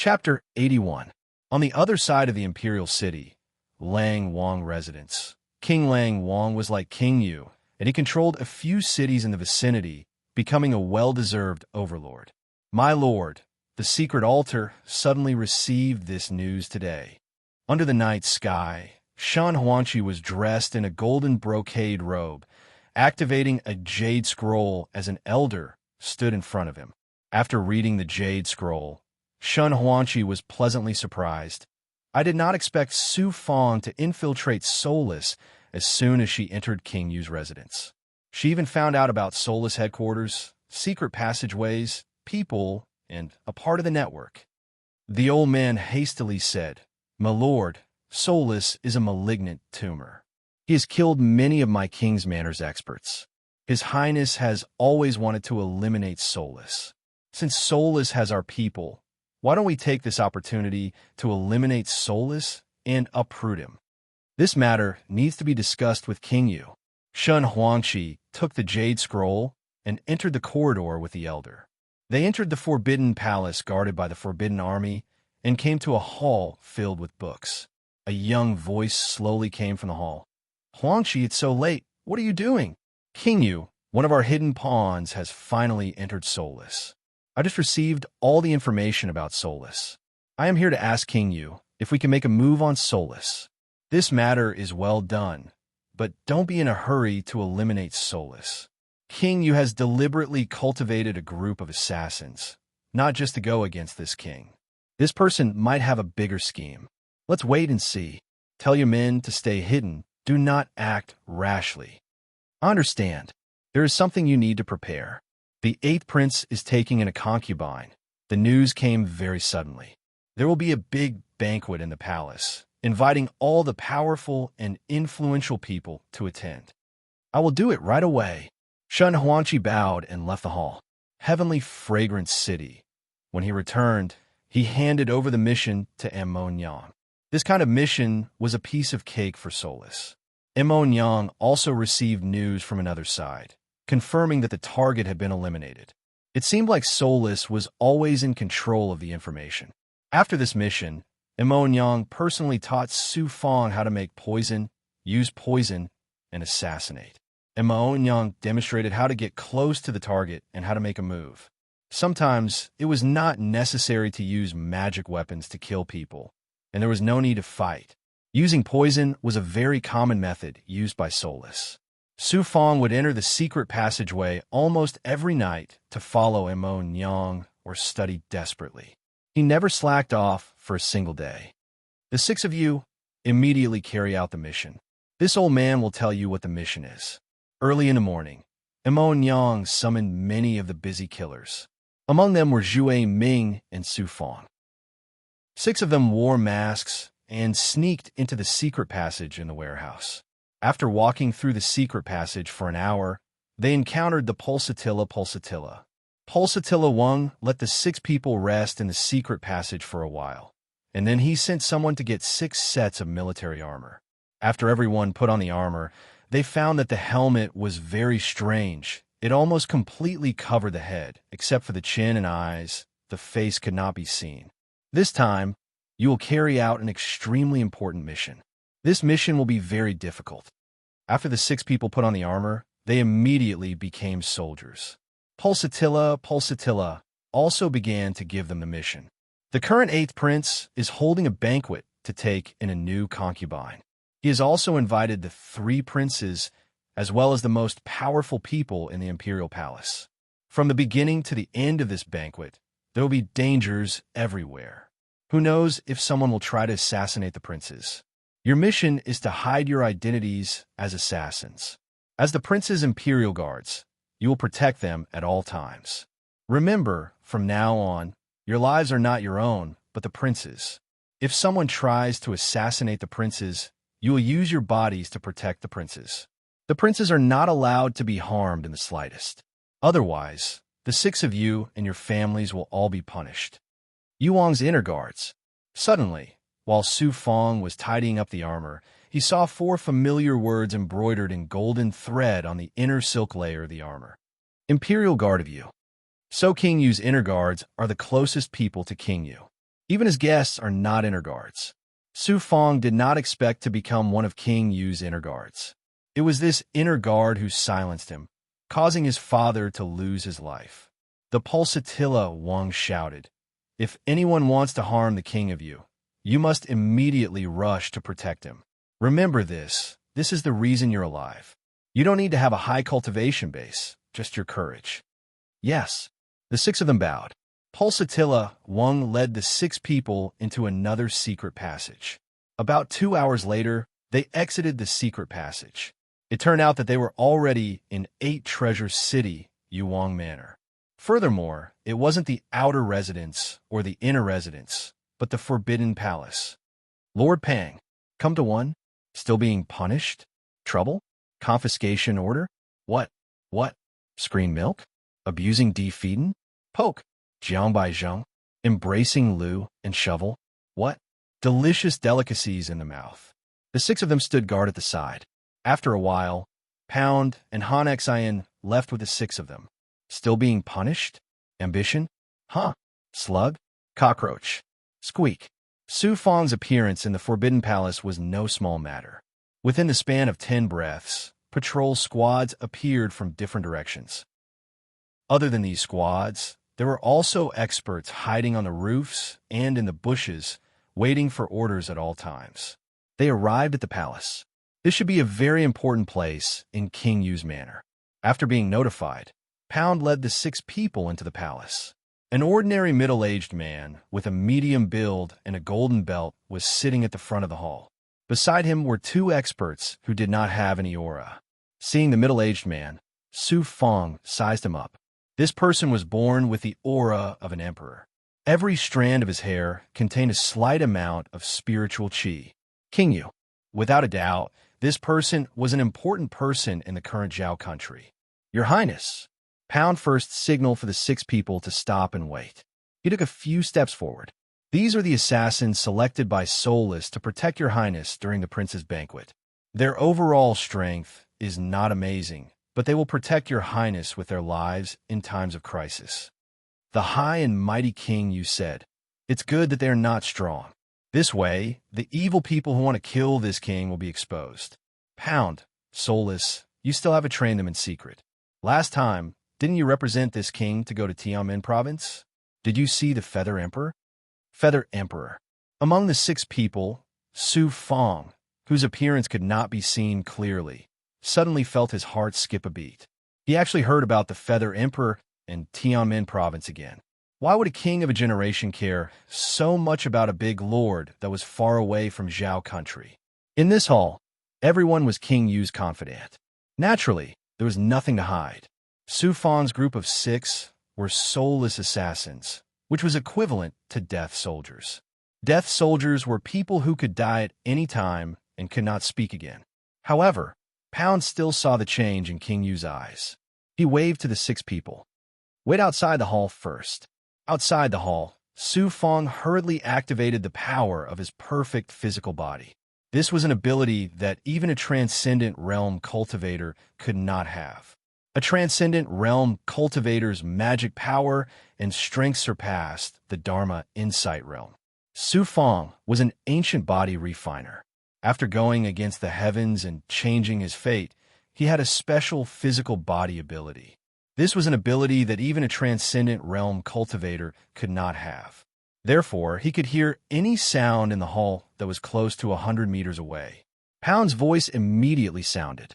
Chapter 81. On the other side of the imperial city, Lang Wang residence. King Lang Wang was like King Yu, and he controlled a few cities in the vicinity, becoming a well-deserved overlord. My lord, the secret altar suddenly received this news today. Under the night sky, Shan Huanqi was dressed in a golden brocade robe, activating a jade scroll as an elder stood in front of him. After reading the jade scroll, Shan Huanqi was pleasantly surprised. I did not expect Su Fang to infiltrate Soulless as soon as she entered King Yu's residence. She even found out about Soulless headquarters, secret passageways, people, and a part of the network. The old man hastily said, "My lord, Soulless is a malignant tumor. He has killed many of my king's manners experts. His Highness has always wanted to eliminate Soulless. Since Soulless has our people, why don't we take this opportunity to eliminate Soulless and uproot him? This matter needs to be discussed with King Yu." Shan Huangqi took the jade scroll and entered the corridor with the elder. They entered the Forbidden Palace guarded by the Forbidden Army and came to a hall filled with books. A young voice slowly came from the hall. "Huangqi, it's so late. What are you doing?" "King Yu, one of our hidden pawns, has finally entered Soulless. I just received all the information about Soulless. I am here to ask King Yu if we can make a move on Soulless. This matter is well done, but don't be in a hurry to eliminate Soulless. King Yu has deliberately cultivated a group of assassins, not just to go against this king. This person might have a bigger scheme. Let's wait and see. Tell your men to stay hidden. Do not act rashly. I understand. There is something you need to prepare. The 8th prince is taking in a concubine. The news came very suddenly. There will be a big banquet in the palace, inviting all the powerful and influential people to attend. I will do it right away." Shan Huanqi bowed and left the hall. Heavenly fragrant city. When he returned, he handed over the mission to Yang. This kind of mission was a piece of cake for Soulless. Yang also received news from another side, confirming that the target had been eliminated. It seemed like Soulless was always in control of the information. After this mission, Yang personally taught Su Fang how to make poison, use poison, and assassinate. Yang demonstrated how to get close to the target and how to make a move. Sometimes it was not necessary to use magic weapons to kill people, and there was no need to fight. Using poison was a very common method used by Soulless. Su Fang would enter the secret passageway almost every night to follow Yang or study desperately. He never slacked off for a single day. "The 6 of you immediately carry out the mission. This old man will tell you what the mission is." Early in the morning, Yang summoned many of the busy killers. Among them were Zhue Ming and Su Fang. 6 of them wore masks and sneaked into the secret passage in the warehouse. After walking through the secret passage for an hour, they encountered the Pulsatilla. Pulsatilla Wang let the 6 people rest in the secret passage for a while, and then he sent someone to get 6 sets of military armor. After everyone put on the armor, they found that the helmet was very strange. It almost completely covered the head, except for the chin and eyes. The face could not be seen. This time, you will carry out an extremely important mission. This mission will be very difficult. After the 6 people put on the armor, they immediately became soldiers. Pulsatilla also began to give them the mission. The current 8th prince is holding a banquet to take in a new concubine. He has also invited the 3 princes as well as the most powerful people in the imperial palace. From the beginning to the end of this banquet, there will be dangers everywhere. Who knows if someone will try to assassinate the princes? Your mission is to hide your identities as assassins. As the prince's imperial guards, you will protect them at all times. Remember, from now on, your lives are not your own, but the prince's. If someone tries to assassinate the princes, you will use your bodies to protect the princes. The princes are not allowed to be harmed in the slightest. Otherwise, the 6 of you and your families will all be punished. Yuang's inner guards. Suddenly, while Su Fang was tidying up the armor, he saw 4 familiar words embroidered in golden thread on the inner silk layer of the armor. Imperial Guard of Yu. So King Yu's inner guards are the closest people to King Yu. Even his guests are not inner guards. Su Fong did not expect to become one of King Yu's inner guards. It was this inner guard who silenced him, causing his father to lose his life. The pulsatilla Wang shouted, "If anyone wants to harm the king of Yu, you must immediately rush to protect him. Remember this. This is the reason you're alive. You don't need to have a high cultivation base, just your courage." Yes. The six of them bowed. Pulsatilla Wang led the six people into another secret passage. About 2 hours later, they exited the secret passage. It turned out that they were already in 8 Treasure City, Yuang Manor. Furthermore, it wasn't the outer residence or the inner residence, but the Forbidden Palace. Lord Pang, come to one? Still being punished? Trouble? Confiscation order? What? Screen milk? Abusing defeatin? Poke? Jiang by Zheng? Embracing Lu and shovel? What? Delicious delicacies in the mouth. The 6 of them stood guard at the side. After a while, Pound and Han Xian left with the 6 of them. Still being punished? Ambition? Huh? Slug? Cockroach? Squeak. Su Fong's appearance in the Forbidden Palace was no small matter. Within the span of 10 breaths, patrol squads appeared from different directions. Other than these squads, there were also experts hiding on the roofs and in the bushes, waiting for orders at all times. They arrived at the palace. This should be a very important place in King Yu's manor. After being notified, Pound led the 6 people into the palace. An ordinary middle-aged man with a medium build and a golden belt was sitting at the front of the hall. Beside him were 2 experts who did not have any aura. Seeing the middle-aged man, Su Fong sized him up. This person was born with the aura of an emperor. Every strand of his hair contained a slight amount of spiritual qi. King Yu. Without a doubt, this person was an important person in the current Zhao country. Your Highness. Pound first signaled for the 6 people to stop and wait. He took a few steps forward. These are the assassins selected by Soulless to protect Your Highness during the prince's banquet. Their overall strength is not amazing, but they will protect Your Highness with their lives in times of crisis. The high and mighty king, you said. It's good that they are not strong. This way, the evil people who want to kill this king will be exposed. Pound, Soulless, you still haven't trained them in secret. Last time, didn't you represent this king to go to Tianmen province? Did you see the Feather Emperor? Feather Emperor. Among the 6 people, Su Fong, whose appearance could not be seen clearly, suddenly felt his heart skip a beat. He actually heard about the Feather Emperor in Tianmen province again. Why would a king of a generation care so much about a big lord that was far away from Zhao country? In this hall, everyone was King Yu's confidant. Naturally, there was nothing to hide. Su Fong's group of 6 were soulless assassins, which was equivalent to death soldiers. Death soldiers were people who could die at any time and could not speak again. However, Pound still saw the change in King Yu's eyes. He waved to the 6 people. Wait outside the hall first. Outside the hall, Su Fong hurriedly activated the power of his perfect physical body. This was an ability that even a transcendent realm cultivator could not have. A transcendent realm cultivator's magic power and strength surpassed the Dharma insight realm. Su Fong was an ancient body refiner. After going against the heavens and changing his fate, he had a special physical body ability. This was an ability that even a transcendent realm cultivator could not have. Therefore, he could hear any sound in the hall that was close to 100 meters away. Pound's voice immediately sounded.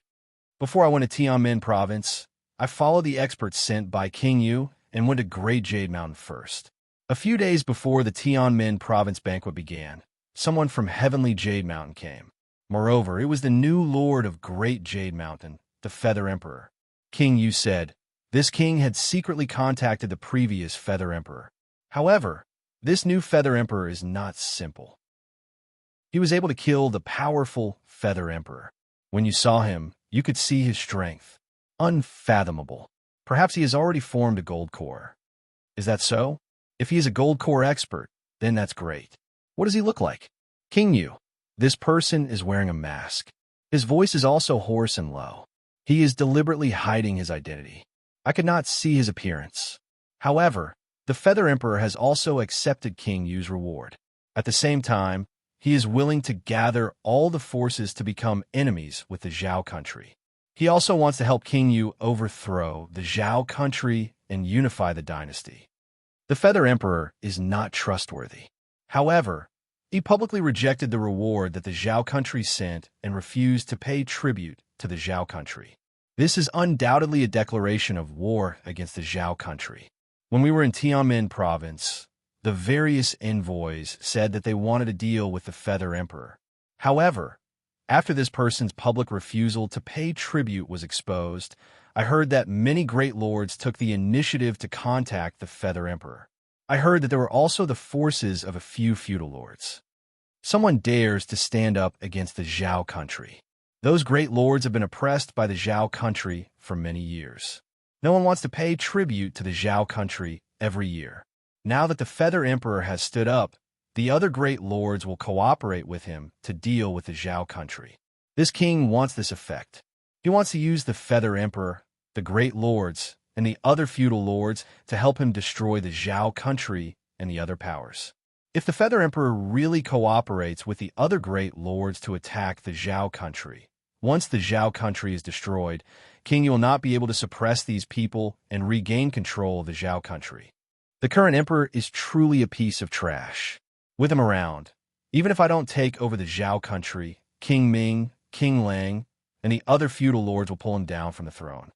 Before I went to Tianmen province, I followed the experts sent by King Yu and went to Great Jade Mountain first. A few days before the Tianmen province banquet began, someone from Heavenly Jade Mountain came. Moreover, it was the new lord of Great Jade Mountain, the Feather Emperor. King Yu said, this king had secretly contacted the previous Feather Emperor. However, this new Feather Emperor is not simple. He was able to kill the powerful Feather Emperor. When you saw him, you could see his strength. Unfathomable. Perhaps he has already formed a gold core. Is that so? If he is a gold core expert, then that's great. What does he look like? King Yu. This person is wearing a mask. His voice is also hoarse and low. He is deliberately hiding his identity. I could not see his appearance. However, The Feather Emperor has also accepted King Yu's reward. At the same time, he is willing to gather all the forces to become enemies with the Zhao country. He also wants to help King Yu overthrow the Zhao country and unify the dynasty. The Feather Emperor is not trustworthy. However, he publicly rejected the reward that the Zhao country sent and refused to pay tribute to the Zhao country. This is undoubtedly a declaration of war against the Zhao country. When we were in Tianmen province, the various envoys said that they wanted to deal with the Feather Emperor. However, after this person's public refusal to pay tribute was exposed, I heard that many great lords took the initiative to contact the Feather Emperor. I heard that there were also the forces of a few feudal lords. Someone dares to stand up against the Zhao country. Those great lords have been oppressed by the Zhao country for many years. No one wants to pay tribute to the Zhao country every year. Now that the Feather Emperor has stood up, the other great lords will cooperate with him to deal with the Zhao country. This king wants this effect. He wants to use the Feather Emperor, the great lords, and the other feudal lords to help him destroy the Zhao country and the other powers. If the Feather Emperor really cooperates with the other great lords to attack the Zhao country, once the Zhao country is destroyed, King Yu will not be able to suppress these people and regain control of the Zhao country. The current emperor is truly a piece of trash. With him around, even if I don't take over the Zhao country, King Ming, King Lang, and the other feudal lords will pull him down from the throne.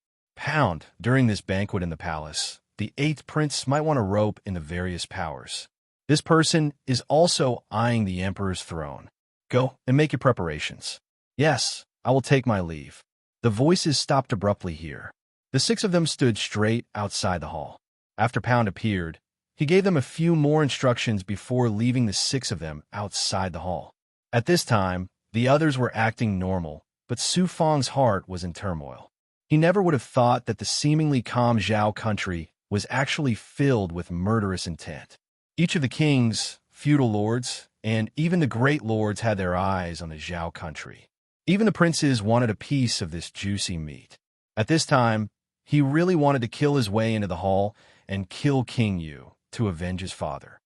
During this banquet in the palace, the 8th prince might want a rope in the various powers. This person is also eyeing the emperor's throne. Go and make your preparations. Yes, I will take my leave. The voices stopped abruptly here. The 6 of them stood straight outside the hall. After Pound appeared, he gave them a few more instructions before leaving the 6 of them outside the hall. At this time, the others were acting normal, but Su Fang's heart was in turmoil. He never would have thought that the seemingly calm Zhao country was actually filled with murderous intent. Each of the kings, feudal lords, and even the great lords had their eyes on the Zhao country. Even the princes wanted a piece of this juicy meat. At this time, he really wanted to kill his way into the hall and kill King Yu to avenge his father.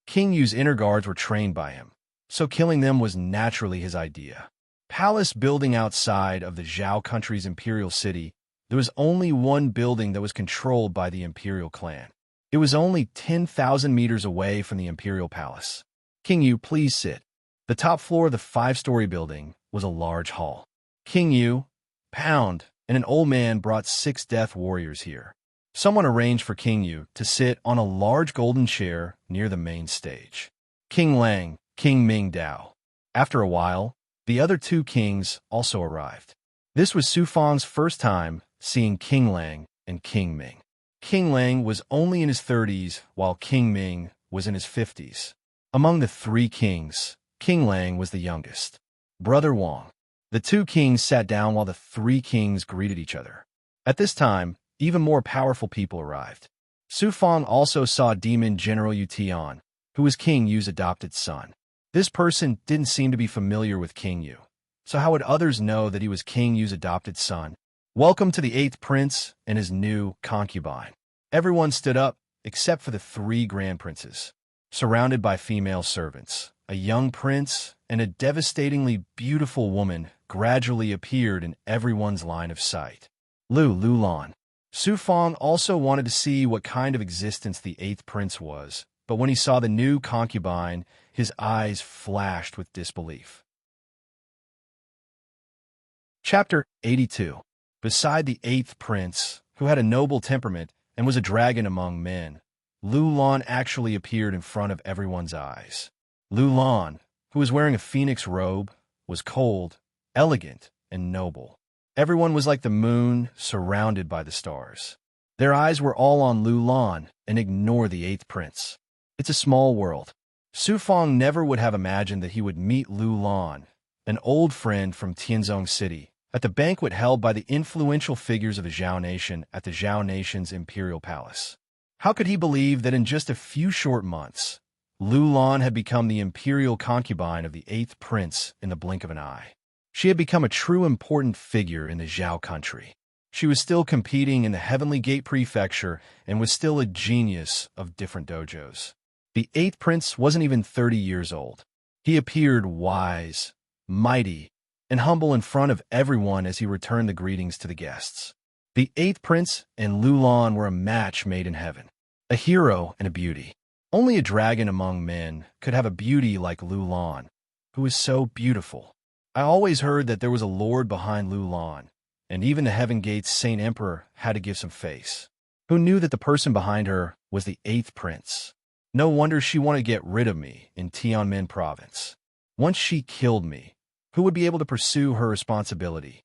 King Yu's inner guards were trained by him, so killing them was naturally his idea. Palace building outside of the Zhao country's imperial city, there was only one building that was controlled by the imperial clan. It was only 10,000 meters away from the imperial palace. King Yu, please sit. The top floor of the 5-story building was a large hall. King Yu, Pound, and an old man brought 6 death warriors here. Someone arranged for King Yu to sit on a large golden chair near the main stage. King Lang, King Ming Dao. After a while, the other 2 kings also arrived. This was Su Fang's first time seeing King Lang and King Ming. King Lang was only in his 30s, while King Ming was in his 50s. Among the 3 kings, King Lang was the youngest. Brother Wang. The 2 kings sat down while the 3 kings greeted each other. At this time, even more powerful people arrived. Su Fang also saw Demon General Yu Tian, who was King Yu's adopted son. This person didn't seem to be familiar with King Yu, so how would others know that he was King Yu's adopted son? Welcome to the 8th prince and his new concubine. Everyone stood up, except for the 3 grand princes. Surrounded by female servants, a young prince and a devastatingly beautiful woman gradually appeared in everyone's line of sight. Lu Lan. Su Fang also wanted to see what kind of existence the 8th prince was, but when he saw the new concubine, his eyes flashed with disbelief. Chapter 82. Beside the 8th prince, who had a noble temperament and was a dragon among men, Lu Lan actually appeared in front of everyone's eyes. Lu Lan, who was wearing a phoenix robe, was cold, elegant, and noble. Everyone was like the moon surrounded by the stars. Their eyes were all on Lu Lan and ignored the 8th prince. It's a small world. Su Fang never would have imagined that he would meet Lu Lan, an old friend from Tianzong City, at the banquet held by the influential figures of the Zhao nation at the Zhao nation's imperial palace. How could he believe that in just a few short months, Lu Lan had become the imperial concubine of the 8th prince in the blink of an eye? She had become a true important figure in the Zhao country. She was still competing in the Heavenly Gate Prefecture and was still a genius of different dojos. The 8th prince wasn't even 30 years old. He appeared wise, mighty, and humble in front of everyone as he returned the greetings to the guests. The 8th prince and Lulan were a match made in heaven, a hero and a beauty. Only a dragon among men could have a beauty like Lulan, who is so beautiful. I always heard that there was a lord behind Lulan, and even the Heaven Gate's Saint Emperor had to give some face. Who knew that the person behind her was the 8th prince? No wonder she wanted to get rid of me in Tianmen province. Once she killed me, who would be able to pursue her responsibility?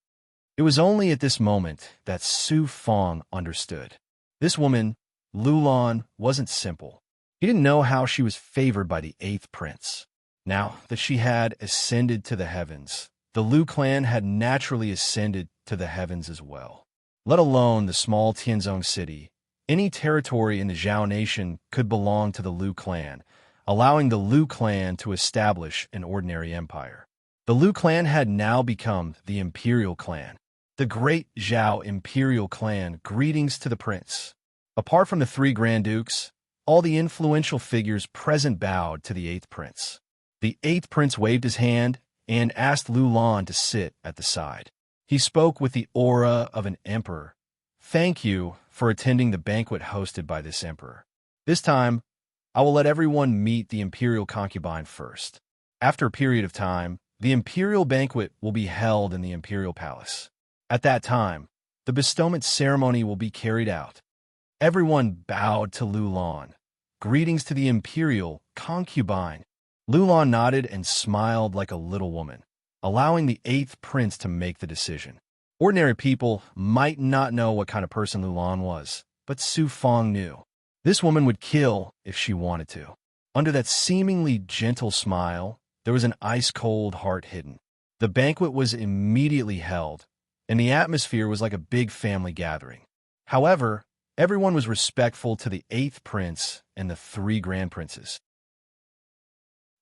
It was only at this moment that Su Fong understood. This woman, Lulan, wasn't simple. He didn't know how she was favored by the 8th prince. Now that she had ascended to the heavens, the Lu clan had naturally ascended to the heavens as well. Let alone the small Tianzong city, any territory in the Zhao nation could belong to the Lu clan, allowing the Lu clan to establish an ordinary empire. The Lu clan had now become the imperial clan. The great Zhao imperial clan, greetings to the prince. Apart from the 3 Grand Dukes, all the influential figures present bowed to the 8th prince. The 8th prince waved his hand and asked Lulan to sit at the side. He spoke with the aura of an emperor. Thank you for attending the banquet hosted by this emperor. This time, I will let everyone meet the imperial concubine first. After a period of time, the imperial banquet will be held in the imperial palace. At that time, the bestowment ceremony will be carried out. Everyone bowed to Lulan. Greetings to the imperial concubine. Lulan nodded and smiled like a little woman, allowing the 8th prince to make the decision. Ordinary people might not know what kind of person Lulan was, but Su Fong knew. This woman would kill if she wanted to. Under that seemingly gentle smile, there was an ice-cold heart hidden. The banquet was immediately held, and the atmosphere was like a big family gathering. However, everyone was respectful to the 8th prince and the 3 grand princes.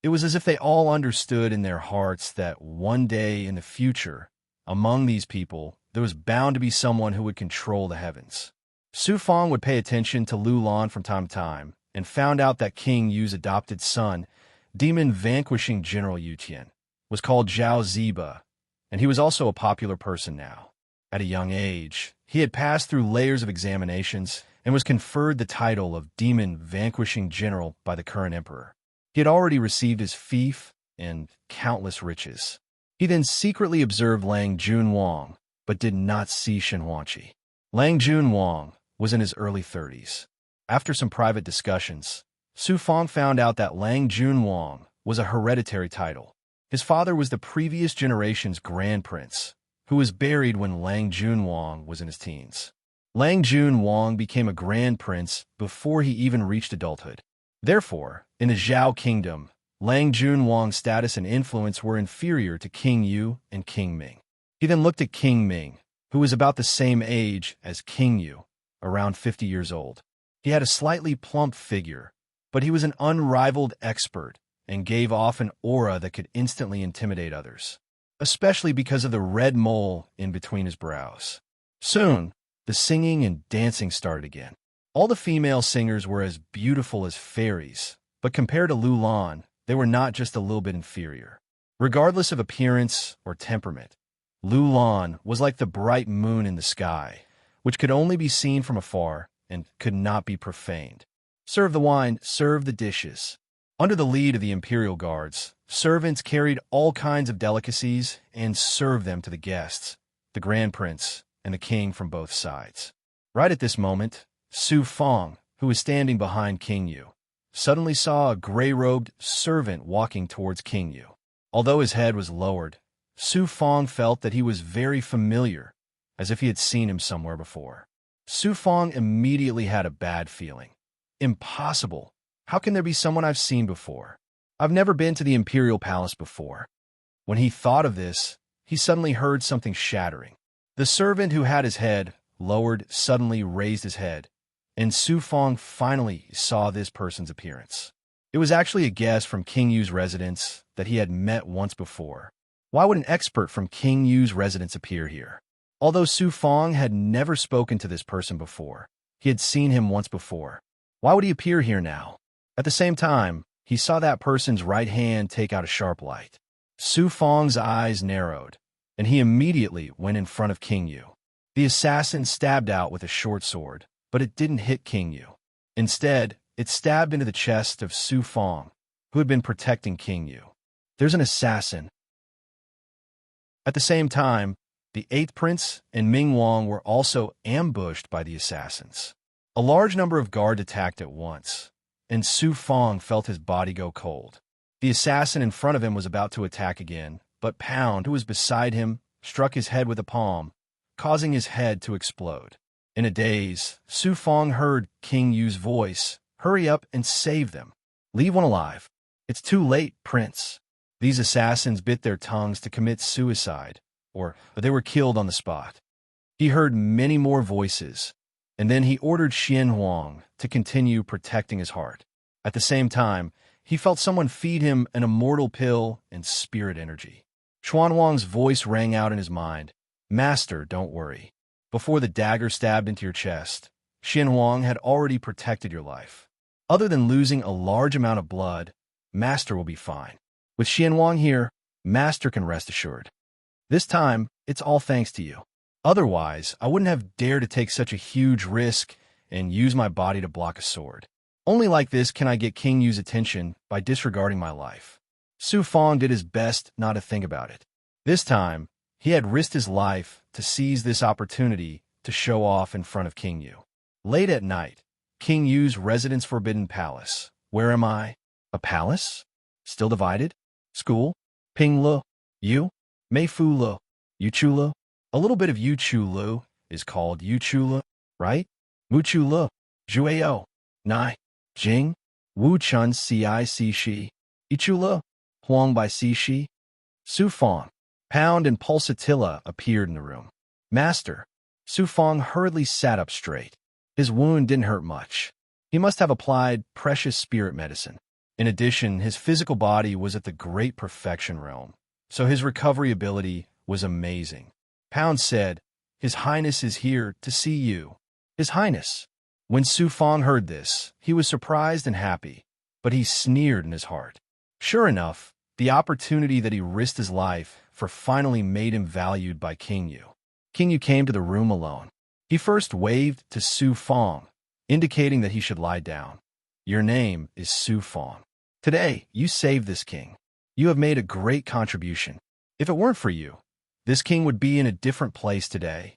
It was as if they all understood in their hearts that one day in the future, among these people, there was bound to be someone who would control the heavens. Su Fong would pay attention to Lulan from time to time and found out that King Yu's adopted son, demon-vanquishing General Yu Tian, was called Zhao Ziba, and he was also a popular person now. At a young age, he had passed through layers of examinations and was conferred the title of demon-vanquishing general by the current emperor. He had already received his fief and countless riches. He then secretly observed Lang Junwang, but did not see Shen Huangqi. Lang Junwang was in his early 30s. After some private discussions, Su Fong found out that Lang Junwang was a hereditary title. His father was the previous generation's grand prince, who was buried when Lang Junwang was in his teens. Lang Junwang became a grand prince before he even reached adulthood. Therefore, in the Zhao kingdom, Lang Junwang's status and influence were inferior to King Yu and King Ming. He then looked at King Ming, who was about the same age as King Yu, around 50 years old. He had a slightly plump figure, but he was an unrivaled expert and gave off an aura that could instantly intimidate others, especially because of the red mole in between his brows. Soon, the singing and dancing started again. All the female singers were as beautiful as fairies, but compared to Lulan, they were not just a little bit inferior. Regardless of appearance or temperament, Lulan was like the bright moon in the sky, which could only be seen from afar and could not be profaned. Serve the wine, serve the dishes. Under the lead of the imperial guards, servants carried all kinds of delicacies and served them to the guests, the grand prince, and the king from both sides. Right at this moment, Su Fong, who was standing behind King Yu, suddenly saw a gray-robed servant walking towards King Yu. Although his head was lowered, Su Fong felt that he was very familiar, as if he had seen him somewhere before. Su Fong immediately had a bad feeling. Impossible. How can there be someone I've seen before? I've never been to the imperial palace before. When he thought of this, he suddenly heard something shattering. The servant who had his head lowered suddenly raised his head, and Su Fong finally saw this person's appearance. It was actually a guest from King Yu's residence that he had met once before. Why would an expert from King Yu's residence appear here? Although Su Fong had never spoken to this person before, he had seen him once before. Why would he appear here now? At the same time, he saw that person's right hand take out a sharp light. Su Fong's eyes narrowed, and he immediately went in front of King Yu. The assassin stabbed out with a short sword, but it didn't hit King Yu. Instead, it stabbed into the chest of Su Fong, who had been protecting King Yu. There's an assassin. At the same time, the 8th Prince and Ming Wang were also ambushed by the assassins. A large number of guards attacked at once, and Su Fong felt his body go cold. The assassin in front of him was about to attack again, but Pound, who was beside him, struck his head with a palm, causing his head to explode. In a daze, Su Fong heard King Yu's voice, "Hurry up and save them. Leave one alive." "It's too late, Prince." These assassins bit their tongues to commit suicide, or they were killed on the spot. He heard many more voices, and then he ordered Xian Huang to continue protecting his heart. At the same time, he felt someone feed him an immortal pill and spirit energy. Xuan Huang's voice rang out in his mind, "Master, don't worry. Before the dagger stabbed into your chest, Xian Huang had already protected your life. Other than losing a large amount of blood, Master will be fine. With Xian Huang here, Master can rest assured. This time, it's all thanks to you. Otherwise, I wouldn't have dared to take such a huge risk and use my body to block a sword. Only like this can I get King Yu's attention by disregarding my life." Su Fong did his best not to think about it. This time, he had risked his life to seize this opportunity to show off in front of King Yu. Late at night, King Yu's residence forbidden palace. Where am I? A palace? Still divided? School? Ping Lu? Yu? Mei Fu Lu? Yu Chu Lu? A little bit of Yu Chu Lu is called Yu Chu Lu, right? Mu Chu Lu? Zhueo? Nai? Jing? Wu Chun Ci Si Shi? Ichu Lu? Huang Bai Si Shi? Su Fong, Pound, and Pulsatilla appeared in the room. "Master." Su Fong hurriedly sat up straight. His wound didn't hurt much. He must have applied precious spirit medicine. In addition, his physical body was at the great perfection realm, so his recovery ability was amazing. Pound said, "His Highness is here to see you." His Highness. When Su Fong heard this, he was surprised and happy, but he sneered in his heart. Sure enough, the opportunity that he risked his life for finally made him valued by King Yu. King Yu came to the room alone. He first waved to Su Fong, indicating that he should lie down. "Your name is Su Fong. Today, you saved this king. You have made a great contribution. If it weren't for you, this king would be in a different place today."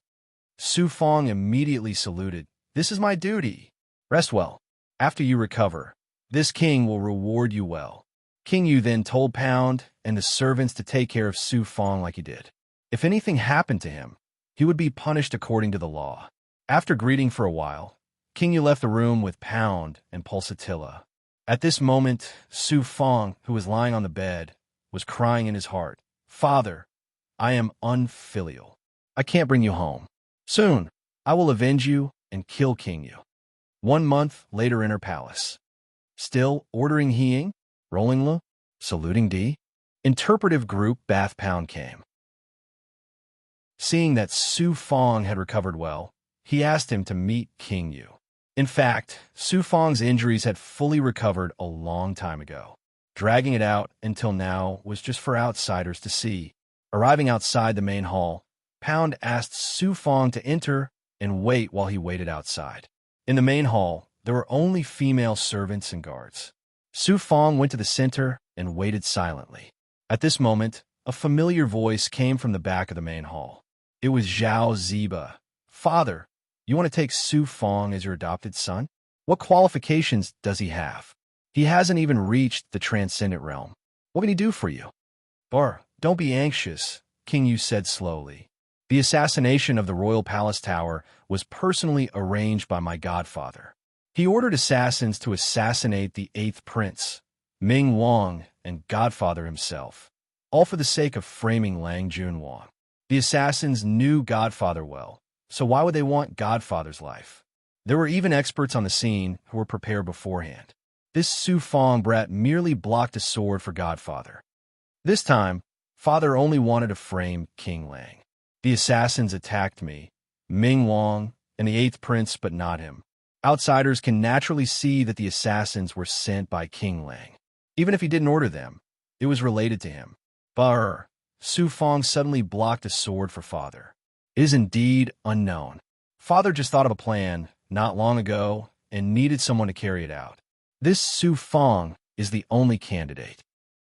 Su Fong immediately saluted. "This is my duty. Rest well. After you recover, this king will reward you well." King Yu then told Pound and the servants to take care of Su Fong like he did. If anything happened to him, he would be punished according to the law. After greeting for a while, King Yu left the room with Pound and Pulsatilla. At this moment, Su Fong, who was lying on the bed, was crying in his heart, "Father, I am unfilial. I can't bring you home. Soon, I will avenge you and kill King Yu." 1 month later in her palace. Still ordering Heing, rolling Lu, saluting D. Interpretive group Bath Pound came. Seeing that Su Fong had recovered well, he asked him to meet King Yu. In fact, Su Fong's injuries had fully recovered a long time ago. Dragging it out until now was just for outsiders to see. Arriving outside the main hall, Pound asked Su Fong to enter and wait while he waited outside. In the main hall, there were only female servants and guards. Su Fong went to the center and waited silently. At this moment, a familiar voice came from the back of the main hall. It was Zhao Ziba. "Father, you want to take Su Fong as your adopted son? What qualifications does he have? He hasn't even reached the transcendent realm. What can he do for you?" Don't be anxious," King Yu said slowly. "The assassination of the royal palace tower was personally arranged by my godfather. He ordered assassins to assassinate the 8th prince, Ming Wang, and godfather himself, all for the sake of framing Lang Junwang. The assassins knew godfather well, so why would they want godfather's life? There were even experts on the scene who were prepared beforehand. This Su Fong brat merely blocked a sword for godfather. This time, father only wanted to frame King Lang. The assassins attacked me, Ming Wang, and the eighth prince, but not him. Outsiders can naturally see that the assassins were sent by King Lang. Even if he didn't order them, it was related to him. Brr. Su Fong suddenly blocked a sword for father. It is indeed unknown. Father just thought of a plan not long ago and needed someone to carry it out. This Su Fong is the only candidate.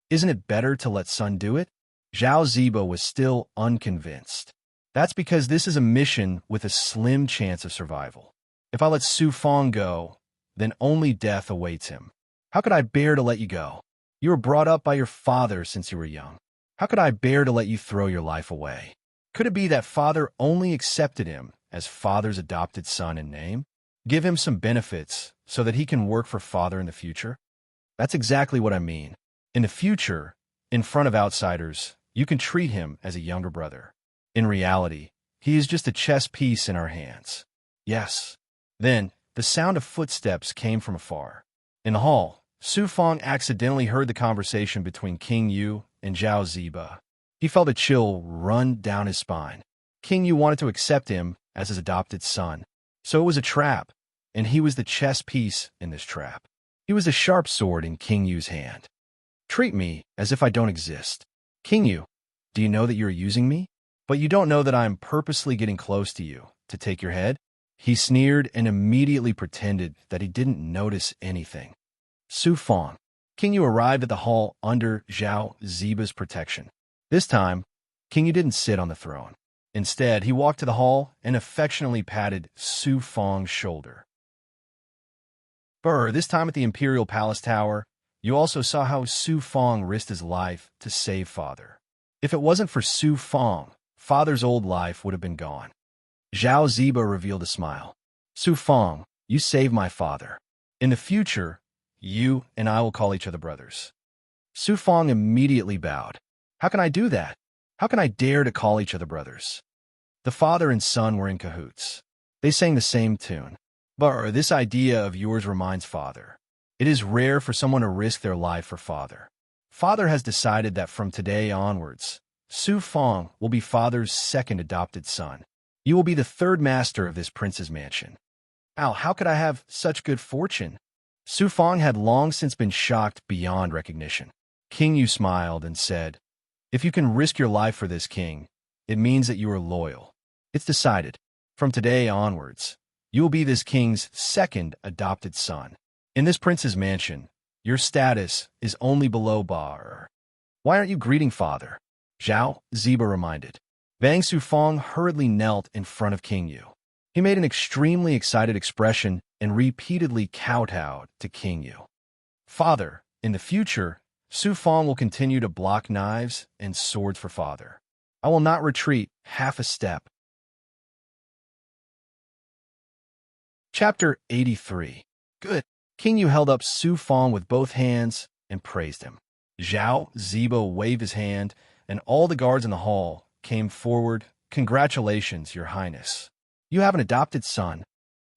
Isn't it better to let son do it? Zhao Ziba was still unconvinced. That's because this is a mission with a slim chance of survival. If I let Su Fong go, then only death awaits him. How could I bear to let you go? You were brought up by your father since you were young. How could I bear to let you throw your life away? Could it be that father only accepted him as father's adopted son in name? Give him some benefits so that he can work for father in the future? That's exactly what I mean. In the future, in front of outsiders, you can treat him as a younger brother. In reality, he is just a chess piece in our hands. Yes. Then, the sound of footsteps came from afar. In the hall, Su Fong accidentally heard the conversation between King Yu and Zhao Ziba. He felt a chill run down his spine. King Yu wanted to accept him as his adopted son. So it was a trap, and he was the chess piece in this trap. He was the sharp sword in King Yu's hand. Treat me as if I don't exist. King Yu, do you know that you're using me? But you don't know that I am purposely getting close to you to take your head? He sneered and immediately pretended that he didn't notice anything. Su Fong. King Yu arrived at the hall under Zhao Ziba's protection. This time, King Yu didn't sit on the throne. Instead, he walked to the hall and affectionately patted Su Fong's shoulder. Brr, this time at the Imperial Palace Tower, you also saw how Su Fong risked his life to save father. If it wasn't for Su Fong, father's old life would have been gone. Zhao Ziba revealed a smile. Su Fong, you saved my father. In the future, you and I will call each other brothers. Su Fong immediately bowed. How can I do that? How can I dare to call each other brothers? The father and son were in cahoots. They sang the same tune. But this idea of yours reminds father. It is rare for someone to risk their life for father. Father has decided that from today onwards, Su Fong will be father's second adopted son. You will be the third master of this prince's mansion. Ow, how could I have such good fortune? Su Fong had long since been shocked beyond recognition. King Yu smiled and said, if you can risk your life for this king, it means that you are loyal. It's decided. From today onwards, you will be this king's second adopted son. In this prince's mansion, your status is only below Bar. Why aren't you greeting father? Zhao Ziba reminded. Bang Su Fong hurriedly knelt in front of King Yu. He made an extremely excited expression and repeatedly kowtowed to King Yu. Father, in the future, Su Fong will continue to block knives and swords for father. I will not retreat half a step. Chapter 83. Good. King Yu held up Su Fong with both hands and praised him. Zhao Ziba waved his hand, and all the guards in the hall came forward. Congratulations, Your Highness. You have an adopted son.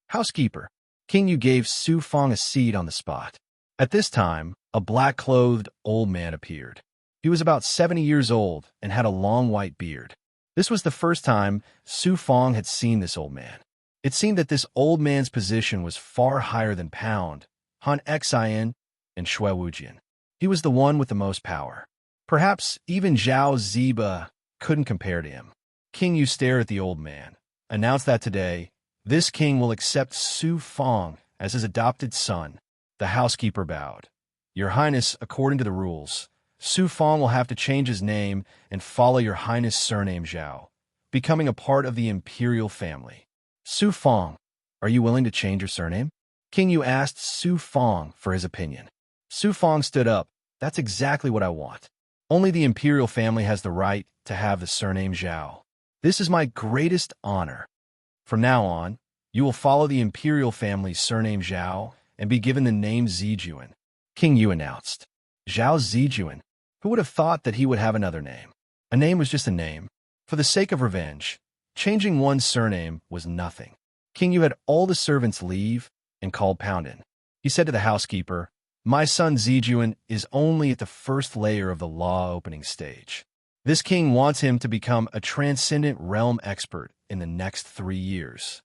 Housekeeper. King Yu gave Su Fong a seat on the spot. At this time, a black-clothed old man appeared. He was about 70 years old and had a long white beard. This was the first time Su Fong had seen this old man. It seemed that this old man's position was far higher than Pound, Han Xian, and Shui Wujian. He was the one with the most power. Perhaps even Zhao Ziba couldn't compare to him. King Yu stared at the old man, announced that today, this king will accept Su Fong as his adopted son. The housekeeper bowed. Your Highness, according to the rules, Su Fong will have to change his name and follow Your Highness' surname Zhao, becoming a part of the imperial family. Su Fong, are you willing to change your surname? King Yu asked Su Fong for his opinion. Su Fong stood up. That's exactly what I want. Only the imperial family has the right to have the surname Zhao. This is my greatest honor. From now on, you will follow the imperial family's surname Zhao and be given the name Zijuan. King Yu announced. Zhao Zijuan. Who would have thought that he would have another name? A name was just a name. For the sake of revenge, changing one's surname was nothing. King Yu had all the servants leave and called Pound in. He said to the housekeeper, my son Zijuan is only at the first layer of the law opening stage. This king wants him to become a transcendent realm expert in the next 3 years.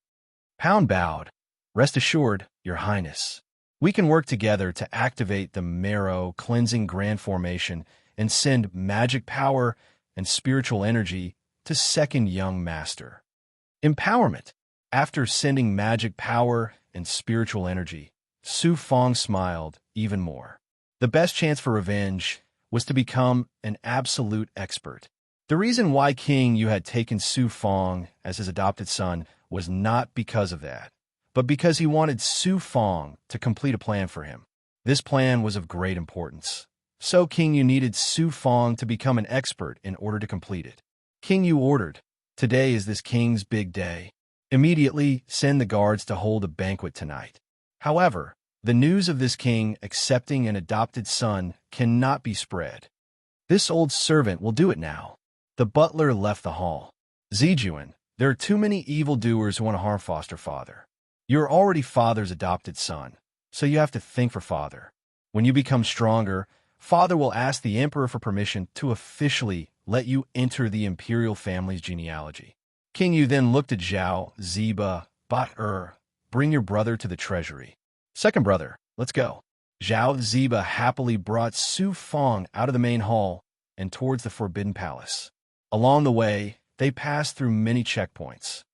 Pound bowed. Rest assured, Your Highness. We can work together to activate the marrow cleansing grand formation and send magic power and spiritual energy to second young master. Empowerment. After sending magic power and spiritual energy, Su Fong smiled even more. The best chance for revenge was to become an absolute expert. The reason why King Yu had taken Su Fong as his adopted son was not because of that, but because he wanted Su Fong to complete a plan for him. This plan was of great importance. So King Yu needed Su Fong to become an expert in order to complete it. King Yu ordered, "Today is this king's big day. Immediately send the guards to hold a banquet tonight." However, the news of this king accepting an adopted son cannot be spread. "This old servant will do it now." The butler left the hall. "Zijuan, there are too many evildoers who want to harm foster father. You're already father's adopted son, so you have to think for father. When you become stronger, father will ask the emperor for permission to officially let you enter the imperial family's genealogy." King Yu then looked at Zhao Ziba, bring your brother to the treasury. "Second brother, let's go." Zhao Ziba happily brought Su Fong out of the main hall and towards the Forbidden Palace. Along the way, they passed through many checkpoints.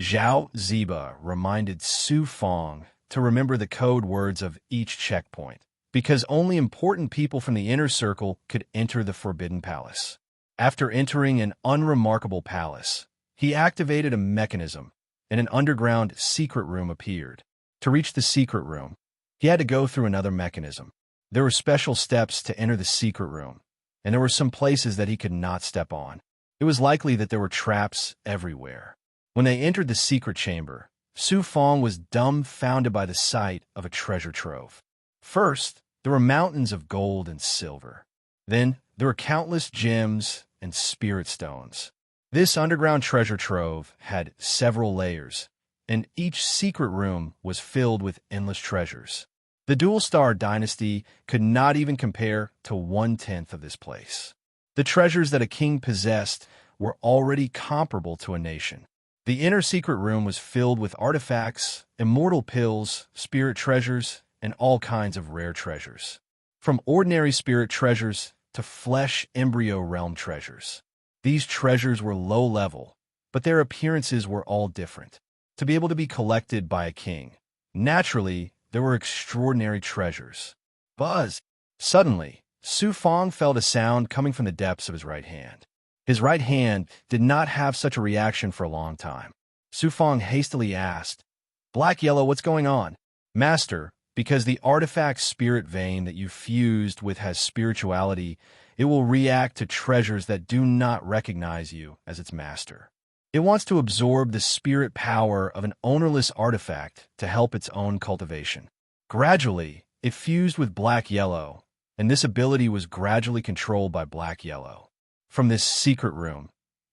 Zhao Ziba reminded Su Fong to remember the code words of each checkpoint, because only important people from the inner circle could enter the Forbidden Palace. After entering an unremarkable palace, he activated a mechanism, and an underground secret room appeared. To reach the secret room, he had to go through another mechanism. There were special steps to enter the secret room, and there were some places that he could not step on. It was likely that there were traps everywhere. When they entered the secret chamber, Su Fong was dumbfounded by the sight of a treasure trove. First, there were mountains of gold and silver. Then, there were countless gems and spirit stones. This underground treasure trove had several layers, and each secret room was filled with endless treasures. The Dual Star Dynasty could not even compare to 1/10 of this place. The treasures that a king possessed were already comparable to a nation. The inner secret room was filled with artifacts, immortal pills, spirit treasures, and all kinds of rare treasures. From ordinary spirit treasures to flesh embryo realm treasures. These treasures were low level, but their appearances were all different. To be able to be collected by a king, naturally, there were extraordinary treasures. Buzz! Suddenly, Su Fong felt a sound coming from the depths of his right hand. His right hand did not have such a reaction for a long time. Su Fong hastily asked, "Black Yellow, what's going on?" "Master, because the artifact spirit vein that you fused with has spirituality, it will react to treasures that do not recognize you as its master. It wants to absorb the spirit power of an ownerless artifact to help its own cultivation." Gradually, it fused with Black Yellow, and this ability was gradually controlled by Black Yellow. From this secret room,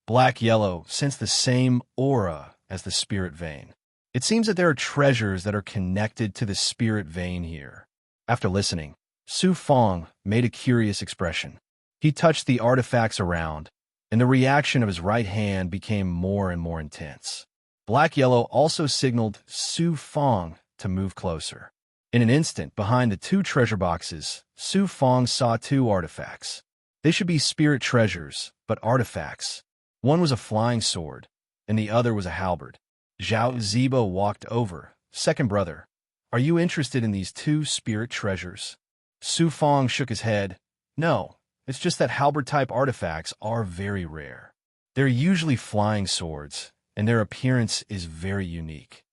Black Yellow sensed the same aura as the spirit vein. It seems that there are treasures that are connected to the spirit vein here. After listening, Su Fong made a curious expression. He touched the artifacts around, and the reaction of his right hand became more and more intense. Black Yellow also signaled Su Fong to move closer. In an instant, behind the 2 treasure boxes, Su Fong saw 2 artifacts. They should be spirit treasures, but artifacts. One was a flying sword, and the other was a halberd. Zhao Ziba walked over. "Second brother, are you interested in these 2 spirit treasures?" Su Fong shook his head. "No, it's just that halberd-type artifacts are very rare. They're usually flying swords, and their appearance is very unique."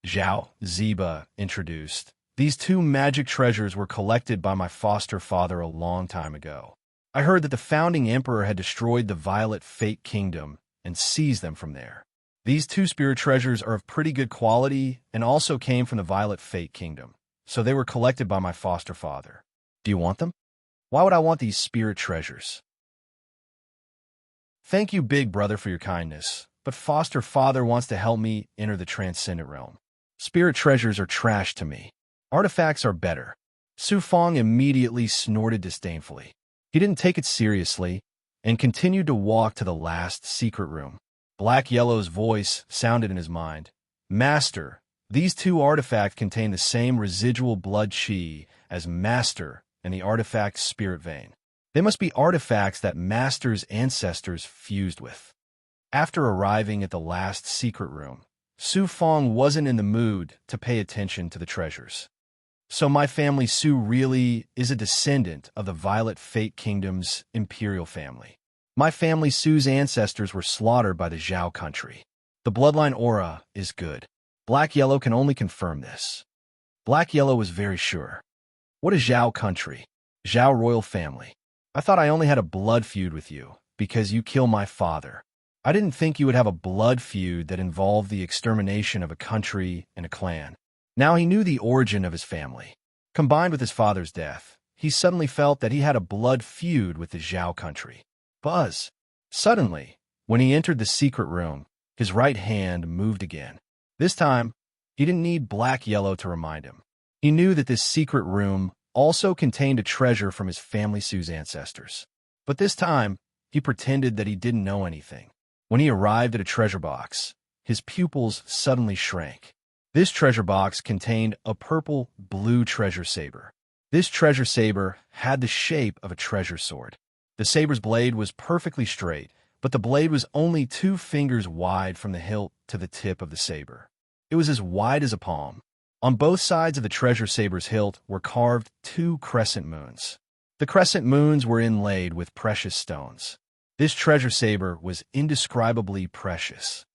Zhao Ziba introduced. "These 2 magic treasures were collected by my foster father a long time ago. I heard that the founding emperor had destroyed the Violet Fate Kingdom and seized them from there. These 2 spirit treasures are of pretty good quality and also came from the Violet Fate Kingdom, so they were collected by my foster father. Do you want them?" "Why would I want these spirit treasures?" "Thank you, big brother, for your kindness, but foster father wants to help me enter the transcendent realm. Spirit treasures are trash to me. Artifacts are better." Su Fong immediately snorted disdainfully. He didn't take it seriously and continued to walk to the last secret room. Black Yellow's voice sounded in his mind. Master, these two artifacts contain the same residual blood chi as Master and the artifact spirit vein. They must be artifacts that Master's ancestors fused with. After arriving at the last secret room, Su Fong wasn't in the mood to pay attention to the treasures. So my family Su really is a descendant of the Violet Fate Kingdom's imperial family. My family Su's ancestors were slaughtered by the Zhao country. The bloodline aura is good. Black Yellow can only confirm this. Black Yellow was very sure. What is Zhao country? Zhao royal family. I thought I only had a blood feud with you because you killed my father. I didn't think you would have a blood feud that involved the extermination of a country and a clan. Now he knew the origin of his family. Combined with his father's death, he suddenly felt that he had a blood feud with the Zhao country. Buzz. Suddenly, when he entered the secret room, his right hand moved again. This time, he didn't need Black Yellow to remind him. He knew that this secret room also contained a treasure from his family Su's ancestors. But this time, he pretended that he didn't know anything. When he arrived at a treasure box, his pupils suddenly shrank. This treasure box contained a purple-blue treasure saber. This treasure saber had the shape of a treasure sword. The saber's blade was perfectly straight, but the blade was only 2 fingers wide from the hilt to the tip of the saber. It was as wide as a palm. On both sides of the treasure saber's hilt were carved 2 crescent moons. The crescent moons were inlaid with precious stones. This treasure saber was indescribably precious.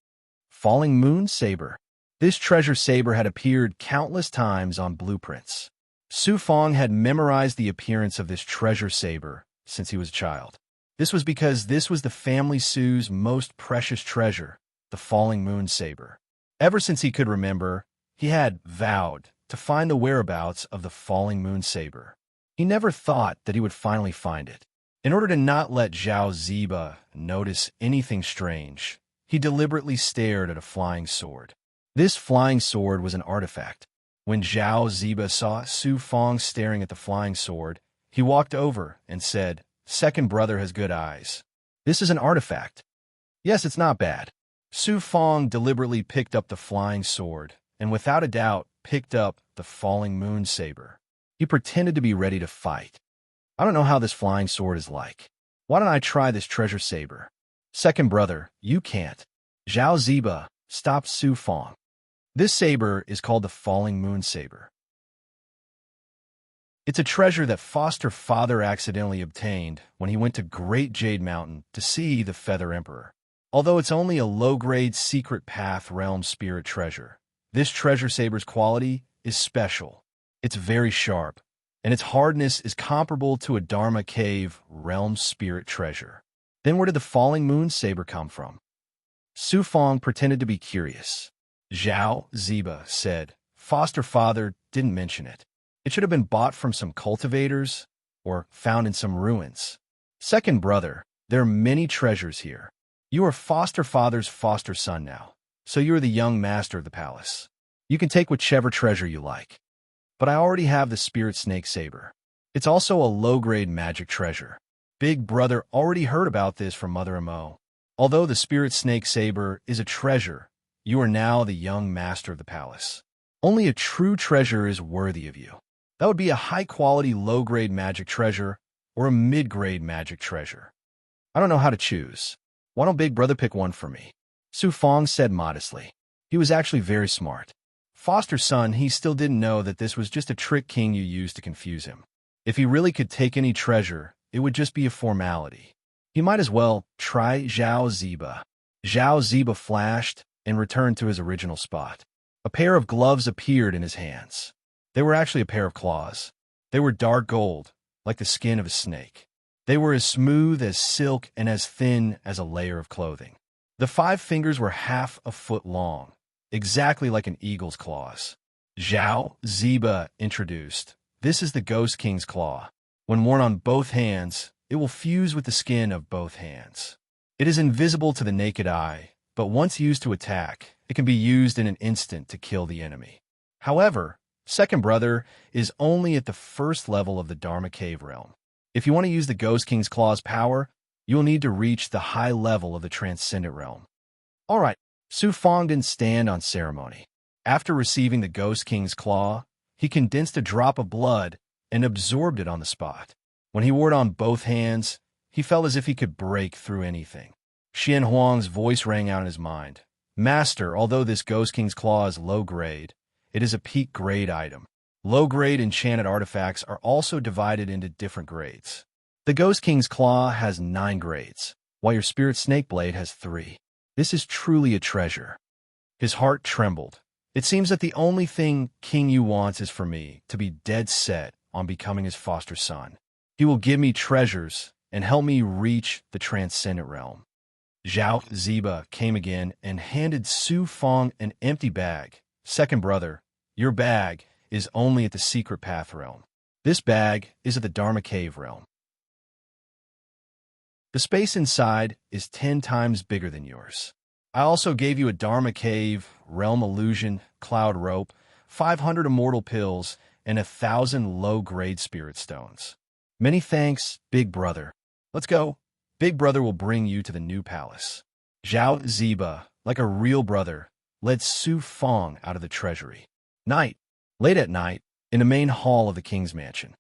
Falling Moon Saber. This treasure saber had appeared countless times on blueprints. Su Fong had memorized the appearance of this treasure saber since he was a child. This was because this was the family Su's most precious treasure, the Falling Moon Saber. Ever since he could remember, he had vowed to find the whereabouts of the Falling Moon Saber. He never thought that he would finally find it. In order to not let Zhao Ziba notice anything strange, he deliberately stared at a flying sword. This flying sword was an artifact. When Zhao Ziba saw Su Fong staring at the flying sword, he walked over and said, "Second brother has good eyes. This is an artifact." "Yes, it's not bad." Su Fong deliberately picked up the flying sword and without a doubt picked up the Falling Moon Saber. He pretended to be ready to fight. "I don't know how this flying sword is like. Why don't I try this treasure saber?" "Second brother, you can't." Zhao Ziba stopped Su Fong. This saber is called the Falling Moon Saber. It's a treasure that foster father accidentally obtained when he went to Great Jade Mountain to see the Feather Emperor. Although it's only a low-grade secret path realm spirit treasure, this treasure saber's quality is special. It's very sharp, and its hardness is comparable to a Dharma Cave realm spirit treasure. Then where did the Falling Moon Saber come from? Su Fong pretended to be curious. Zhao Ziba said, "Foster father didn't mention it. It should have been bought from some cultivators or found in some ruins." "Second brother, there are many treasures here. You are foster father's foster son now, so you are the young master of the palace. You can take whichever treasure you like. But I already have the Spirit Snake Saber. It's also a low-grade magic treasure. Big brother already heard about this from Mother Mo. Although the Spirit Snake Saber is a treasure, you are now the young master of the palace. Only a true treasure is worthy of you. That would be a high-quality low-grade magic treasure or a mid-grade magic treasure. I don't know how to choose. Why don't Big Brother pick one for me?" Su Fong said modestly. He was actually very smart. Foster son, he still didn't know that this was just a trick King Yu used to confuse him. If he really could take any treasure, it would just be a formality. He might as well try Zhao Ziba. Zhao Ziba flashed and returned to his original spot. A pair of gloves appeared in his hands. They were actually a pair of claws. They were dark gold, like the skin of a snake. They were as smooth as silk and as thin as a layer of clothing. The 5 fingers were half a foot long, exactly like an eagle's claws. Zhao Ziba introduced, "This is the Ghost King's claw. When worn on both hands, it will fuse with the skin of both hands. It is invisible to the naked eye, but once used to attack, it can be used in an instant to kill the enemy. However, Second Brother is only at the first level of the Dharma Cave realm. If you want to use the Ghost King's Claw's power, you will need to reach the high level of the Transcendent Realm. Alright, Su Fong didn't stand on ceremony. After receiving the Ghost King's Claw, he condensed a drop of blood and absorbed it on the spot. When he wore it on both hands, he felt as if he could break through anything. Xian Huang's voice rang out in his mind. Master, although this Ghost King's Claw is low grade, it is a peak grade item. Low-grade enchanted artifacts are also divided into different grades. The Ghost King's Claw has 9 grades, while your Spirit Snake Blade has 3. This is truly a treasure. His heart trembled. It seems that the only thing King Yu wants is for me to be dead set on becoming his foster son. He will give me treasures and help me reach the Transcendent Realm. Zhao Ziba came again and handed Su Fong an empty bag. Second brother, your bag is only at the Secret Path Realm. This bag is at the Dharma Cave Realm. The space inside is 10 times bigger than yours. I also gave you a Dharma Cave, Realm Illusion, Cloud Rope, 500 Immortal Pills, and 1,000 low-grade Spirit Stones. Many thanks, Big Brother. Let's go. Big Brother will bring you to the new palace. Zhao Ziba, like a real brother, led Su Fong out of the treasury. Late at night, in the main hall of the king's mansion.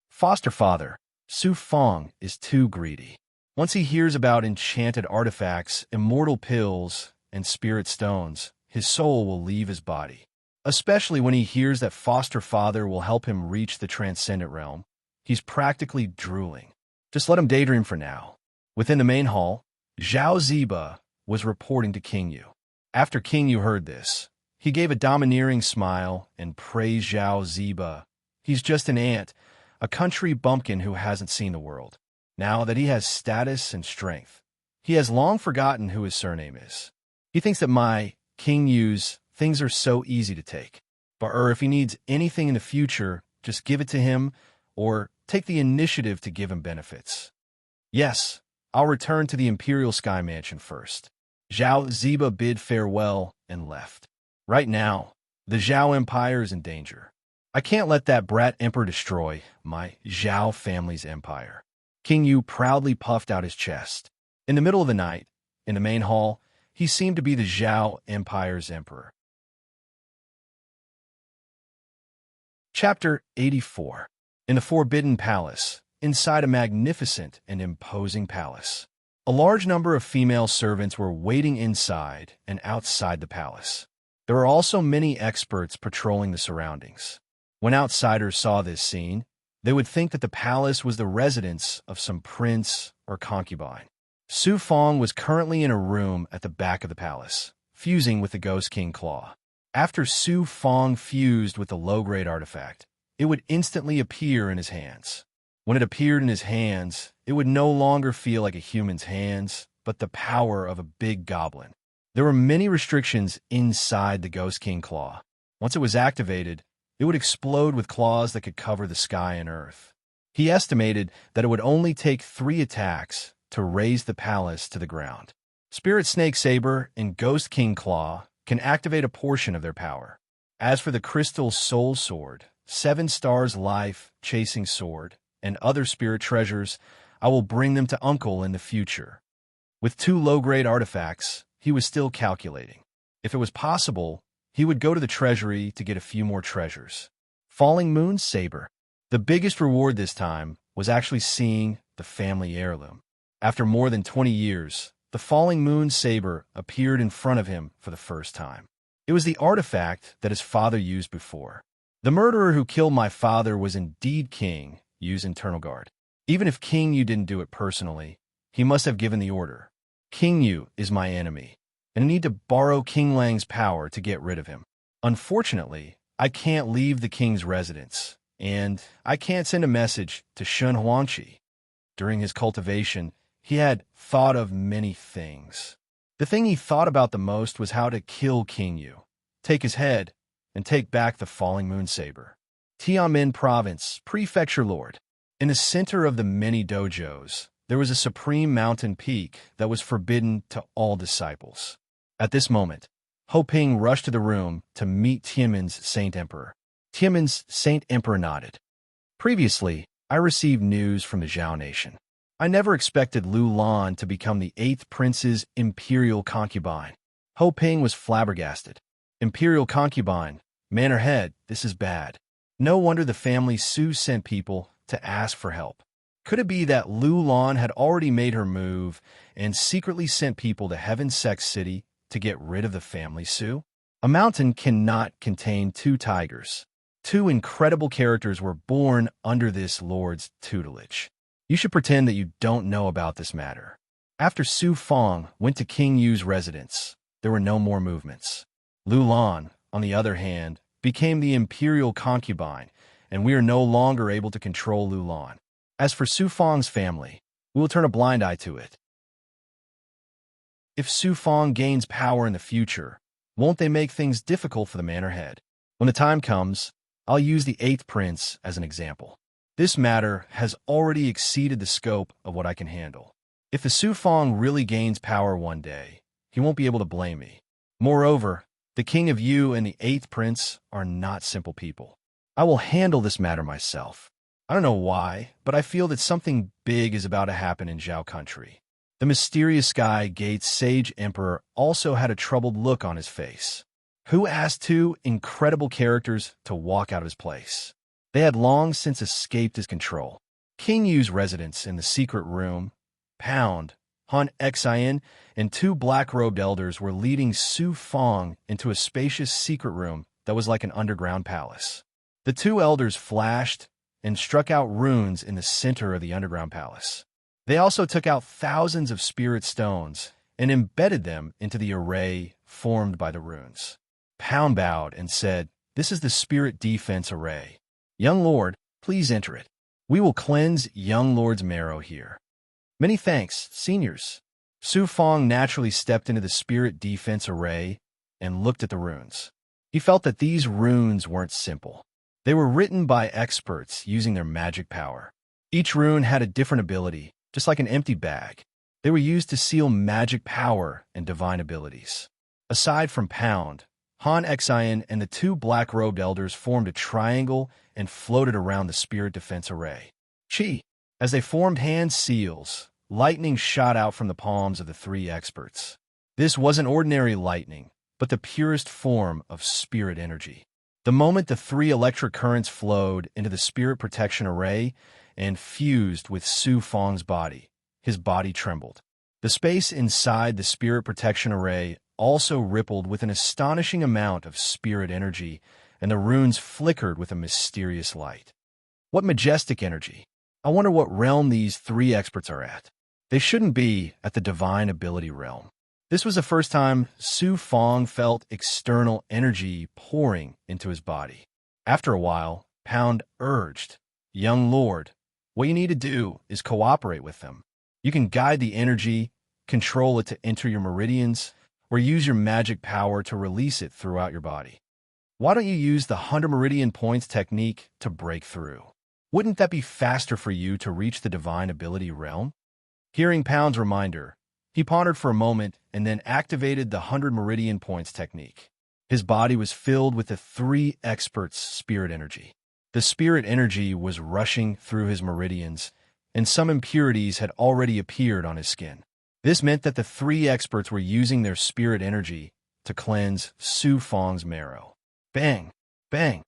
Foster father, Su Fong is too greedy. Once he hears about enchanted artifacts, immortal pills, and spirit stones, his soul will leave his body. Especially when he hears that foster father will help him reach the Transcendent Realm. He's practically drooling. Just let him daydream for now. Within the main hall, Zhao Ziba was reporting to King Yu. After King Yu heard this, he gave a domineering smile and praised Zhao Ziba. He's just an ant, a country bumpkin who hasn't seen the world. Now that he has status and strength, he has long forgotten who his surname is. He thinks that my, King Yu's, things are so easy to take. But if he needs anything in the future, just give it to him or take the initiative to give him benefits. Yes, I'll return to the Imperial Sky Mansion first. Zhao Ziba bid farewell and left. Right now, the Zhao Empire is in danger. I can't let that brat emperor destroy my Zhao family's empire. King Yu proudly puffed out his chest. In the middle of the night, in the main hall, he seemed to be the Zhao Empire's emperor. Chapter 84. In the Forbidden Palace, inside a magnificent and imposing palace. A large number of female servants were waiting inside and outside the palace. There were also many experts patrolling the surroundings. When outsiders saw this scene, they would think that the palace was the residence of some prince or concubine. Su Fong was currently in a room at the back of the palace, fusing with the Ghost King Claw. After Su Fong fused with the low-grade artifact, it would instantly appear in his hands. When it appeared in his hands, it would no longer feel like a human's hands, but the power of a big goblin. There were many restrictions inside the Ghost King Claw. Once it was activated, it would explode with claws that could cover the sky and earth. He estimated that it would only take 3 attacks to raise the palace to the ground. Spirit Snake Saber and Ghost King Claw can activate a portion of their power. As for the Crystal Soul Sword, 7 Stars Life Chasing Sword, and other spirit treasures, I will bring them to Uncle in the future. With 2 low-grade artifacts, he was still calculating. If it was possible, he would go to the treasury to get a few more treasures. Falling Moon Saber. The biggest reward this time was actually seeing the family heirloom. After more than 20 years, the Falling Moon Saber appeared in front of him for the first time. It was the artifact that his father used before. The murderer who killed my father was indeed King Yu's internal guard. Even if King Yu didn't do it personally, he must have given the order. King Yu is my enemy, and I need to borrow King Lang's power to get rid of him. Unfortunately, I can't leave the king's residence, and I can't send a message to Shun Huangqi. During his cultivation, he had thought of many things. The thing he thought about the most was how to kill King Yu, take his head, and take back the Falling Moon Saber. Tianmin Province, Prefecture Lord. In the center of the many dojos, there was a supreme mountain peak that was forbidden to all disciples. At this moment, Ho Ping rushed to the room to meet Tianmin's Saint Emperor. Tianmin's Saint Emperor nodded. Previously, I received news from the Zhao nation. I never expected Lu Lan to become the 8th prince's imperial concubine. Ho Ping was flabbergasted. Imperial concubine, manor head, this is bad. No wonder the family Su sent people to ask for help. Could it be that Lu Lan had already made her move and secretly sent people to Heaven Sex City to get rid of the family Su? A mountain cannot contain 2 tigers. 2 incredible characters were born under this lord's tutelage. You should pretend that you don't know about this matter. After Su Fong went to King Yu's residence, there were no more movements. Lu Lan, on the other hand, became the imperial concubine, and we are no longer able to control Lu Lan. As for Su Fong's family, we will turn a blind eye to it. If Su Fong gains power in the future, won't they make things difficult for the manor head? When the time comes, I'll use the 8th prince as an example. This matter has already exceeded the scope of what I can handle. If the Su Fong really gains power one day, he won't be able to blame me. Moreover, the King of Yu and the 8th prince are not simple people. I will handle this matter myself. I don't know why, but I feel that something big is about to happen in Zhao country. The mysterious Sky Gate's sage emperor also had a troubled look on his face. Who asked 2 incredible characters to walk out of his place? They had long since escaped his control. King Yu's residence in the secret room, Pound, Han Xian, and 2 black-robed elders were leading Su Fong into a spacious secret room that was like an underground palace. The 2 elders flashed and struck out runes in the center of the underground palace. They also took out thousands of spirit stones and embedded them into the array formed by the runes. Pound bowed and said, "This is the spirit defense array. Young Lord, please enter it. We will cleanse Young Lord's marrow here." "Many thanks, seniors." Su Fong naturally stepped into the spirit defense array and looked at the runes. He felt that these runes weren't simple. They were written by experts using their magic power. Each rune had a different ability, just like an empty bag. They were used to seal magic power and divine abilities. Aside from Pound, Han Xian and the 2 black-robed elders formed a triangle and floated around the spirit defense array. Chi! As they formed hand seals, lightning shot out from the palms of the 3 experts. This wasn't ordinary lightning, but the purest form of spirit energy. The moment the 3 electric currents flowed into the spirit protection array and fused with Su Fong's body, his body trembled. The space inside the spirit protection array also rippled with an astonishing amount of spirit energy, and the runes flickered with a mysterious light. What majestic energy! I wonder what realm these 3 experts are at. They shouldn't be at the divine ability realm. This was the first time Su Fong felt external energy pouring into his body. After a while, Pound urged, "Young Lord, what you need to do is cooperate with them. You can guide the energy, control it to enter your meridians, or use your magic power to release it throughout your body. Why don't you use the 100 meridian points technique to break through? Wouldn't that be faster for you to reach the divine ability realm?" Hearing Pound's reminder, he pondered for a moment and then activated the 100 meridian points technique. His body was filled with the 3 experts' spirit energy. The spirit energy was rushing through his meridians, and some impurities had already appeared on his skin. This meant that the 3 experts were using their spirit energy to cleanse Su Fong's marrow. Bang! Bang!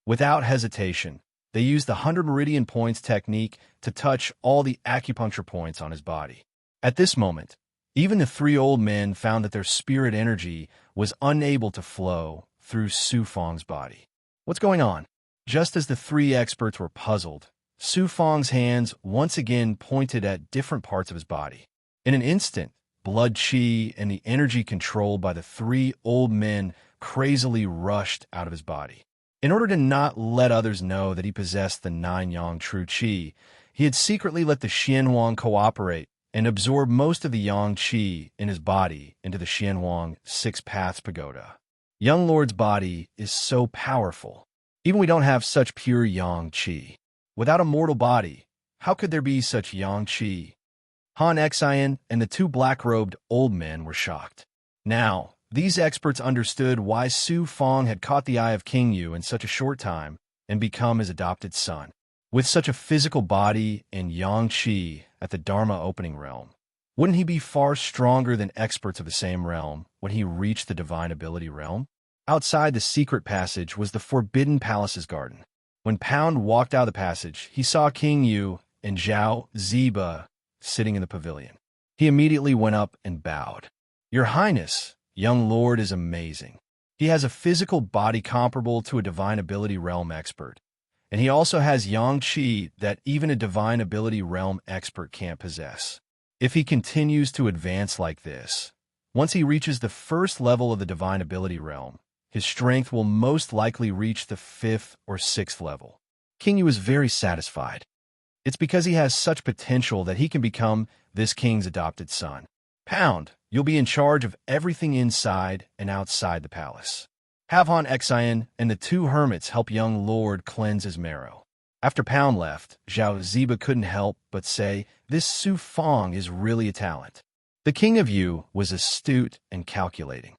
Without hesitation, they used the 100 meridian points technique to touch all the acupuncture points on his body. At this moment, even the 3 old men found that their spirit energy was unable to flow through Su Fong's body. What's going on? Just as the 3 experts were puzzled, Su Fong's hands once again pointed at different parts of his body. In an instant, blood chi and the energy controlled by the 3 old men crazily rushed out of his body. In order to not let others know that he possessed the 9 yang true qi, he had secretly let the Xianhuang cooperate and absorb most of the yang qi in his body into the Xianhuang 6 Paths Pagoda. Young Lord's body is so powerful. Even we don't have such pure yang qi. Without a mortal body, how could there be such yang qi? Han Xian and the 2 black-robed old men were shocked. Now, these experts understood why Su Fong had caught the eye of King Yu in such a short time and become his adopted son. With such a physical body and yang qi at the Dharma opening realm, wouldn't he be far stronger than experts of the same realm when he reached the divine ability realm? Outside the secret passage was the Forbidden Palace's garden. When Pound walked out of the passage, he saw King Yu and Zhao Ziba sitting in the pavilion. He immediately went up and bowed. "Your Highness, young lord is amazing. He has a physical body comparable to a divine ability realm expert, and he also has yang qi that even a divine ability realm expert can't possess. If he continues to advance like this, once he reaches the first level of the divine ability realm, his strength will most likely reach the 5th or 6th level." King Yu is very satisfied. It's because he has such potential that he can become this king's adopted son. "Pound, you'll be in charge of everything inside and outside the palace. Have Han Xian and the 2 hermits help young lord cleanse his marrow." After Pound left, Zhao Ziba couldn't help but say, "This Su Fong is really a talent." The king of Yu was astute and calculating.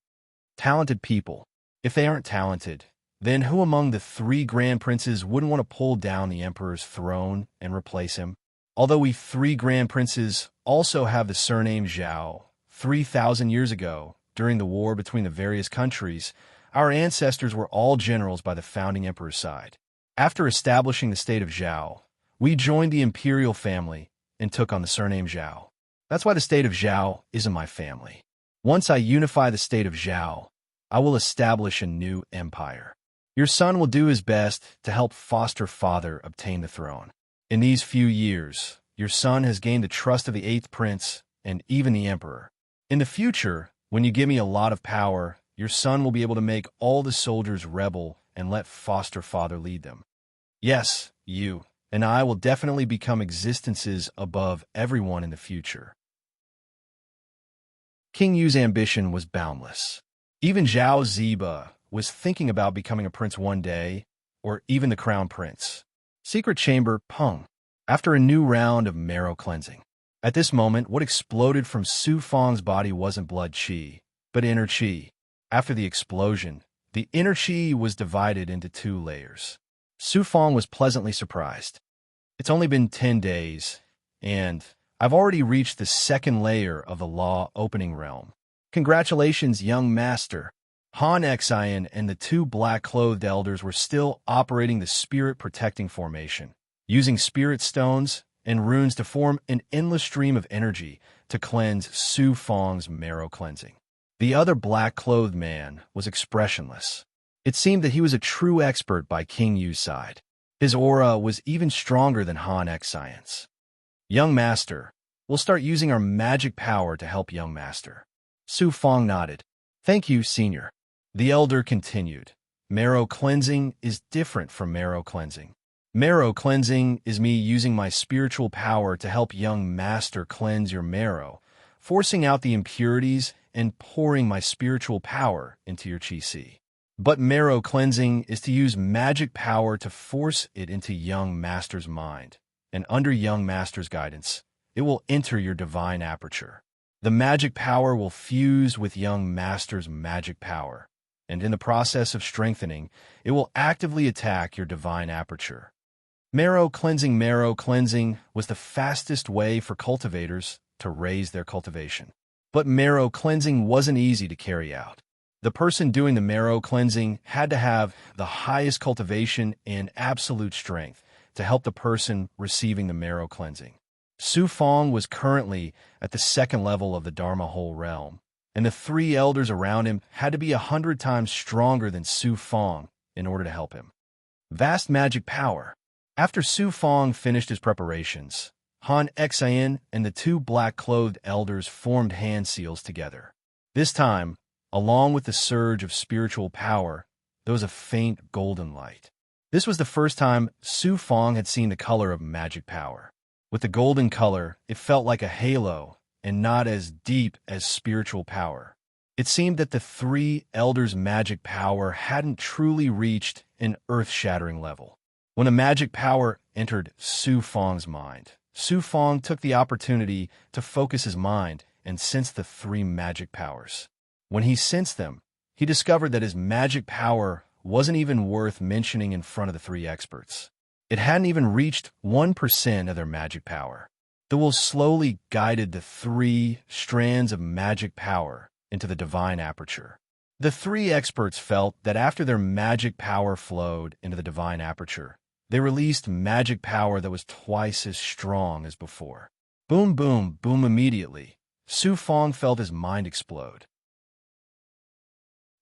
Talented people. If they aren't talented, then who among the 3 grand princes wouldn't want to pull down the emperor's throne and replace him? Although we 3 grand princes also have the surname Zhao, 3,000 years ago, during the war between the various countries, our ancestors were all generals by the founding emperor's side. After establishing the state of Zhao, we joined the imperial family and took on the surname Zhao. That's why the state of Zhao isn't my family. Once I unify the state of Zhao, I will establish a new empire. Your son will do his best to help foster father obtain the throne. In these few years, your son has gained the trust of the 8th prince and even the emperor. In the future, when you give me a lot of power, your son will be able to make all the soldiers rebel and let foster father lead them. Yes, you and I will definitely become existences above everyone in the future." King Yu's ambition was boundless. Even Zhao Ziba was thinking about becoming a prince one day, or even the crown prince. Secret chamber, Peng. After a new round of marrow cleansing. At this moment, what exploded from Su Fong's body wasn't blood qi, but inner qi. After the explosion, the inner qi was divided into 2 layers. Su Fong was pleasantly surprised. "It's only been 10 days, and I've already reached the 2nd layer of the law opening realm. Congratulations, young master." Han Xian and the 2 black-clothed elders were still operating the spirit-protecting formation, using spirit stones and runes to form an endless stream of energy to cleanse Su Fong's marrow cleansing. The other black-clothed man was expressionless. It seemed that he was a true expert by King Yu's side. His aura was even stronger than Han Xian's. "Young master, we'll start using our magic power to help young master." Su Fong nodded. "Thank you, senior." The elder continued. "Marrow cleansing is different from marrow cleansing. Marrow cleansing is me using my spiritual power to help young master cleanse your marrow, forcing out the impurities and pouring my spiritual power into your qi. But marrow cleansing is to use magic power to force it into young master's mind, and under young master's guidance, it will enter your divine aperture. The magic power will fuse with young master's magic power, and in the process of strengthening, it will actively attack your divine aperture." Marrow cleansing was the fastest way for cultivators to raise their cultivation. But marrow cleansing wasn't easy to carry out. The person doing the marrow cleansing had to have the highest cultivation and absolute strength to help the person receiving the marrow cleansing. Su Fong was currently at the 2nd level of the Dharma whole realm, and the 3 elders around him had to be 100 times stronger than Su Fong in order to help him. Vast magic power. After Su Fong finished his preparations, Han Xian and the 2 black-clothed elders formed hand seals together. This time, along with the surge of spiritual power, there was a faint golden light. This was the first time Su Fong had seen the color of magic power. With the golden color, it felt like a halo and not as deep as spiritual power. It seemed that the 3 elders' magic power hadn't truly reached an earth-shattering level. When the magic power entered Su Fong's mind, Su Fong took the opportunity to focus his mind and sense the 3 magic powers. When he sensed them, he discovered that his magic power wasn't even worth mentioning in front of the three experts. It hadn't even reached 1% of their magic power. The will slowly guided the three strands of magic power into the divine aperture. The three experts felt that after their magic power flowed into the divine aperture, they released magic power that was twice as strong as before. Boom, boom, boom. Immediately, Su Fong felt his mind explode.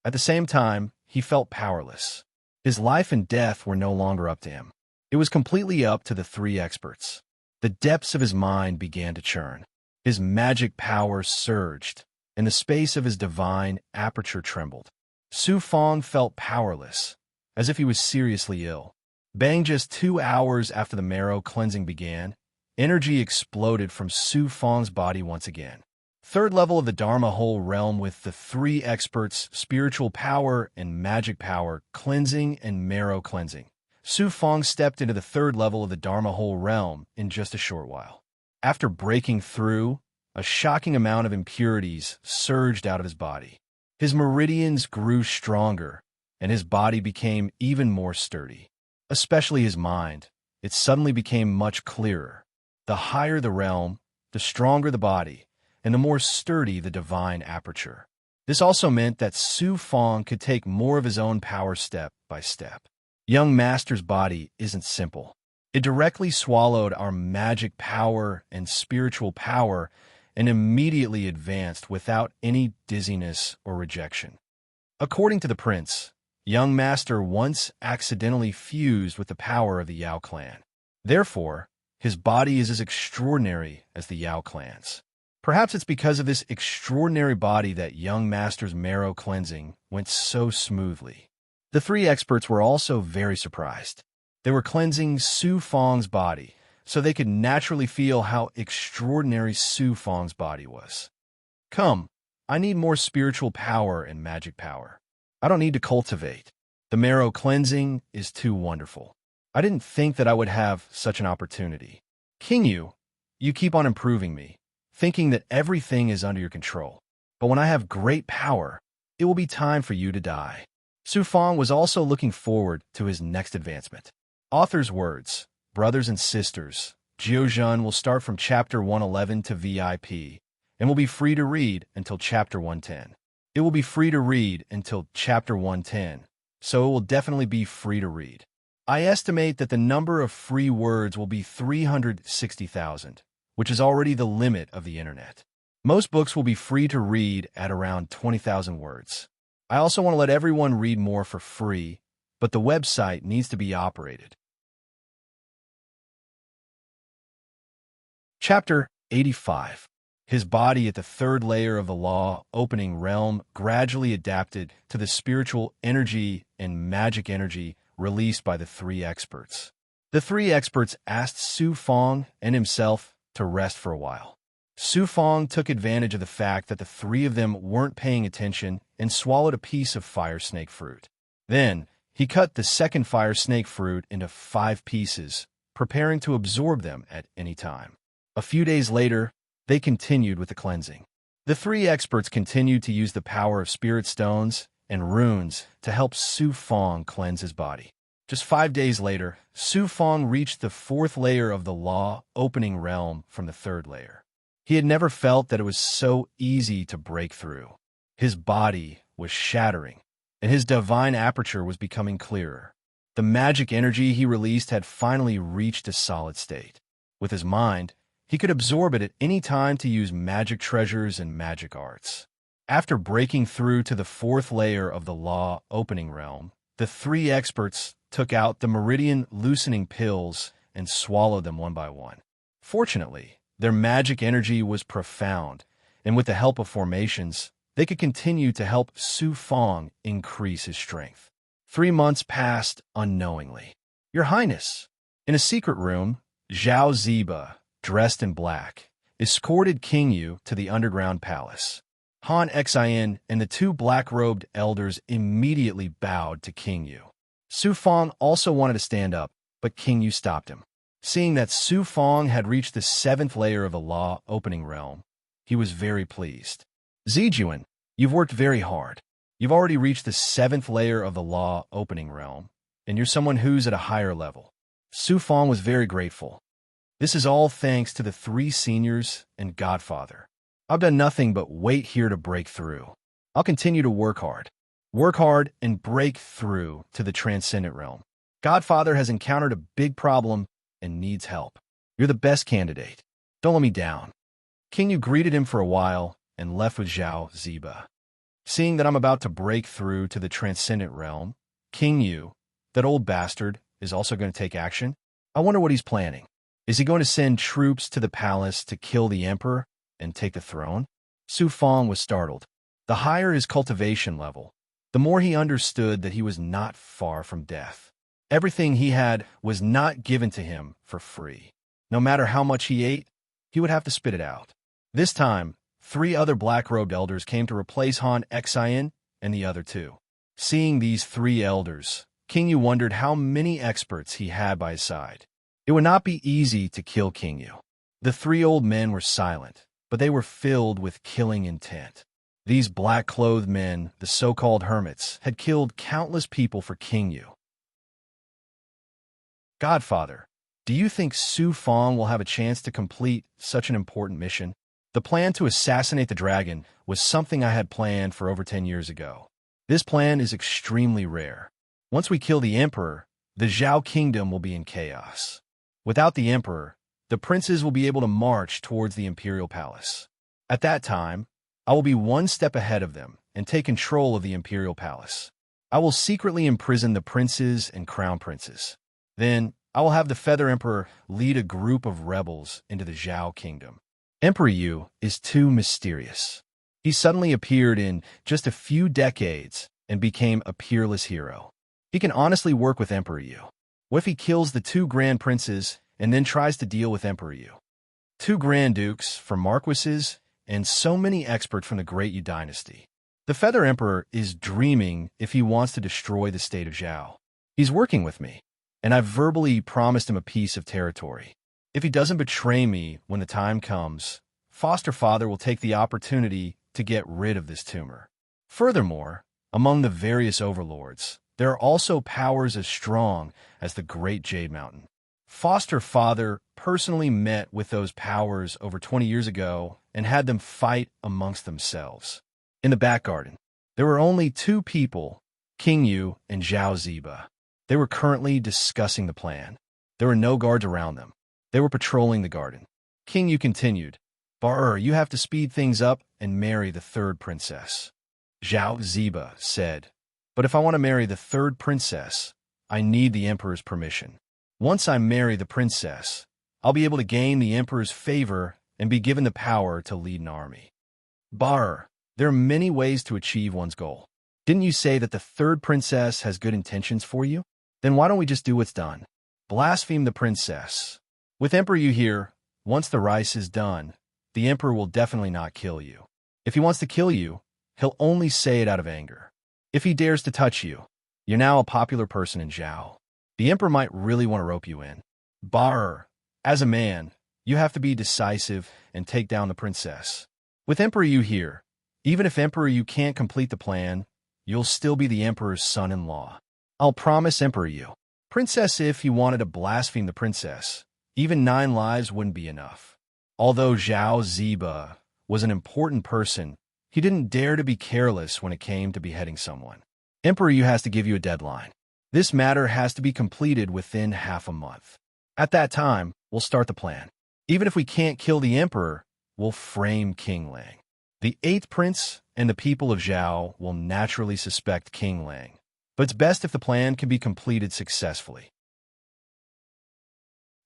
At the same time, he felt powerless. His life and death were no longer up to him. It was completely up to the three experts. The depths of his mind began to churn. His magic power surged, and the space of his divine aperture trembled. Su Fong felt powerless, as if he was seriously ill. Bang! Just 2 hours after the marrow cleansing began, energy exploded from Su Fong's body once again. Third level of the Dharma whole realm with the three experts, spiritual power and magic power, cleansing and marrow cleansing. Su Fong stepped into the third level of the Dharma whole realm in just a short while. After breaking through, a shocking amount of impurities surged out of his body. His meridians grew stronger, and his body became even more sturdy. Especially his mind, it suddenly became much clearer. The higher the realm, the stronger the body, and the more sturdy the divine aperture. This also meant that Su Fong could take more of his own power step by step. Young Master's body isn't simple. It directly swallowed our magic power and spiritual power and immediately advanced without any dizziness or rejection. According to the prince, young Master once accidentally fused with the power of the Yao clan. Therefore, his body is as extraordinary as the Yao clan's. Perhaps it's because of this extraordinary body that young Master's marrow cleansing went so smoothly. The three experts were also very surprised. They were cleansing Su Fong's body, so they could naturally feel how extraordinary Su Fong's body was. Come, I need more spiritual power and magic power. I don't need to cultivate. The marrow cleansing is too wonderful. I didn't think that I would have such an opportunity. King Yu, you keep on improving me, thinking that everything is under your control. But when I have great power, it will be time for you to die. Su Fong was also looking forward to his next advancement. Author's words, brothers and sisters, Jiuzhen will start from chapter 111 to VIP, and will be free to read until chapter 110. It will be free to read until chapter 110, so it will definitely be free to read. I estimate that the number of free words will be 360,000, which is already the limit of the internet. Most books will be free to read at around 20,000 words. I also want to let everyone read more for free, but the website needs to be operated. Chapter 85. His body at the third layer of the law opening realm gradually adapted to the spiritual energy and magic energy released by the three experts. The three experts asked Su Fong and himself to rest for a while. Su Fong took advantage of the fact that the three of them weren't paying attention and swallowed a piece of fire snake fruit. Then, he cut the second fire snake fruit into 5 pieces, preparing to absorb them at any time. A few days later, they continued with the cleansing. The three experts continued to use the power of spirit stones and runes to help Su Fong cleanse his body. Just 5 days later, Su Fong reached the 4th layer of the law opening realm from the 3rd layer. He had never felt that it was so easy to break through. His body was shattering, and his divine aperture was becoming clearer. The magic energy he released had finally reached a solid state. With his mind, he could absorb it at any time to use magic treasures and magic arts. After breaking through to the 4th layer of the law opening realm, the three experts took out the meridian loosening pills and swallowed them one by one. Fortunately, their magic energy was profound, and with the help of formations, they could continue to help Su Fong increase his strength. 3 months passed unknowingly. Your Highness, in a secret room, Zhao Ziba, dressed in black, escorted King Yu to the underground palace. Han Xin and the 2 black-robed elders immediately bowed to King Yu. Su Fong also wanted to stand up, but King Yu stopped him. Seeing that Su Fong had reached the 7th layer of the law opening realm, he was very pleased. Zijuan, you've worked very hard. You've already reached the 7th layer of the law opening realm, and you're someone who's at a higher level. Su Fong was very grateful. This is all thanks to the 3 seniors and Godfather. I've done nothing but wait here to break through. I'll continue to work hard and break through to the transcendent realm. Godfather has encountered a big problem and needs help. You're the best candidate. Don't let me down. King Yu greeted him for a while and left with Zhao Ziba. Seeing that I'm about to break through to the transcendent realm, King Yu, that old bastard, is also going to take action. I wonder what he's planning. Is he going to send troops to the palace to kill the emperor and take the throne? Su Fong was startled. The higher his cultivation level, the more he understood that he was not far from death. Everything he had was not given to him for free. No matter how much he ate, he would have to spit it out. This time, 3 other black-robed elders came to replace Han Xian and the other 2. Seeing these 3 elders, King Yu wondered how many experts he had by his side. It would not be easy to kill King Yu. The 3 old men were silent, but they were filled with killing intent. These black-clothed men, the so-called hermits, had killed countless people for King Yu. Godfather, do you think Su Fong will have a chance to complete such an important mission? The plan to assassinate the dragon was something I had planned for over 10 years ago. This plan is extremely rare. Once we kill the emperor, the Zhao kingdom will be in chaos. Without the emperor, the princes will be able to march towards the imperial palace. At that time, I will be 1 step ahead of them and take control of the imperial palace. I will secretly imprison the princes and crown princes. Then, I will have the Feather Emperor lead a group of rebels into the Zhao kingdom. Emperor Yu is too mysterious. He suddenly appeared in just a few decades and became a peerless hero. He can honestly work with Emperor Yu. What if he kills the 2 grand princes and then tries to deal with Emperor Yu? 2 grand dukes from marquises and so many experts from the Great Yu dynasty. The Feather Emperor is dreaming if he wants to destroy the state of Zhao. He's working with me, and I've verbally promised him a piece of territory. If he doesn't betray me when the time comes, Foster Father will take the opportunity to get rid of this tumor. Furthermore, among the various overlords, there are also powers as strong as the Great Jade Mountain. Foster Father personally met with those powers over 20 years ago and had them fight amongst themselves. In the back garden, there were only 2 people, King Yu and Zhao Ziba. They were currently discussing the plan. There were no guards around them. They were patrolling the garden. King Yu continued, "Bar, you have to speed things up and marry the 3rd princess." Zhao Ziba said, "But if I want to marry the 3rd princess, I need the emperor's permission. Once I marry the princess, I'll be able to gain the emperor's favor and be given the power to lead an army." Bar, there are many ways to achieve one's goal. Didn't you say that the 3rd princess has good intentions for you? Then why don't we just do what's done? Blaspheme the princess. With Emperor Yu here, once the rice is done, the emperor will definitely not kill you. If he wants to kill you, he'll only say it out of anger. If he dares to touch you, you're now a popular person in Zhao. The emperor might really want to rope you in. Bar, as a man, you have to be decisive and take down the princess. With Emperor Yu here, even if Emperor Yu can't complete the plan, you'll still be the emperor's son-in-law. I'll promise Emperor Yu. Princess, if you wanted to blaspheme the princess, even 9 lives wouldn't be enough. Although Zhao Ziba was an important person, he didn't dare to be careless when it came to beheading someone. Emperor Yu has to give you a deadline. This matter has to be completed within half a month. At that time, we'll start the plan. Even if we can't kill the emperor, we'll frame King Lang. The 8th prince and the people of Zhao will naturally suspect King Lang, but it's best if the plan can be completed successfully.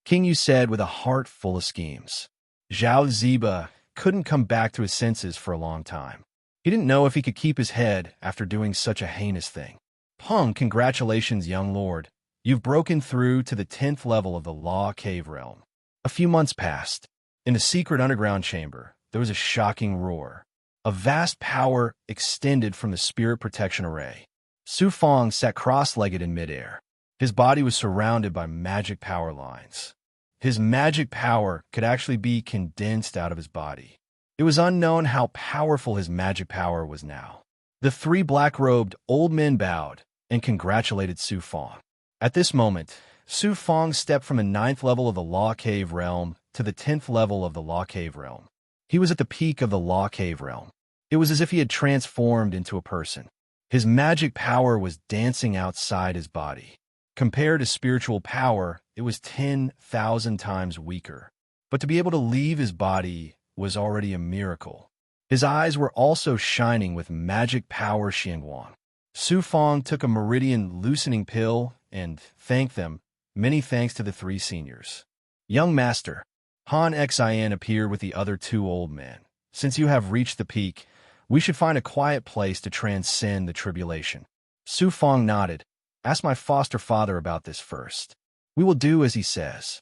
King Yu said with a heart full of schemes. Zhao Ziba couldn't come back to his senses for a long time. He didn't know if he could keep his head after doing such a heinous thing. Peng, congratulations, young lord. You've broken through to the 10th level of the Law Cave realm. A few months passed. In the secret underground chamber, there was a shocking roar. A vast power extended from the spirit protection array. Su Fong sat cross-legged in midair. His body was surrounded by magic power lines. His magic power could actually be condensed out of his body. It was unknown how powerful his magic power was now. The three black-robed old men bowed and congratulated Su Fong. At this moment, Su Fong stepped from the 9th level of the Law Cave realm to the 10th level of the Law Cave realm. He was at the peak of the Law Cave realm. It was as if he had transformed into a person. His magic power was dancing outside his body. Compared to spiritual power, it was 10,000 times weaker. But to be able to leave his body was already a miracle. His eyes were also shining with magic power Xiangguang. Su Fong took a meridian loosening pill and thanked them. Many thanks to the three seniors. Young master, Han Xin appeared with the other two old men. Since you have reached the peak, we should find a quiet place to transcend the tribulation. Su Fong nodded. Ask my foster father about this first. We will do as he says.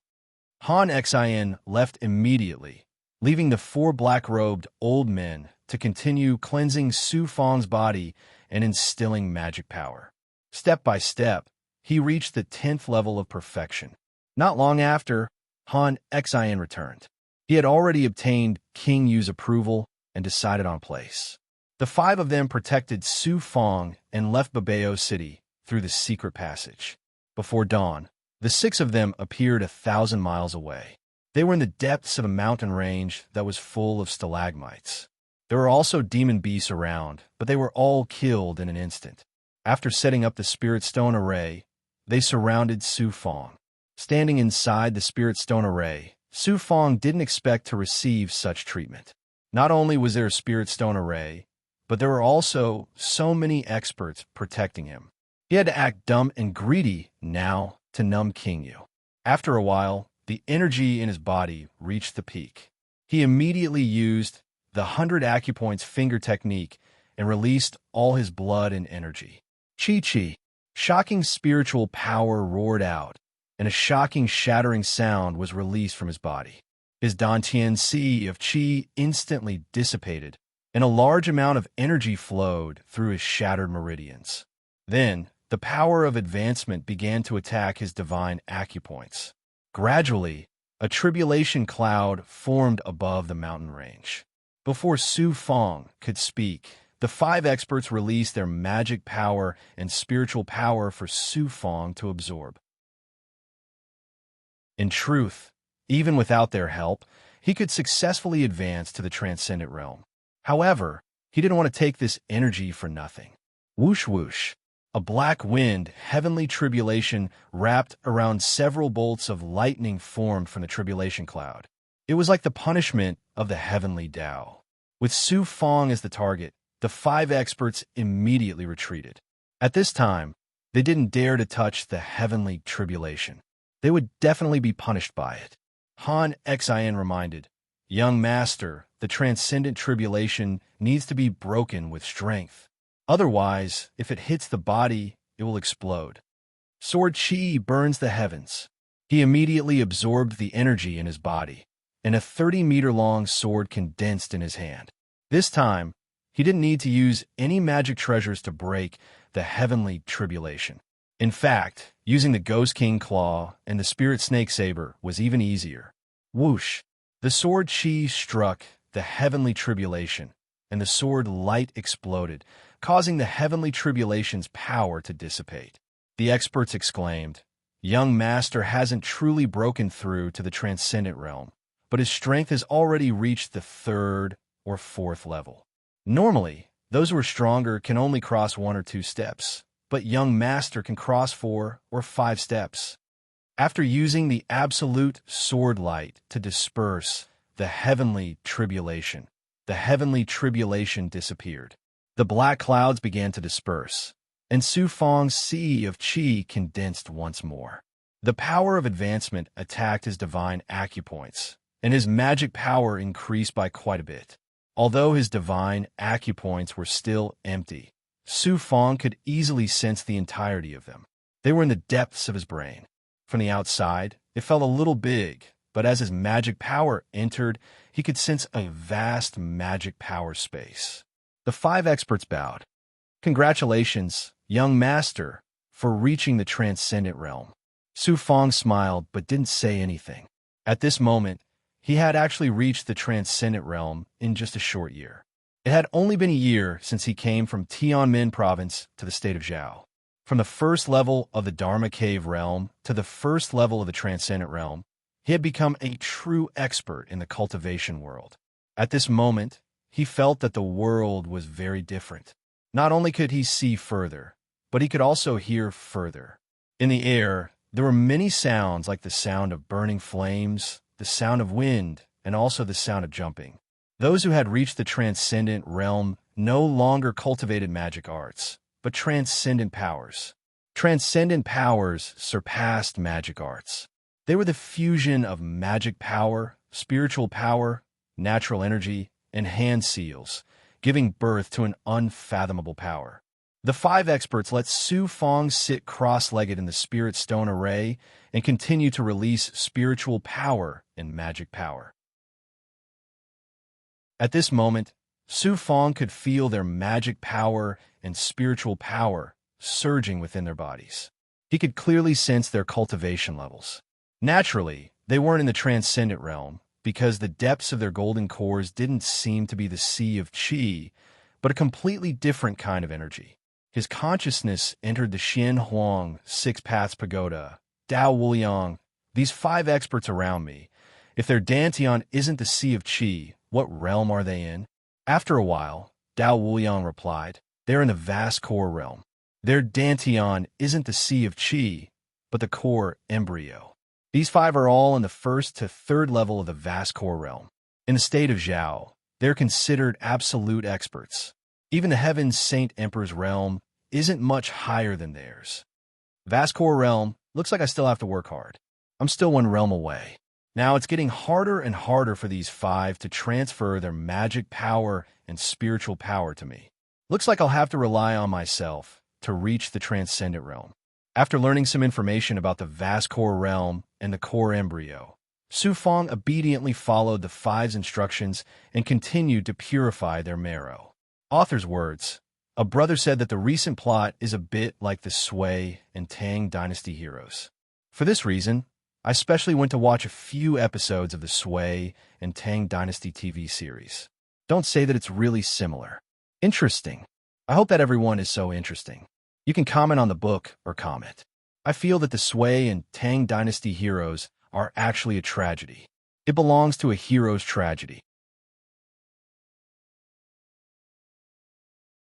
Han Xin left immediately, leaving the four black-robed old men to continue cleansing Su Fong's body and instilling magic power. Step by step, he reached the 10th level of perfection. Not long after, Han Xin returned. He had already obtained King Yu's approval and decided on place. The five of them protected Su Fong and left Babao City through the secret passage. Before dawn, the six of them appeared 1,000 miles away. They were in the depths of a mountain range that was full of stalagmites. There were also demon beasts around, but they were all killed in an instant. After setting up the Spirit Stone Array, they surrounded Su Fong. Standing inside the Spirit Stone Array, Su Fong didn't expect to receive such treatment. Not only was there a Spirit Stone Array, but there were also so many experts protecting him. He had to act dumb and greedy now to numb King Yu. After a while, the energy in his body reached the peak. He immediately used the 100 acupoints finger technique and released all his blood and energy. Chi. Shocking spiritual power roared out, and a shocking shattering sound was released from his body. His Dantian sea of Qi instantly dissipated, and a large amount of energy flowed through his shattered meridians. Then, the power of advancement began to attack his divine acupoints. Gradually, a tribulation cloud formed above the mountain range. Before Su Fong could speak, the five experts released their magic power and spiritual power for Su Fong to absorb. In truth, even without their help, he could successfully advance to the transcendent realm. However, he didn't want to take this energy for nothing. Whoosh whoosh. A black wind, heavenly tribulation, wrapped around several bolts of lightning formed from the tribulation cloud. It was like the punishment of the heavenly Tao. With Su Fong as the target, the five experts immediately retreated. At this time, they didn't dare to touch the heavenly tribulation. They would definitely be punished by it. Han Xin reminded, Young master, the transcendent tribulation needs to be broken with strength. Otherwise, if it hits the body, it will explode. Sword Qi burns the heavens. He immediately absorbed the energy in his body, and a 30-meter-long sword condensed in his hand. This time, he didn't need to use any magic treasures to break the heavenly tribulation. In fact, using the Ghost King Claw and the Spirit Snake Saber was even easier. Whoosh! The sword Qi struck the heavenly tribulation, and the sword light exploded, causing the heavenly tribulation's power to dissipate. The experts exclaimed, Young master hasn't truly broken through to the transcendent realm, but his strength has already reached the 3rd or 4th level. Normally, those who are stronger can only cross 1 or 2 steps, but young master can cross 4 or 5 steps. After using the absolute sword light to disperse the heavenly tribulation disappeared. The black clouds began to disperse, and Su Fong's sea of Qi condensed once more. The power of advancement attacked his divine acupoints, and his magic power increased by quite a bit. Although his divine acupoints were still empty, Su Fong could easily sense the entirety of them. They were in the depths of his brain. From the outside, it felt a little big, but as his magic power entered, he could sense a vast magic power space. The 5 experts bowed. Congratulations, young master, for reaching the transcendent realm. Su Fong smiled but didn't say anything. At this moment, he had actually reached the transcendent realm in just a short year. It had only been a year since he came from Tianmin province to the state of Zhao. From the first level of the Dharma Cave realm to the first level of the Transcendent realm, he had become a true expert in the cultivation world. At this moment, he felt that the world was very different. Not only could he see further, but he could also hear further. In the air, there were many sounds like the sound of burning flames, the sound of wind, and also the sound of jumping. Those who had reached the Transcendent realm no longer cultivated magic arts, but transcendent powers. Transcendent powers surpassed magic arts. They were the fusion of magic power, spiritual power, natural energy, and hand seals, giving birth to an unfathomable power. The 5 experts let Su Fong sit cross-legged in the Spirit Stone array and continue to release spiritual power and magic power. At this moment, Su Fong could feel their magic power and spiritual power surging within their bodies. He could clearly sense their cultivation levels. Naturally, they weren't in the Transcendent realm, because the depths of their golden cores didn't seem to be the sea of qi, but a completely different kind of energy. His consciousness entered the Xian Huang 6 Paths Pagoda, Dao Wuliang, these 5 experts around me. If their Dantian isn't the sea of qi, what realm are they in? After a while, Dao Wuliang replied, they're in the vast core realm. Their Dantian isn't the sea of qi, but the core embryo. These 5 are all in the 1st to 3rd level of the vast core realm. In the state of Zhao, they're considered absolute experts. Even the Heaven's Saint Emperor's realm isn't much higher than theirs. Vast core realm looks like I still have to work hard. I'm still 1 realm away. Now it's getting harder and harder for these 5 to transfer their magic power and spiritual power to me. Looks like I'll have to rely on myself to reach the Transcendent realm. After learning some information about the vast core realm and the core embryo, Su Fong obediently followed the 5's instructions and continued to purify their marrow. Author's words: a brother said that the recent plot is a bit like the Sui and Tang dynasty heroes. For this reason, I especially went to watch a few episodes of the Sui and Tang dynasty TV series. Don't say that it's really similar. Interesting. I hope that everyone is so interesting. You can comment on the book or comment. I feel that the Sui and Tang dynasty heroes are actually a tragedy. It belongs to a hero's tragedy.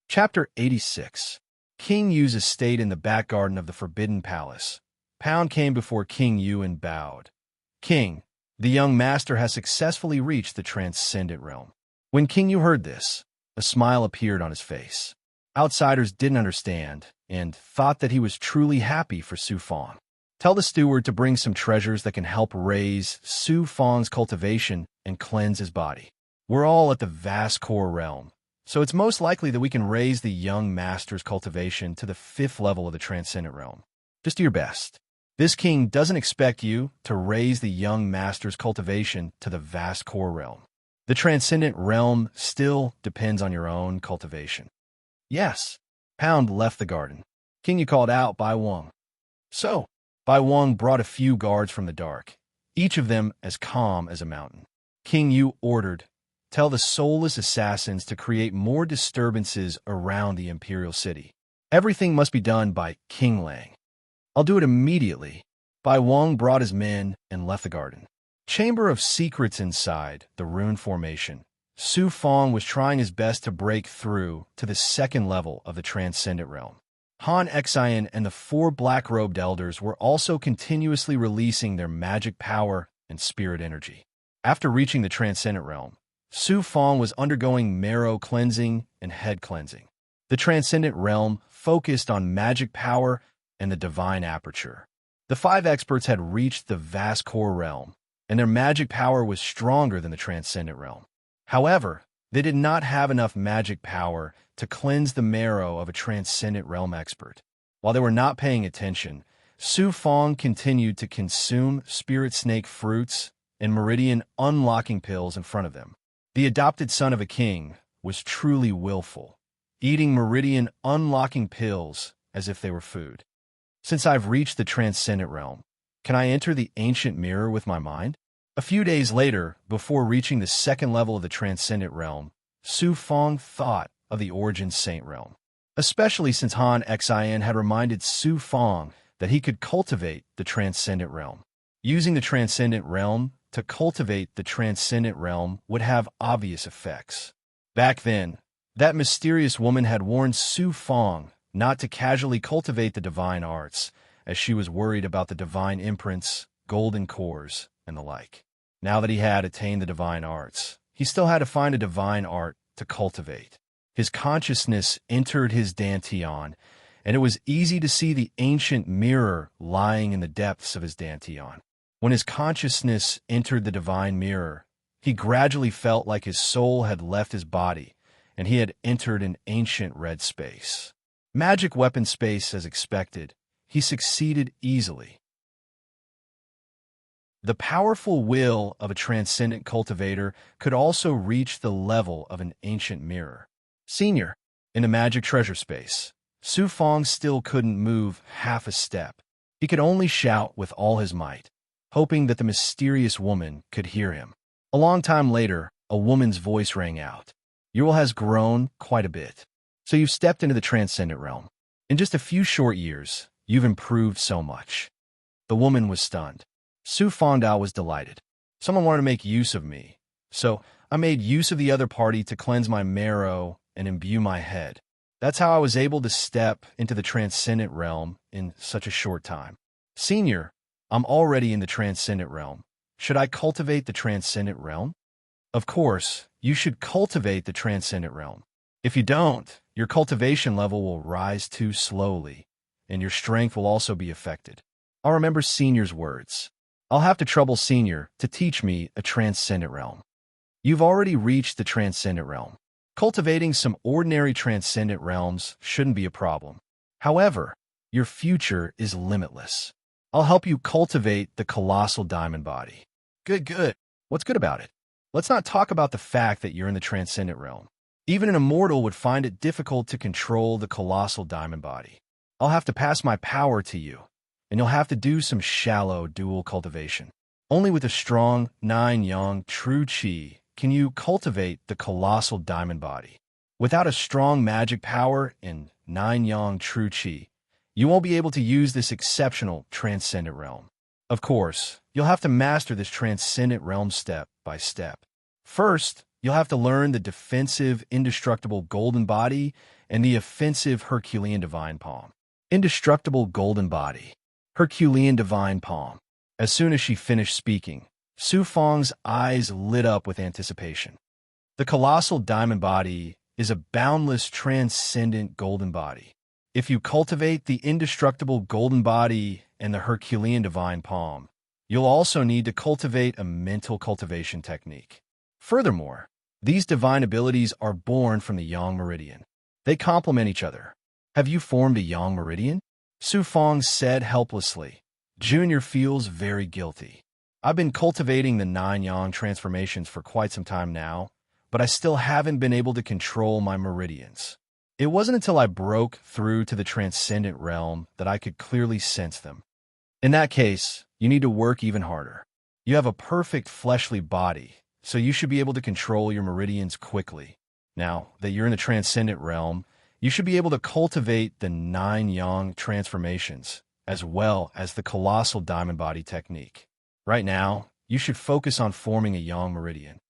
Chapter 86. King Yu's estate in the back garden of the Forbidden Palace. Pound came before King Yu and bowed. King, the young master has successfully reached the Transcendent realm. When King Yu heard this, a smile appeared on his face. Outsiders didn't understand and thought that he was truly happy for Su Fong. Tell the steward to bring some treasures that can help raise Su Fong's cultivation and cleanse his body. We're all at the vast core realm, so it's most likely that we can raise the young master's cultivation to the 5th level of the Transcendent realm. Just do your best. This king doesn't expect you to raise the young master's cultivation to the vast core realm. The Transcendent realm still depends on your own cultivation. Yes. Pound left the garden. King Yu called out Bai Wang. So, Bai Wang brought a few guards from the dark, each of them as calm as a mountain. King Yu ordered, tell the soulless assassins to create more disturbances around the imperial city. Everything must be done by King Lang. I'll do it immediately. Bai Wang brought his men and left the garden. Chamber of Secrets inside the rune formation. Su Fong was trying his best to break through to the 2nd level of the Transcendent realm. Han Xian and the 4 black-robed elders were also continuously releasing their magic power and spirit energy. After reaching the Transcendent realm, Su Fong was undergoing marrow cleansing and head cleansing. The Transcendent realm focused on magic power and the divine aperture. The 5 experts had reached the vast core realm, and their magic power was stronger than the Transcendent realm. However, they did not have enough magic power to cleanse the marrow of a Transcendent realm expert. While they were not paying attention, Su Fong continued to consume spirit snake fruits and meridian unlocking pills in front of them. The adopted son of a king was truly willful, eating meridian unlocking pills as if they were food. Since I've reached the Transcendent realm, can I enter the ancient mirror with my mind? A few days later, before reaching the 2nd level of the Transcendent realm, Su Fong thought of the Origin Saint realm, especially since Han Xin had reminded Su Fong that he could cultivate the Transcendent realm. Using the Transcendent realm to cultivate the Transcendent realm would have obvious effects. Back then, that mysterious woman had warned Su Fong not to casually cultivate the divine arts, as she was worried about the divine imprints, golden cores, and the like. Now that he had attained the divine arts, he still had to find a divine art to cultivate. His consciousness entered his dantian, and it was easy to see the ancient mirror lying in the depths of his dantian. When his consciousness entered the divine mirror, he gradually felt like his soul had left his body, and he had entered an ancient red space. Magic weapon space as expected, he succeeded easily. The powerful will of a transcendent cultivator could also reach the level of an ancient mirror. Senior, in the magic treasure space, Su Fong still couldn't move half a step. He could only shout with all his might, hoping that the mysterious woman could hear him. A long time later, a woman's voice rang out. Your will has grown quite a bit, so you've stepped into the transcendent realm. In just a few short years, you've improved so much. The woman was stunned. Su Fongdao was delighted. Someone wanted to make use of me, so I made use of the other party to cleanse my marrow and imbue my head. That's how I was able to step into the transcendent realm in such a short time. Senior, I'm already in the transcendent realm. Should I cultivate the transcendent realm? Of course, you should cultivate the transcendent realm. If you don't, your cultivation level will rise too slowly, and your strength will also be affected. I'll remember Senior's words. I'll have to trouble Senior to teach me a transcendent realm. You've already reached the transcendent realm. Cultivating some ordinary transcendent realms shouldn't be a problem. However, your future is limitless. I'll help you cultivate the colossal diamond body. Good. What's good about it? Let's not talk about the fact that you're in the transcendent realm. Even an immortal would find it difficult to control the colossal diamond body. I'll have to pass my power to you, and you'll have to do some shallow dual cultivation. Only with a strong 9-yang true qi can you cultivate the colossal diamond body. Without a strong magic power in 9-yang true qi, you won't be able to use this exceptional transcendent realm. Of course, you'll have to master this transcendent realm step by step. First, you'll have to learn the defensive, indestructible golden body and the offensive Herculean divine palm. Indestructible golden body, Herculean divine palm. As soon as she finished speaking, Su Fong's eyes lit up with anticipation. The colossal diamond body is a boundless, transcendent golden body. If you cultivate the indestructible golden body and the Herculean divine palm, you'll also need to cultivate a mental cultivation technique. Furthermore, these divine abilities are born from the Yang Meridian. They complement each other. Have you formed a Yang Meridian? Su Fong said helplessly. Junior feels very guilty. I've been cultivating the 9 Yang transformations for quite some time now, but I still haven't been able to control my meridians. It wasn't until I broke through to the transcendent realm that I could clearly sense them. In that case, you need to work even harder. You have a perfect fleshly body, so you should be able to control your meridians quickly. Now that you're in the transcendent realm, you should be able to cultivate the 9 Yang transformations, as well as the colossal diamond body technique. Right now, you should focus on forming a Yang meridian.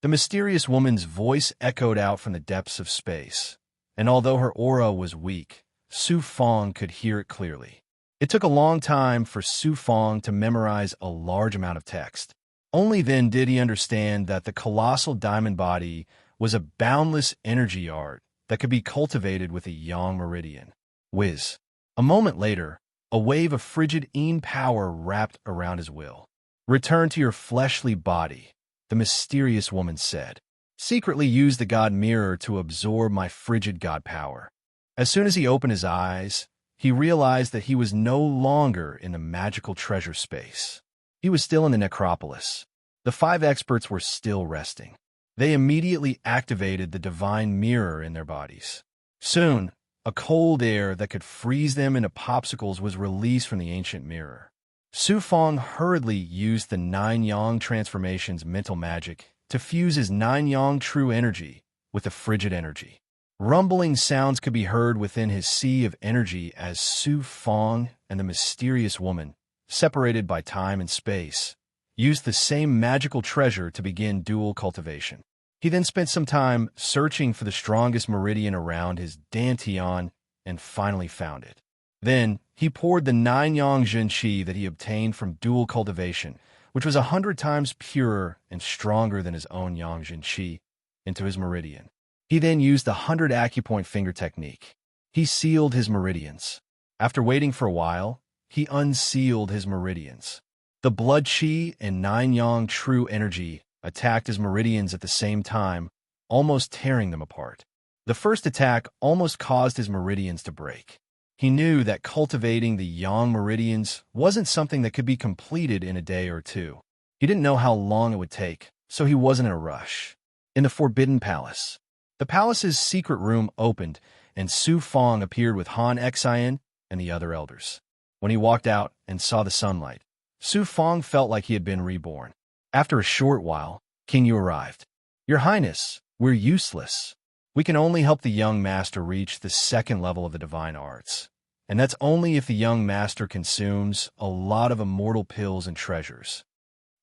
The mysterious woman's voice echoed out from the depths of space, and although her aura was weak, Su Fong could hear it clearly. It took a long time for Su Fong to memorize a large amount of text. Only then did he understand that the colossal diamond body was a boundless energy art that could be cultivated with a Yang meridian. Whiz. A moment later, a wave of frigid power wrapped around his will. Return to your fleshly body, the mysterious woman said. Secretly use the God mirror to absorb my frigid God power. As soon as he opened his eyes, he realized that he was no longer in the magical treasure space. He was still in the necropolis. The 5 experts were still resting. They immediately activated the divine mirror in their bodies. Soon, a cold air that could freeze them into popsicles was released from the ancient mirror. Su Fong hurriedly used the 9 Yang transformations mental magic to fuse his 9 yang true energy with the frigid energy. Rumbling sounds could be heard within his sea of energy as Su Fong and the mysterious woman, separated by time and space, used the same magical treasure to begin dual cultivation. He then spent some time searching for the strongest meridian around his dantian and finally found it. Then, he poured the 9 yang Jin Qi that he obtained from dual cultivation, which was 100 times purer and stronger than his own Yang Jin Qi, into his meridian. He then used the 100 acupoint finger technique. He sealed his meridians. After waiting for a while, he unsealed his meridians. The blood qi and 9 yang true energy attacked his meridians at the same time, almost tearing them apart. The first attack almost caused his meridians to break. He knew that cultivating the yang meridians wasn't something that could be completed in a day or two. He didn't know how long it would take, so he wasn't in a rush. In the Forbidden Palace, the palace's secret room opened, and Su Fong appeared with Han Xian and the other elders. When he walked out and saw the sunlight, Su Fong felt like he had been reborn. After a short while, King Yu arrived. "Your Highness, we're useless. We can only help the young master reach the 2nd level of the divine arts. And that's only if the young master consumes a lot of immortal pills and treasures."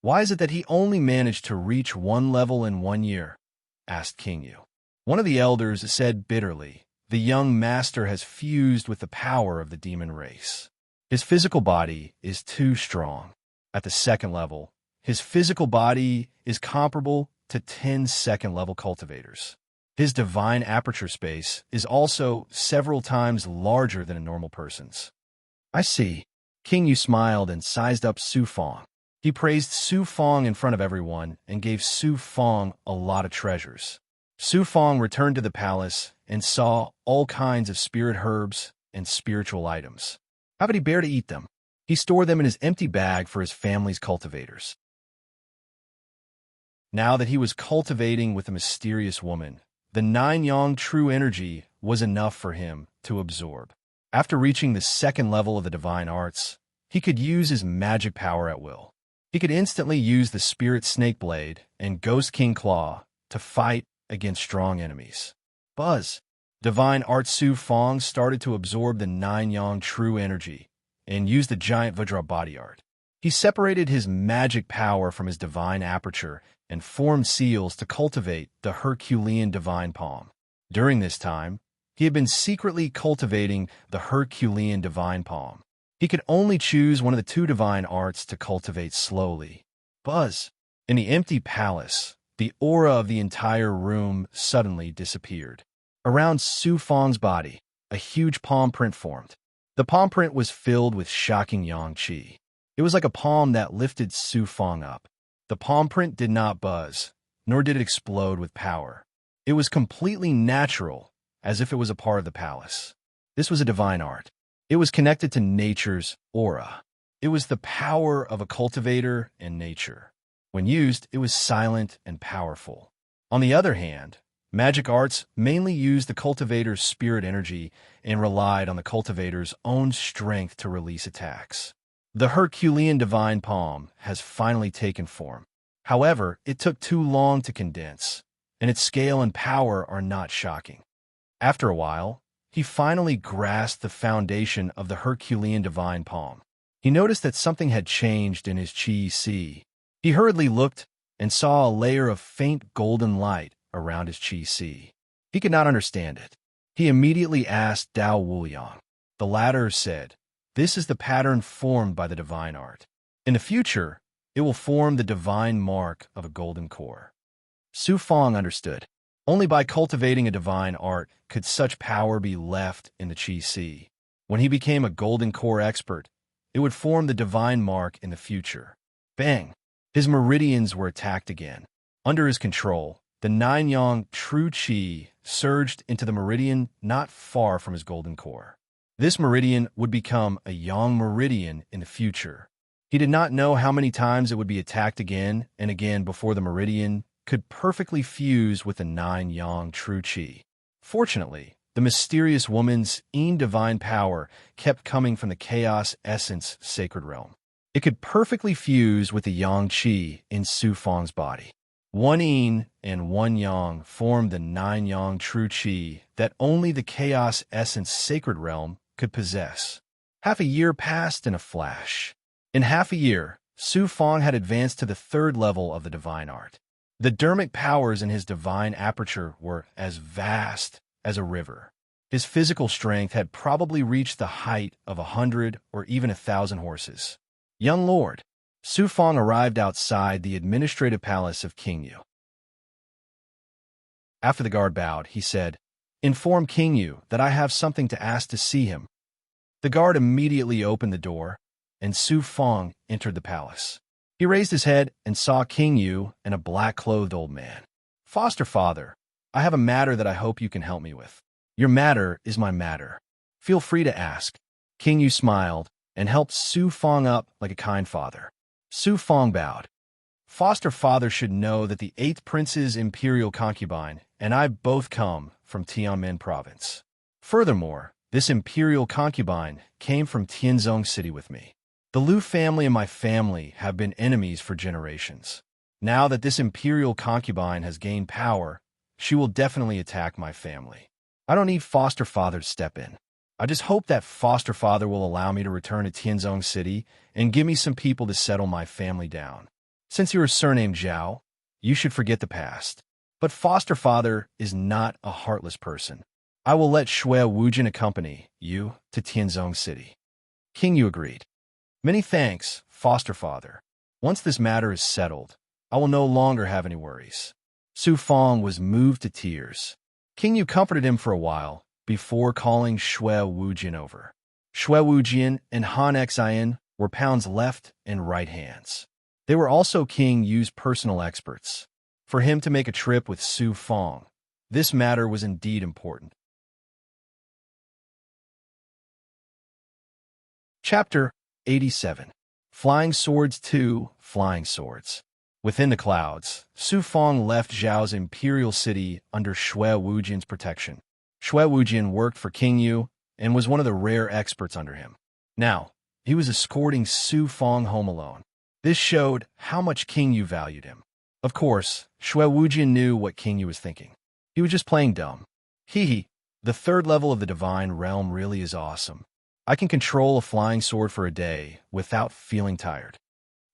"Why is it that he only managed to reach 1 level in 1 year?" asked King Yu. One of the elders said bitterly, "The young master has fused with the power of the demon race. His physical body is too strong. At the 2nd level, his physical body is comparable to 10 2nd-level cultivators. His divine aperture space is also several times larger than a normal person's." "I see." King Yu smiled and sized up Su Fong. He praised Su Fong in front of everyone and gave Su Fong a lot of treasures. Su Fong returned to the palace and saw all kinds of spirit herbs and spiritual items. How could he bear to eat them? He stored them in his empty bag for his family's cultivators. Now that he was cultivating with a mysterious woman, the 9 yang true energy was enough for him to absorb. After reaching the 2nd level of the divine arts, he could use his magic power at will. He could instantly use the Spirit Snake Blade and Ghost King Claw to fight against strong enemies. Buzz! Divine Art Su Fong started to absorb the 9 yang true energy and used the giant Vajra body art. He separated his magic power from his divine aperture and formed seals to cultivate the Herculean divine palm. During this time, he had been secretly cultivating the Herculean divine palm. He could only choose one of the 2 divine arts to cultivate slowly. Buzz! In the empty palace, the aura of the entire room suddenly disappeared. Around Su Fong's body, a huge palm print formed. The palm print was filled with shocking yang qi. It was like a palm that lifted Su Fong up. The palm print did not buzz, nor did it explode with power. It was completely natural, as if it was a part of the palace. This was a divine art. It was connected to nature's aura. It was the power of a cultivator and nature. When used, it was silent and powerful. On the other hand, magic arts mainly used the cultivator's spirit energy and relied on the cultivator's own strength to release attacks. The Herculean divine palm has finally taken form. However, it took too long to condense, and its scale and power are not shocking. After a while, he finally grasped the foundation of the Herculean divine palm. He noticed that something had changed in his Qi Si. He hurriedly looked and saw a layer of faint golden light around his Qi Si. He could not understand it. He immediately asked Dao Wuyang. The latter said, "This is the pattern formed by the divine art. In the future, it will form the divine mark of a golden core." Su Fong understood. Only by cultivating a divine art could such power be left in the Qi Si. When he became a golden core expert, it would form the divine mark in the future. Bang! His meridians were attacked again. Under his control, the 9 yang true Qi surged into the meridian not far from his golden core. This meridian would become a yang meridian in the future. He did not know how many times it would be attacked again and again before the meridian could perfectly fuse with the 9 yang true Qi. Fortunately, the mysterious woman's divine power kept coming from the chaos essence sacred realm. It could perfectly fuse with the yang qi in Su Fong's body. One yin and one yang formed the nine yang true qi that only the chaos essence sacred realm could possess. Half a year passed in a flash. In half a year, Su Fong had advanced to the third level of the divine art. The dermic powers in his divine aperture were as vast as a river. His physical strength had probably reached the height of 100 or even 1,000 horses. Young lord, Su Fong arrived outside the administrative palace of King Yu. After the guard bowed, he said, "Inform King Yu that I have something to ask to see him." The guard immediately opened the door, and Su Fong entered the palace. He raised his head and saw King Yu and a black-clothed old man. "Foster father, I have a matter that I hope you can help me with." "Your matter is my matter. Feel free to ask." King Yu smiled and helped Su Fong up like a kind father. Su Fong bowed. "Foster father should know that the 8th Prince's imperial concubine and I both come from Tianmen province. Furthermore, this imperial concubine came from Tianzong City with me. The Liu family and my family have been enemies for generations. Now that this imperial concubine has gained power, she will definitely attack my family. I don't need foster father to step in. I just hope that foster father will allow me to return to Tianzong City and give me some people to settle my family down. Since you are surnamed Zhao, you should forget the past. But foster father is not a heartless person. I will let Shui Wujin accompany you to Tianzong City." King Yu agreed. "Many thanks, foster father. Once this matter is settled, I will no longer have any worries." Su Fong was moved to tears. King Yu comforted him for a while before calling Shui Wujin over. Shui Wujin and Han Xian were Pound's left and right hands. They were also King Yu's personal experts. For him to make a trip with Su Fong, this matter was indeed important. Chapter 87. Flying Swords 2. Flying Swords. Within the clouds, Su Fong left Zhao's imperial city under Shui Wujin's protection. Shui Wujin worked for King Yu and was one of the rare experts under him. Now, he was escorting Su Fong home alone. This showed how much King Yu valued him. Of course, Shui Wujin knew what King Yu was thinking. He was just playing dumb. The third level of the divine realm really is awesome. I can control a flying sword for a day without feeling tired.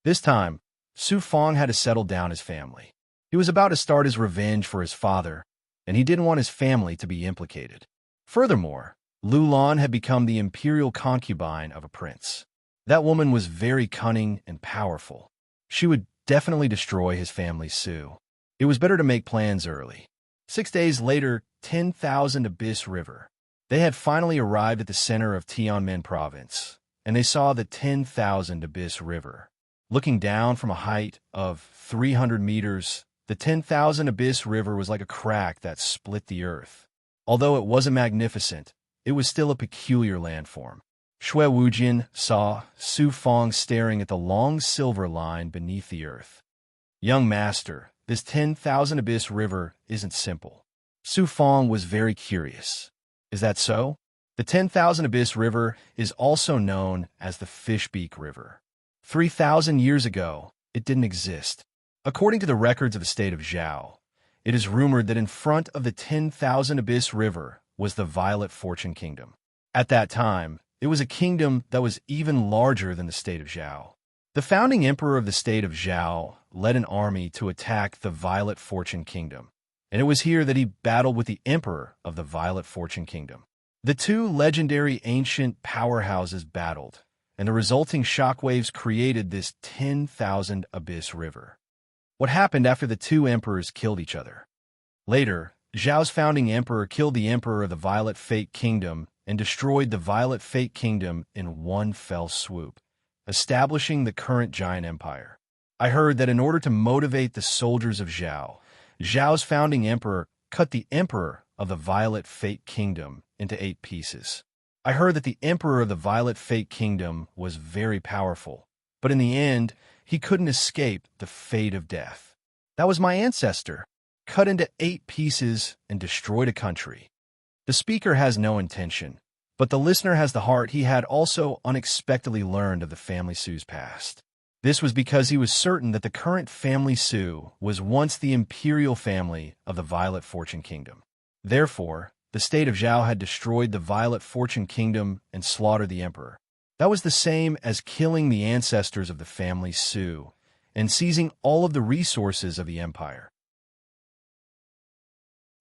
This time, Su Fong had to settle down his family. He was about to start his revenge for his father, and he didn't want his family to be implicated. Furthermore, Lu Lan had become the imperial concubine of a prince. That woman was very cunning and powerful. She would definitely destroy his family's Su. It was better to make plans early. 6 days later, 10,000 Abyss River. They had finally arrived at the center of Tianmen province, and they saw the 10,000 Abyss River. Looking down from a height of 300 meters, the 10,000 Abyss River was like a crack that split the earth. Although it wasn't magnificent, it was still a peculiar landform. Shui Wujin saw Su Fong staring at the long silver line beneath the earth. "Young master, this 10,000 Abyss River isn't simple." Su Fong was very curious. "Is that so?" The 10,000 Abyss River is also known as the Fishbeak River. 3,000 years ago, it didn't exist. According to the records of the state of Zhao, it is rumored that in front of the 10,000 Abyss River was the Violet Fortune Kingdom. At that time, it was a kingdom that was even larger than the state of Zhao. The founding emperor of the state of Zhao led an army to attack the Violet Fortune Kingdom, and it was here that he battled with the emperor of the Violet Fortune Kingdom. The two legendary ancient powerhouses battled, and the resulting shockwaves created this 10,000 Abyss River. What happened after the two emperors killed each other? Later, Zhao's founding emperor killed the emperor of the Violet Fate Kingdom and destroyed the Violet Fate Kingdom in one fell swoop, establishing the current giant empire. I heard that in order to motivate the soldiers of Zhao, Zhao's founding emperor cut the emperor of the Violet Fate Kingdom into 8 pieces. I heard that the emperor of the Violet Fate Kingdom was very powerful, but in the end, he couldn't escape the fate of death. That was my ancestor, cut into 8 pieces and destroyed a country. The speaker has no intention, but the listener has the heart. He had also unexpectedly learned of the family Su's past. This was because he was certain that the current family Su was once the imperial family of the Violet Fortune Kingdom. Therefore, the state of Zhao had destroyed the Violet Fortune Kingdom and slaughtered the emperor. That was the same as killing the ancestors of the family Su and seizing all of the resources of the empire.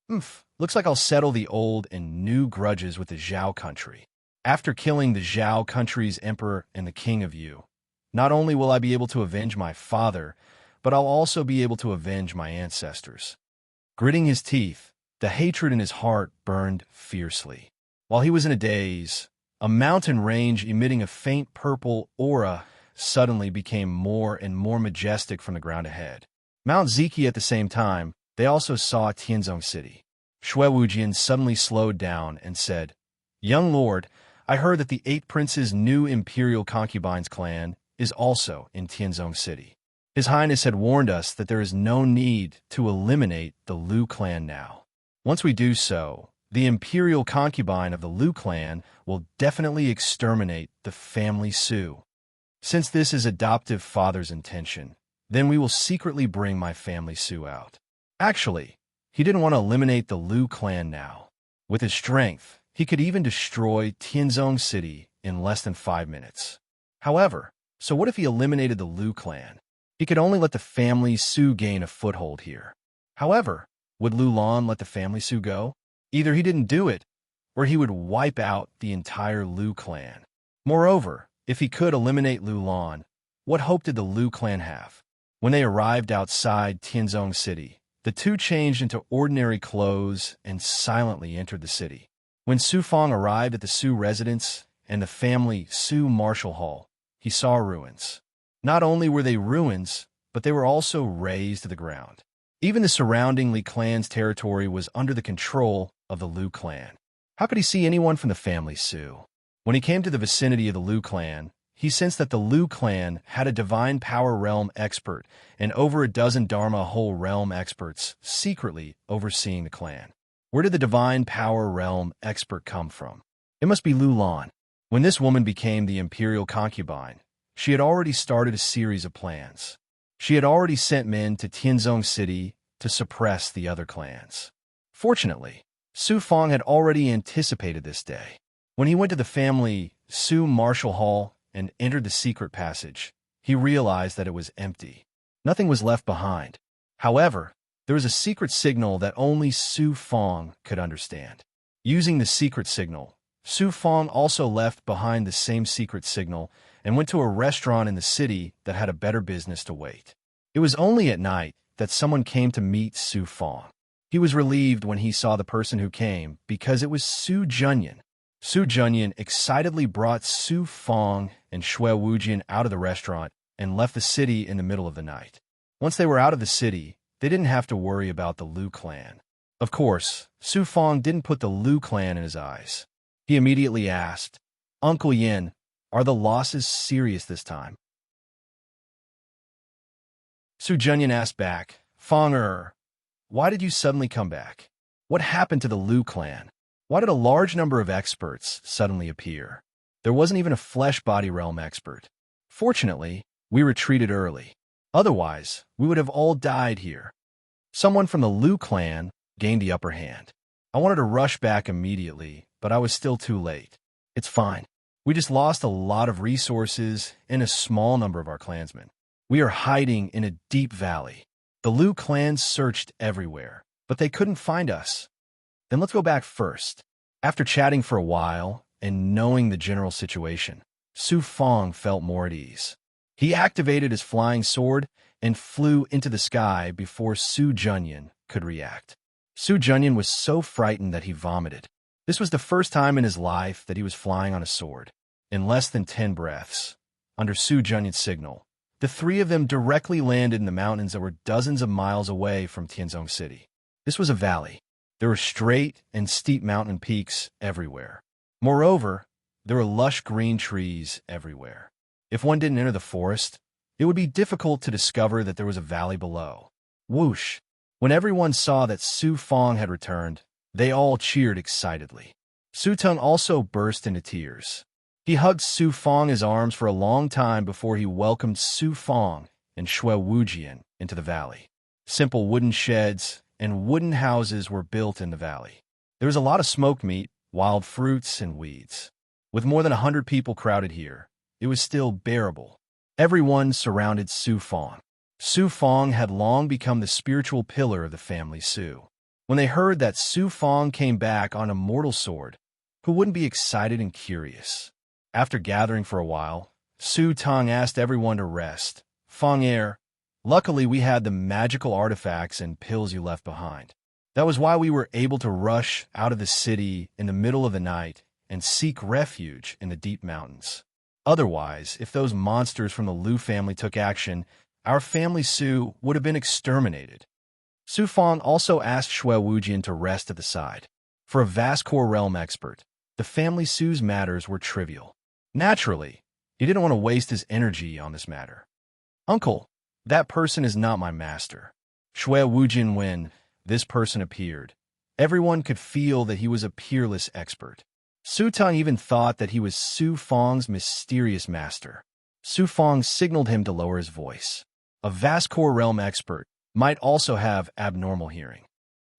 Looks like I'll settle the old and new grudges with the Zhao country. After killing the Zhao country's emperor and the king of Yu, not only will I be able to avenge my father, but I'll also be able to avenge my ancestors. Gritting his teeth, the hatred in his heart burned fiercely. While he was in a daze, a mountain range emitting a faint purple aura suddenly became more and more majestic from the ground ahead. Mount Ziki at the same time, they also saw Tianzong City. Shui Wujian suddenly slowed down and said, "Young lord, I heard that the 8 princes' new imperial concubines clan is also in Tianzong City. His Highness had warned us that there is no need to eliminate the Liu clan now. Once we do so, the imperial concubine of the Liu clan will definitely exterminate the family Su. Since this is adoptive father's intention, then we will secretly bring my family Su out." Actually, he didn't want to eliminate the Liu clan now. With his strength, he could even destroy Tianzong City in less than 5 minutes. However, so what if he eliminated the Liu clan? He could only let the family Su gain a foothold here. However, would Lu Lan let the family Su go? Either he didn't do it, or he would wipe out the entire Liu clan. Moreover, if he could eliminate Lu Lan, what hope did the Liu clan have? When they arrived outside Tianzong City, the two changed into ordinary clothes and silently entered the city. When Su Fong arrived at the Su residence and the family Su Martial Hall, he saw ruins. Not only were they ruins, but they were also razed to the ground. Even the surrounding Li clan's territory was under the control of the Liu clan. How could he see anyone from the family Su? When he came to the vicinity of the Liu clan, he sensed that the Liu clan had a divine power realm expert and over a dozen Dharma whole realm experts secretly overseeing the clan. Where did the divine power realm expert come from? It must be Lu Lan. When this woman became the imperial concubine, she had already started a series of plans. She had already sent men to Tianzong City to suppress the other clans. Fortunately, Su Fong had already anticipated this day. When he went to the family Su Martial Hall and entered the secret passage, he realized that it was empty. Nothing was left behind. However, there was a secret signal that only Su Fong could understand. Using the secret signal, Su Fong also left behind the same secret signal and went to a restaurant in the city that had a better business to wait. It was only at night that someone came to meet Su Fong. He was relieved when he saw the person who came because it was Su Junyan. Su Junyan excitedly brought Su Fong and Shui Wujian out of the restaurant and left the city in the middle of the night. Once they were out of the city, they didn't have to worry about the Liu clan. Of course, Su Fong didn't put the Liu clan in his eyes. He immediately asked, "Uncle Yin, are the losses serious this time?" Su Junyan asked back, "Fong, why did you suddenly come back? What happened to the Liu clan? Why did a large number of experts suddenly appear? There wasn't even a flesh body realm expert. Fortunately, we retreated early. Otherwise, we would have all died here." Someone from the Liu clan gained the upper hand. I wanted to rush back immediately, but I was still too late. It's fine. We just lost a lot of resources and a small number of our clansmen. We are hiding in a deep valley. The Liu clan searched everywhere, but they couldn't find us. Then let's go back first. After chatting for a while and knowing the general situation, Su Fong felt more at ease. He activated his flying sword and flew into the sky before Su Junyan could react. Su Junyan was so frightened that he vomited. This was the first time in his life that he was flying on a sword. In less than 10 breaths, under Su Junyan's signal, the three of them directly landed in the mountains that were dozens of miles away from Tianzong City. This was a valley. There were straight and steep mountain peaks everywhere. Moreover, there were lush green trees everywhere. If one didn't enter the forest, it would be difficult to discover that there was a valley below. Whoosh! When everyone saw that Su Fong had returned, they all cheered excitedly. Su Tung also burst into tears. He hugged Su Fong in his arms for a long time before he welcomed Su Fong and Shui Wujian into the valley. Simple wooden sheds and wooden houses were built in the valley. There was a lot of smoked meat, wild fruits, and weeds. With more than 100 people crowded here, it was still bearable. Everyone surrounded Su Fong. Su Fong had long become the spiritual pillar of the family Su. When they heard that Su Fong came back on a mortal sword, who wouldn't be excited and curious? After gathering for a while, Su Tong asked everyone to rest. Fong Air, luckily we had the magical artifacts and pills you left behind. That was why we were able to rush out of the city in the middle of the night and seek refuge in the deep mountains. Otherwise, if those monsters from the Liu family took action, our family Su would have been exterminated. Su Fong also asked Shui Wujian to rest at the side. For a vast core realm expert, the family Su's matters were trivial. Naturally, he didn't want to waste his energy on this matter. Uncle, that person is not my master. Shui Wujian, when this person appeared, everyone could feel that he was a peerless expert. Su Tong even thought that he was Su Fong's mysterious master. Su Fong signaled him to lower his voice. A vast core realm expert might also have abnormal hearing.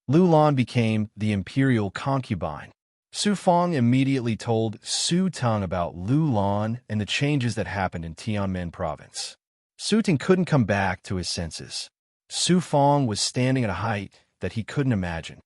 Lu Lan became the imperial concubine. Su Fong immediately told Su Tong about Lu Lan and the changes that happened in Tianmen province. Su Tong couldn't come back to his senses. Su Fong was standing at a height that he couldn't imagine.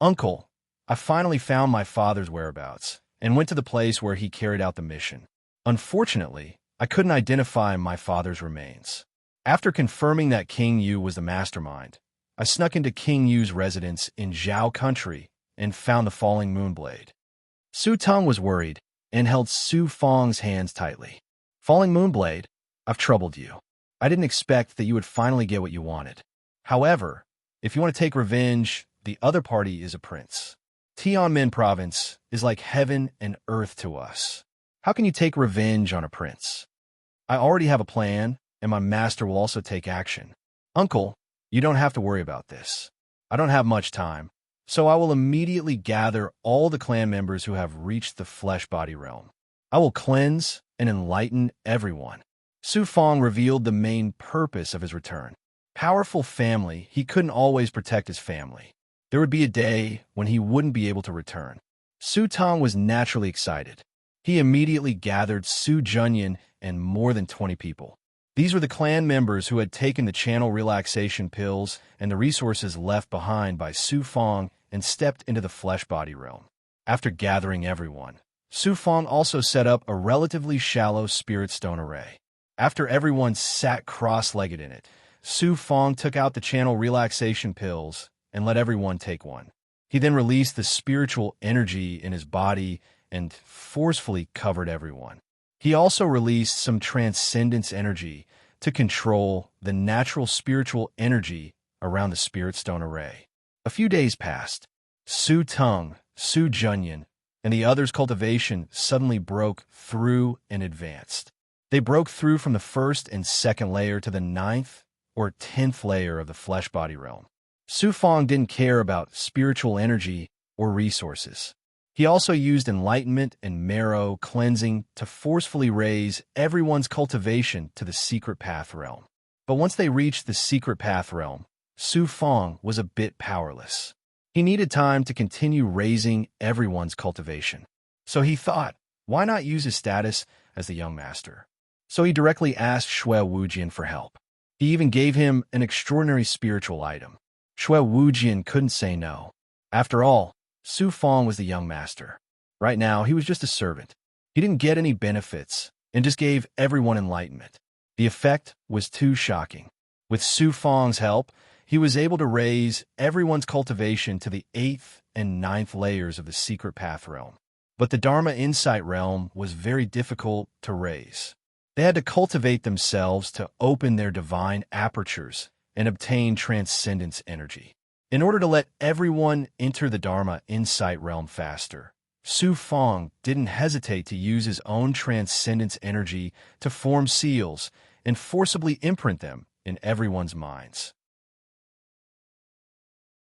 Uncle, I finally found my father's whereabouts and went to the place where he carried out the mission. Unfortunately, I couldn't identify my father's remains. After confirming that King Yu was the mastermind, I snuck into King Yu's residence in Zhao country and found the falling moonblade. Su Tong was worried and held Su Fong's hands tightly. Falling moonblade, I've troubled you. I didn't expect that you would finally get what you wanted. However, if you want to take revenge, the other party is a prince. Tianmen province is like heaven and earth to us. How can you take revenge on a prince? I already have a plan, and my master will also take action. Uncle, you don't have to worry about this. I don't have much time, so I will immediately gather all the clan members who have reached the flesh-body realm. I will cleanse and enlighten everyone. Su Fong revealed the main purpose of his return. Powerful family, he couldn't always protect his family. There would be a day when he wouldn't be able to return. Su Tong was naturally excited. He immediately gathered Su Junyan and more than 20 people. These were the clan members who had taken the channel relaxation pills and the resources left behind by Su Fong and stepped into the flesh-body realm. After gathering everyone, Su Fong also set up a relatively shallow spirit stone array. After everyone sat cross-legged in it, Su Fong took out the channel relaxation pills and let everyone take one. He then released the spiritual energy in his body and forcefully covered everyone. He also released some transcendence energy to control the natural spiritual energy around the spirit stone array. A few days passed. Su Tong, Su Junyan, and the others' cultivation suddenly broke through and advanced. They broke through from the first and second layer to the 9th or 10th layer of the flesh-body realm. Su Fong didn't care about spiritual energy or resources. He also used enlightenment and marrow cleansing to forcefully raise everyone's cultivation to the secret path realm. But once they reached the secret path realm, Su Fong was a bit powerless. He needed time to continue raising everyone's cultivation. So he thought, why not use his status as the young master? So he directly asked Shui Wujian for help. He even gave him an extraordinary spiritual item. Shui Wujian couldn't say no. After all, Su Fong was the young master. Right now, he was just a servant. He didn't get any benefits and just gave everyone enlightenment. The effect was too shocking. With Su Fong's help, he was able to raise everyone's cultivation to the 8th and 9th layers of the secret path realm. But the Dharma Insight realm was very difficult to raise. They had to cultivate themselves to open their divine apertures and obtain transcendence energy. In order to let everyone enter the Dharma Insight realm faster, Su Fong didn't hesitate to use his own transcendence energy to form seals and forcibly imprint them in everyone's minds.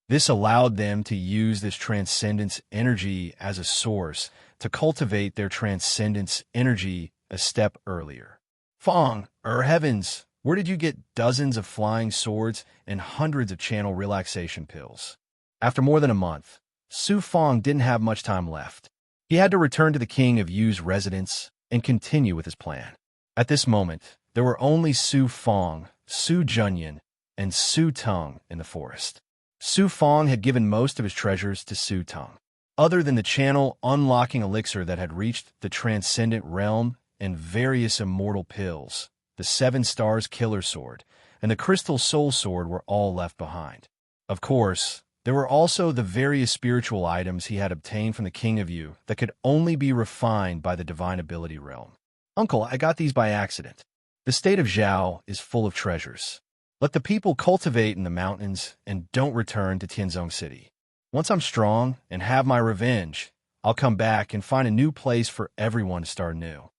This allowed them to use this transcendence energy as a source to cultivate their transcendence energy a step earlier. Fong, heavens, where did you get dozens of flying swords and hundreds of channel relaxation pills? After more than a month, Su Fong didn't have much time left. He had to return to the King of Yu's residence and continue with his plan. At this moment, there were only Su Fong, Su Junyan, and Su Tung in the forest. Su Fong had given most of his treasures to Su Tung. Other than the channel unlocking elixir that had reached the transcendent realm and various immortal pills, the 7 Stars Killer Sword and the Crystal Soul Sword were all left behind. Of course, there were also the various spiritual items he had obtained from the King of Yu that could only be refined by the Divine Ability Realm. Uncle, I got these by accident. The state of Zhao is full of treasures. Let the people cultivate in the mountains and don't return to Tianzong City. Once I'm strong and have my revenge, I'll come back and find a new place for everyone to start new.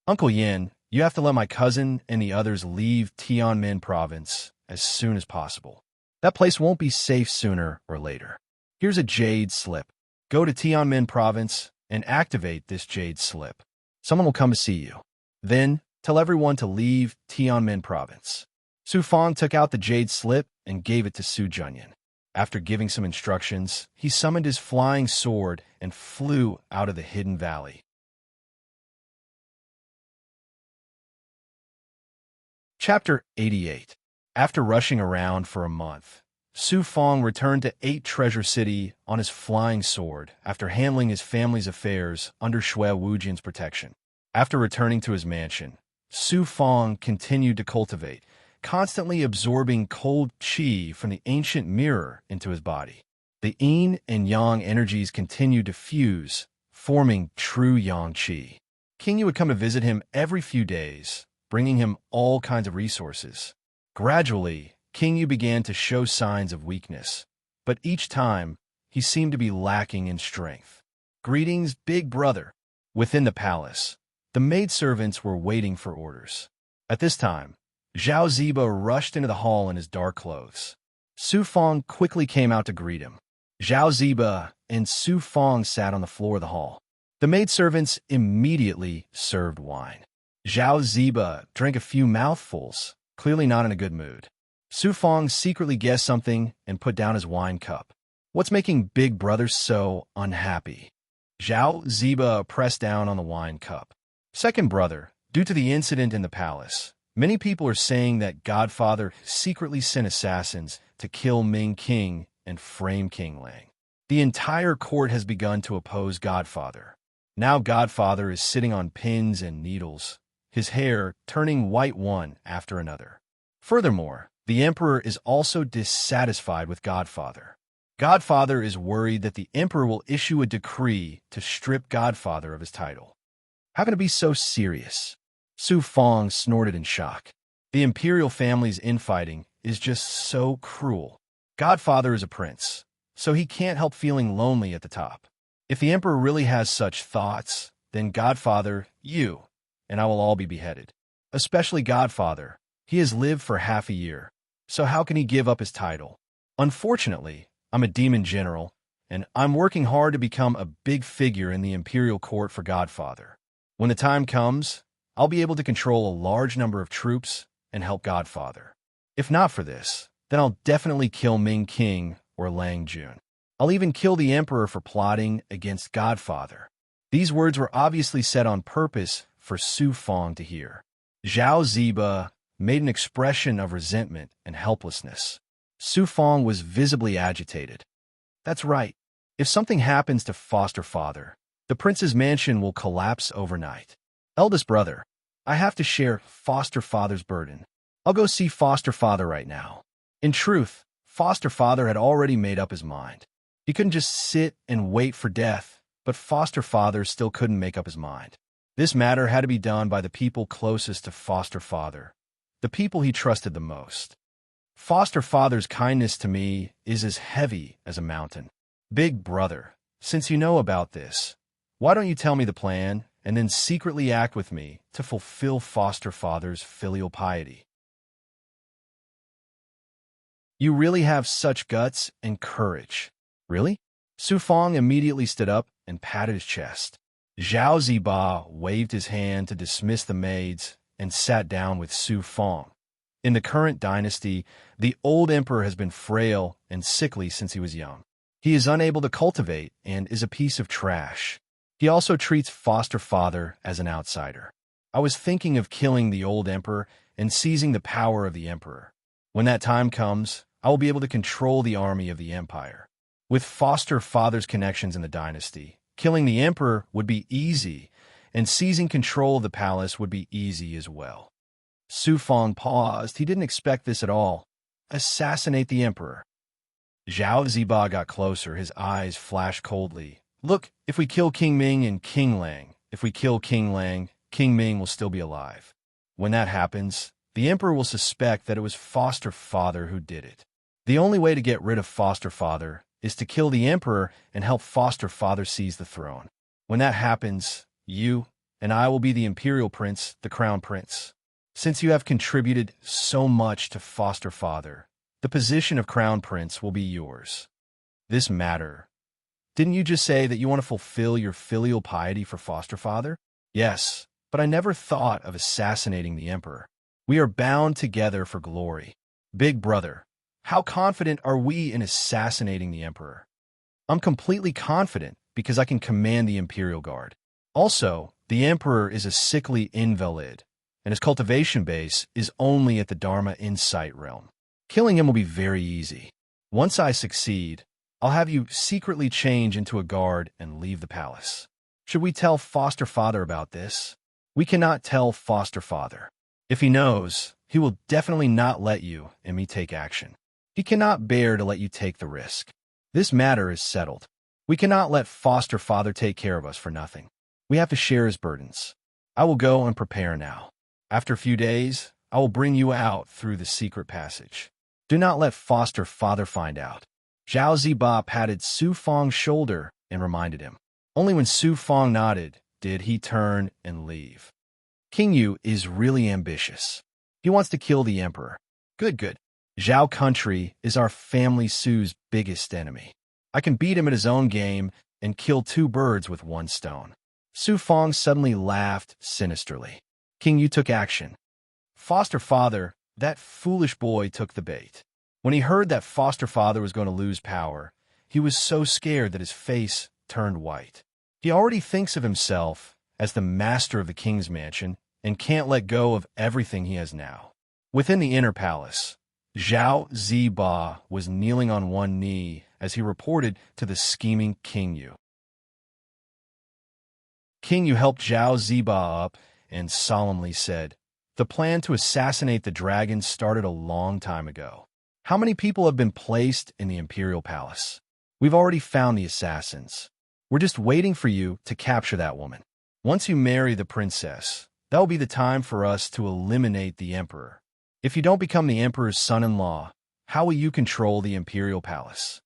Uncle Yin, you have to let my cousin and the others leave Tianmen province as soon as possible. That place won't be safe sooner or later. Here's a jade slip. Go to Tianmen province and activate this jade slip. Someone will come to see you. Then, tell everyone to leave Tianmen province. Su Fong took out the jade slip and gave it to Su Junyan. After giving some instructions, he summoned his flying sword and flew out of the hidden valley. Chapter 88. After rushing around for a month, Su Fong returned to 8 Treasure City on his flying sword after handling his family's affairs under Shui Wujian's protection. After returning to his mansion, Su Fong continued to cultivate, constantly absorbing cold qi from the ancient mirror into his body. The yin and yang energies continued to fuse, forming true yang qi. King Yu would come to visit him every few days, bringing him all kinds of resources. Gradually, King Yu began to show signs of weakness, but each time, he seemed to be lacking in strength. Greetings, big brother. Within the palace, the maidservants were waiting for orders. At this time, Zhao Ziba rushed into the hall in his dark clothes. Su Fong quickly came out to greet him. Zhao Ziba and Su Fong sat on the floor of the hall. The maidservants immediately served wine. Zhao Ziba drank a few mouthfuls, clearly not in a good mood. Su Fong secretly guessed something and put down his wine cup. What's making Big Brother so unhappy? Zhao Ziba pressed down on the wine cup. Second brother, due to the incident in the palace, many people are saying that Godfather secretly sent assassins to kill Ming King and frame King Lang. The entire court has begun to oppose Godfather. Now Godfather is sitting on pins and needles, his hair turning white one after another. Furthermore, the Emperor is also dissatisfied with Godfather. Godfather is worried that the Emperor will issue a decree to strip Godfather of his title. How can it be so serious? Su Fong snorted in shock. The imperial family's infighting is just so cruel. Godfather is a prince, so he can't help feeling lonely at the top. If the Emperor really has such thoughts, then Godfather, you, and I will all be beheaded. Especially Godfather. He has lived for half a year, so how can he give up his title? Unfortunately, I'm a demon general, and I'm working hard to become a big figure in the imperial court for Godfather. When the time comes, I'll be able to control a large number of troops and help Godfather. If not for this, then I'll definitely kill Ming King or Lang Jun. I'll even kill the Emperor for plotting against Godfather. These words were obviously said on purpose for Su Fong to hear. Zhao Ziba made an expression of resentment and helplessness. Su Fong was visibly agitated. That's right. If something happens to foster father, the prince's mansion will collapse overnight. Eldest brother, I have to share foster father's burden. I'll go see foster father right now. In truth, foster father had already made up his mind. He couldn't just sit and wait for death, but foster father still couldn't make up his mind. This matter had to be done by the people closest to foster father, the people he trusted the most. Foster father's kindness to me is as heavy as a mountain. Big brother, since you know about this, why don't you tell me the plan and then secretly act with me to fulfill foster father's filial piety? You really have such guts and courage. Really? Su Fong immediately stood up and patted his chest. Zhao Ziba waved his hand to dismiss the maids and sat down with Su Fong. In the current dynasty, the old emperor has been frail and sickly since he was young. He is unable to cultivate and is a piece of trash. He also treats foster father as an outsider. I was thinking of killing the old emperor and seizing the power of the emperor. When that time comes, I will be able to control the army of the empire. With foster father's connections in the dynasty, killing the emperor would be easy, and seizing control of the palace would be easy as well. Su Fong paused. He didn't expect this at all. Assassinate the emperor. Zhao Ziba got closer. His eyes flashed coldly. Look, if we kill King Ming and King Lang, if we kill King Lang, King Ming will still be alive. When that happens, the emperor will suspect that it was foster father who did it. The only way to get rid of foster father is to kill the emperor and help foster father seize the throne. When that happens, you and I will be the imperial prince, the crown prince. Since you have contributed so much to foster father, the position of crown prince will be yours. This matter. Didn't you just say that you want to fulfill your filial piety for foster father? Yes, but I never thought of assassinating the emperor. We are bound together for glory. Big brother, how confident are we in assassinating the emperor? I'm completely confident because I can command the imperial guard. Also, the emperor is a sickly invalid, and his cultivation base is only at the Dharma Insight realm. Killing him will be very easy. Once I succeed, I'll have you secretly change into a guard and leave the palace. Should we tell foster father about this? We cannot tell foster father. If he knows, he will definitely not let you and me take action. He cannot bear to let you take the risk. This matter is settled. We cannot let foster father take care of us for nothing. We have to share his burdens. I will go and prepare now. After a few days, I will bring you out through the secret passage. Do not let foster father find out. Zhao Ziba patted Su Fong's shoulder and reminded him. Only when Su Fong nodded did he turn and leave. King Yu is really ambitious. He wants to kill the emperor. Good. Zhao country is our family Su's biggest enemy. I can beat him at his own game and kill two birds with one stone. Su Fong suddenly laughed sinisterly. King Yu took action. Foster father, that foolish boy, took the bait. When he heard that foster father was going to lose power, he was so scared that his face turned white. He already thinks of himself as the master of the king's mansion and can't let go of everything he has now. Within the inner palace, Zhao Ziba was kneeling on one knee as he reported to the scheming King Yu. King Yu helped Zhao Ziba up and solemnly said, "The plan to assassinate the dragon started a long time ago. How many people have been placed in the imperial palace? We've already found the assassins. We're just waiting for you to capture that woman. Once you marry the princess, that will be the time for us to eliminate the emperor. If you don't become the emperor's son-in-law, how will you control the imperial palace?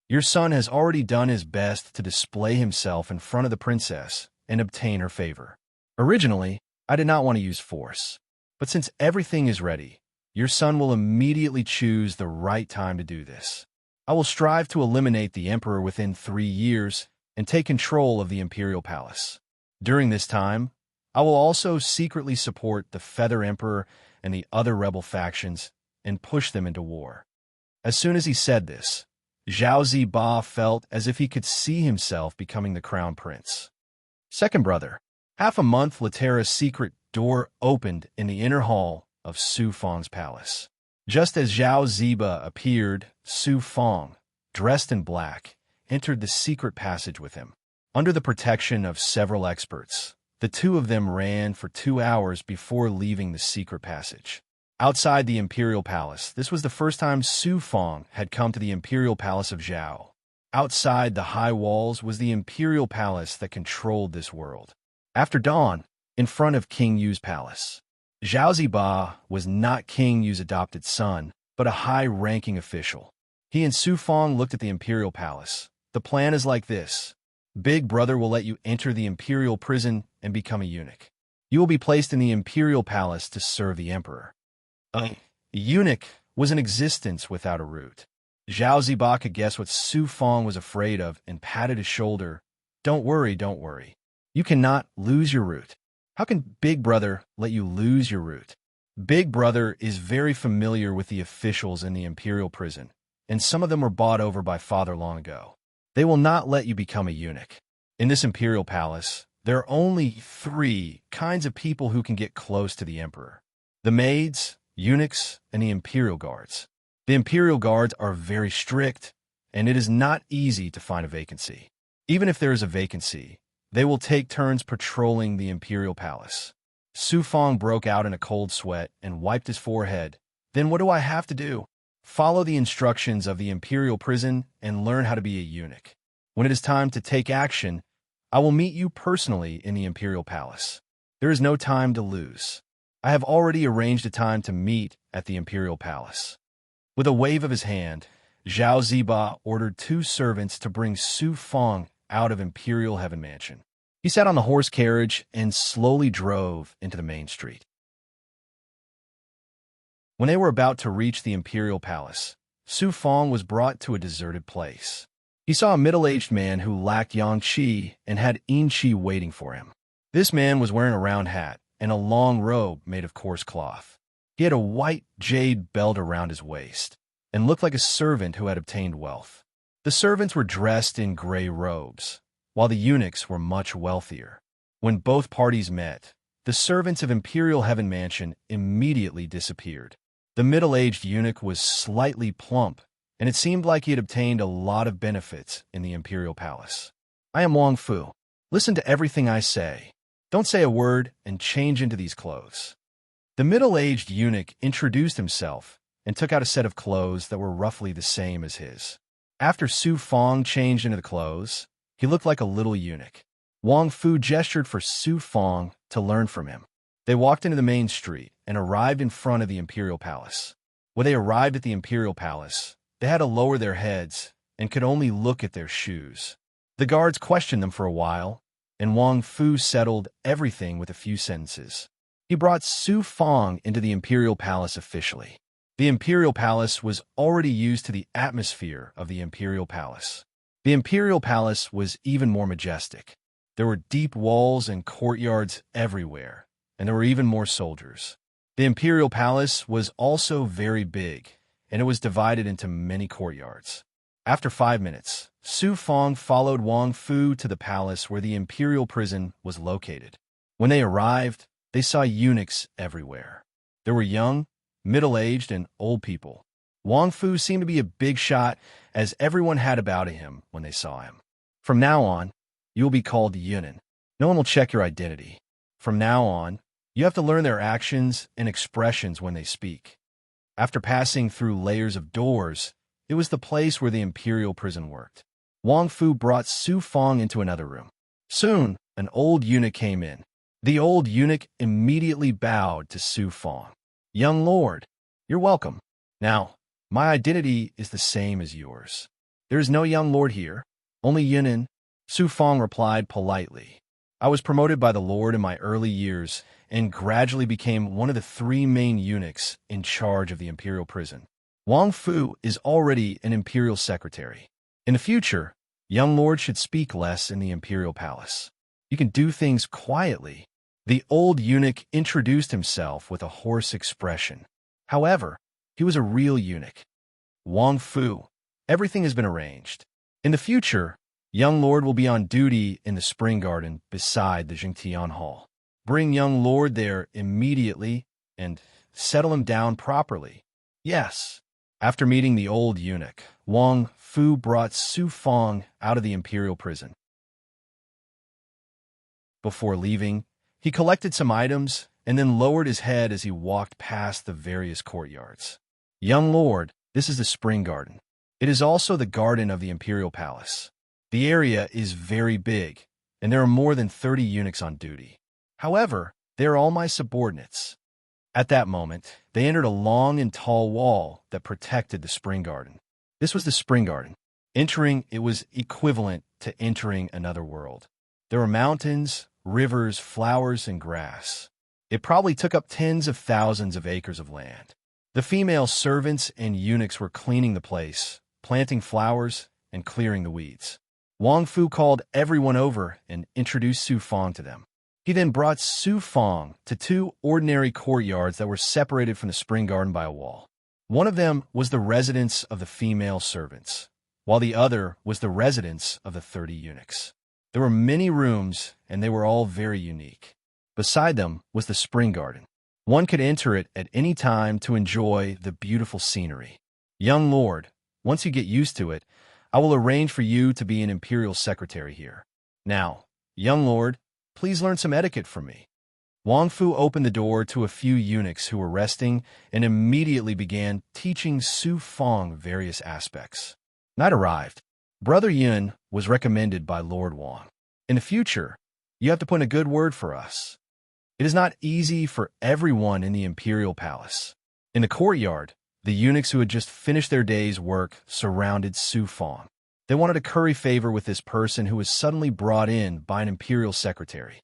Your son has already done his best to display himself in front of the princess and obtain her favor. Originally, I did not want to use force, but since everything is ready, your son will immediately choose the right time to do this. I will strive to eliminate the emperor within 3 years and take control of the imperial palace. During this time, I will also secretly support the Feather Emperor and the other rebel factions and push them into war." As soon as he said this, Zhao Ziba felt as if he could see himself becoming the crown prince. Second brother, half a month later, a secret door opened in the inner hall of Su Fong's palace. Just as Zhao Ziba appeared, Su Fong, dressed in black, entered the secret passage with him. Under the protection of several experts, the two of them ran for 2 hours before leaving the secret passage. Outside the imperial palace, this was the first time Su Fong had come to the imperial palace of Zhao. Outside the high walls was the imperial palace that controlled this world. After dawn, in front of King Yu's palace, Zhao Ziba was not King Yu's adopted son, but a high-ranking official. He and Su Fong looked at the imperial palace. The plan is like this. Big brother will let you enter the imperial prison and become a eunuch. You will be placed in the imperial palace to serve the emperor. A eunuch was an existence without a root. Zhao Ziba could guess what Su Fong was afraid of and patted his shoulder. Don't worry, don't worry. You cannot lose your root. How can Big Brother let you lose your root? Big Brother is very familiar with the officials in the Imperial prison, and some of them were bought over by Father long ago. They will not let you become a eunuch. In this Imperial palace, there are only 3 kinds of people who can get close to the Emperor: the maids, eunuchs, and the Imperial guards. The Imperial guards are very strict, and it is not easy to find a vacancy. Even if there is a vacancy, they will take turns patrolling the Imperial palace. Su Fong broke out in a cold sweat and wiped his forehead. Then what do I have to do? Follow the instructions of the Imperial prison and learn how to be a eunuch. When it is time to take action, I will meet you personally in the Imperial palace. There is no time to lose. I have already arranged a time to meet at the Imperial palace. With a wave of his hand, Zhao Ziba ordered 2 servants to bring Su Fong out of Imperial Heaven Mansion. He sat on the horse carriage and slowly drove into the main street. When they were about to reach the Imperial palace, Su Fong was brought to a deserted place. He saw a middle-aged man who lacked Yang Qi and had Yin Qi waiting for him. This man was wearing a round hat and a long robe made of coarse cloth. He had a white jade belt around his waist and looked like a servant who had obtained wealth. The servants were dressed in gray robes, while the eunuchs were much wealthier. When both parties met, the servants of Imperial Heaven Mansion immediately disappeared. The middle-aged eunuch was slightly plump, and it seemed like he had obtained a lot of benefits in the Imperial Palace. I am Wang Fu. Listen to everything I say. Don't say a word and change into these clothes. The middle-aged eunuch introduced himself and took out a set of clothes that were roughly the same as his. After Su Fong changed into the clothes, he looked like a little eunuch. Wang Fu gestured for Su Fong to learn from him. They walked into the main street and arrived in front of the Imperial Palace. When they arrived at the Imperial Palace, they had to lower their heads and could only look at their shoes. The guards questioned them for a while, and Wang Fu settled everything with a few sentences. He brought Su Fong into the Imperial Palace officially. The Imperial Palace was already used to the atmosphere of the Imperial Palace. The Imperial Palace was even more majestic. There were deep walls and courtyards everywhere, and there were even more soldiers. The Imperial Palace was also very big, and it was divided into many courtyards. After 5 minutes, Su Fong followed Wang Fu to the palace where the Imperial prison was located. When they arrived, they saw eunuchs everywhere. There were young, middle-aged, and old people. Wang Fu seemed to be a big shot, as everyone had about him when they saw him. From now on, you will be called Yunin. No one will check your identity. From now on, you have to learn their actions and expressions when they speak. After passing through layers of doors, it was the place where the Imperial prison worked. Wang Fu brought Su Fong into another room. Soon, an old eunuch came in. The old eunuch immediately bowed to Su Fong. Young lord, you're welcome. Now, my identity is the same as yours. There is no young lord here, only Yunin. Su Fong replied politely. I was promoted by the lord in my early years and gradually became one of the 3 main eunuchs in charge of the Imperial prison. Wang Fu is already an Imperial secretary. In the future, young lords should speak less in the Imperial palace. You can do things quietly. The old eunuch introduced himself with a hoarse expression. However, he was a real eunuch. Wang Fu, everything has been arranged. In the future, young lord will be on duty in the spring garden beside the Jingtian Hall. Bring young lord there immediately and settle him down properly. Yes. After meeting the old eunuch, Wang Fu brought Su Fong out of the Imperial prison. Before leaving, he collected some items and then lowered his head as he walked past the various courtyards. Young lord, this is the spring garden. It is also the garden of the Imperial palace. The area is very big, and there are more than 30 eunuchs on duty. However, they are all my subordinates. At that moment, they entered a long and tall wall that protected the spring garden. This was the spring garden. Entering it was equivalent to entering another world. There were mountains, rivers, flowers, and grass. It probably took up tens of thousands of acres of land. The female servants and eunuchs were cleaning the place, planting flowers, and clearing the weeds. Wang Fu called everyone over and introduced Su Fong to them. He then brought Su Fong to two ordinary courtyards that were separated from the spring garden by a wall. One of them was the residence of the female servants, while the other was the residence of the 30 eunuchs. There were many rooms, and they were all very unique. Beside them was the spring garden. One could enter it at any time to enjoy the beautiful scenery. Young lord, once you get used to it, I will arrange for you to be an imperial secretary here. Now, young lord, please learn some etiquette from me. Wang Fu opened the door to a few eunuchs who were resting and immediately began teaching Su Fong various aspects. Night arrived. Brother Yun was recommended by Lord Wang. In the future, you have to put in a good word for us. It is not easy for everyone in the imperial palace. In the courtyard, the eunuchs who had just finished their day's work surrounded Su Fong. They wanted to curry favor with this person who was suddenly brought in by an imperial secretary.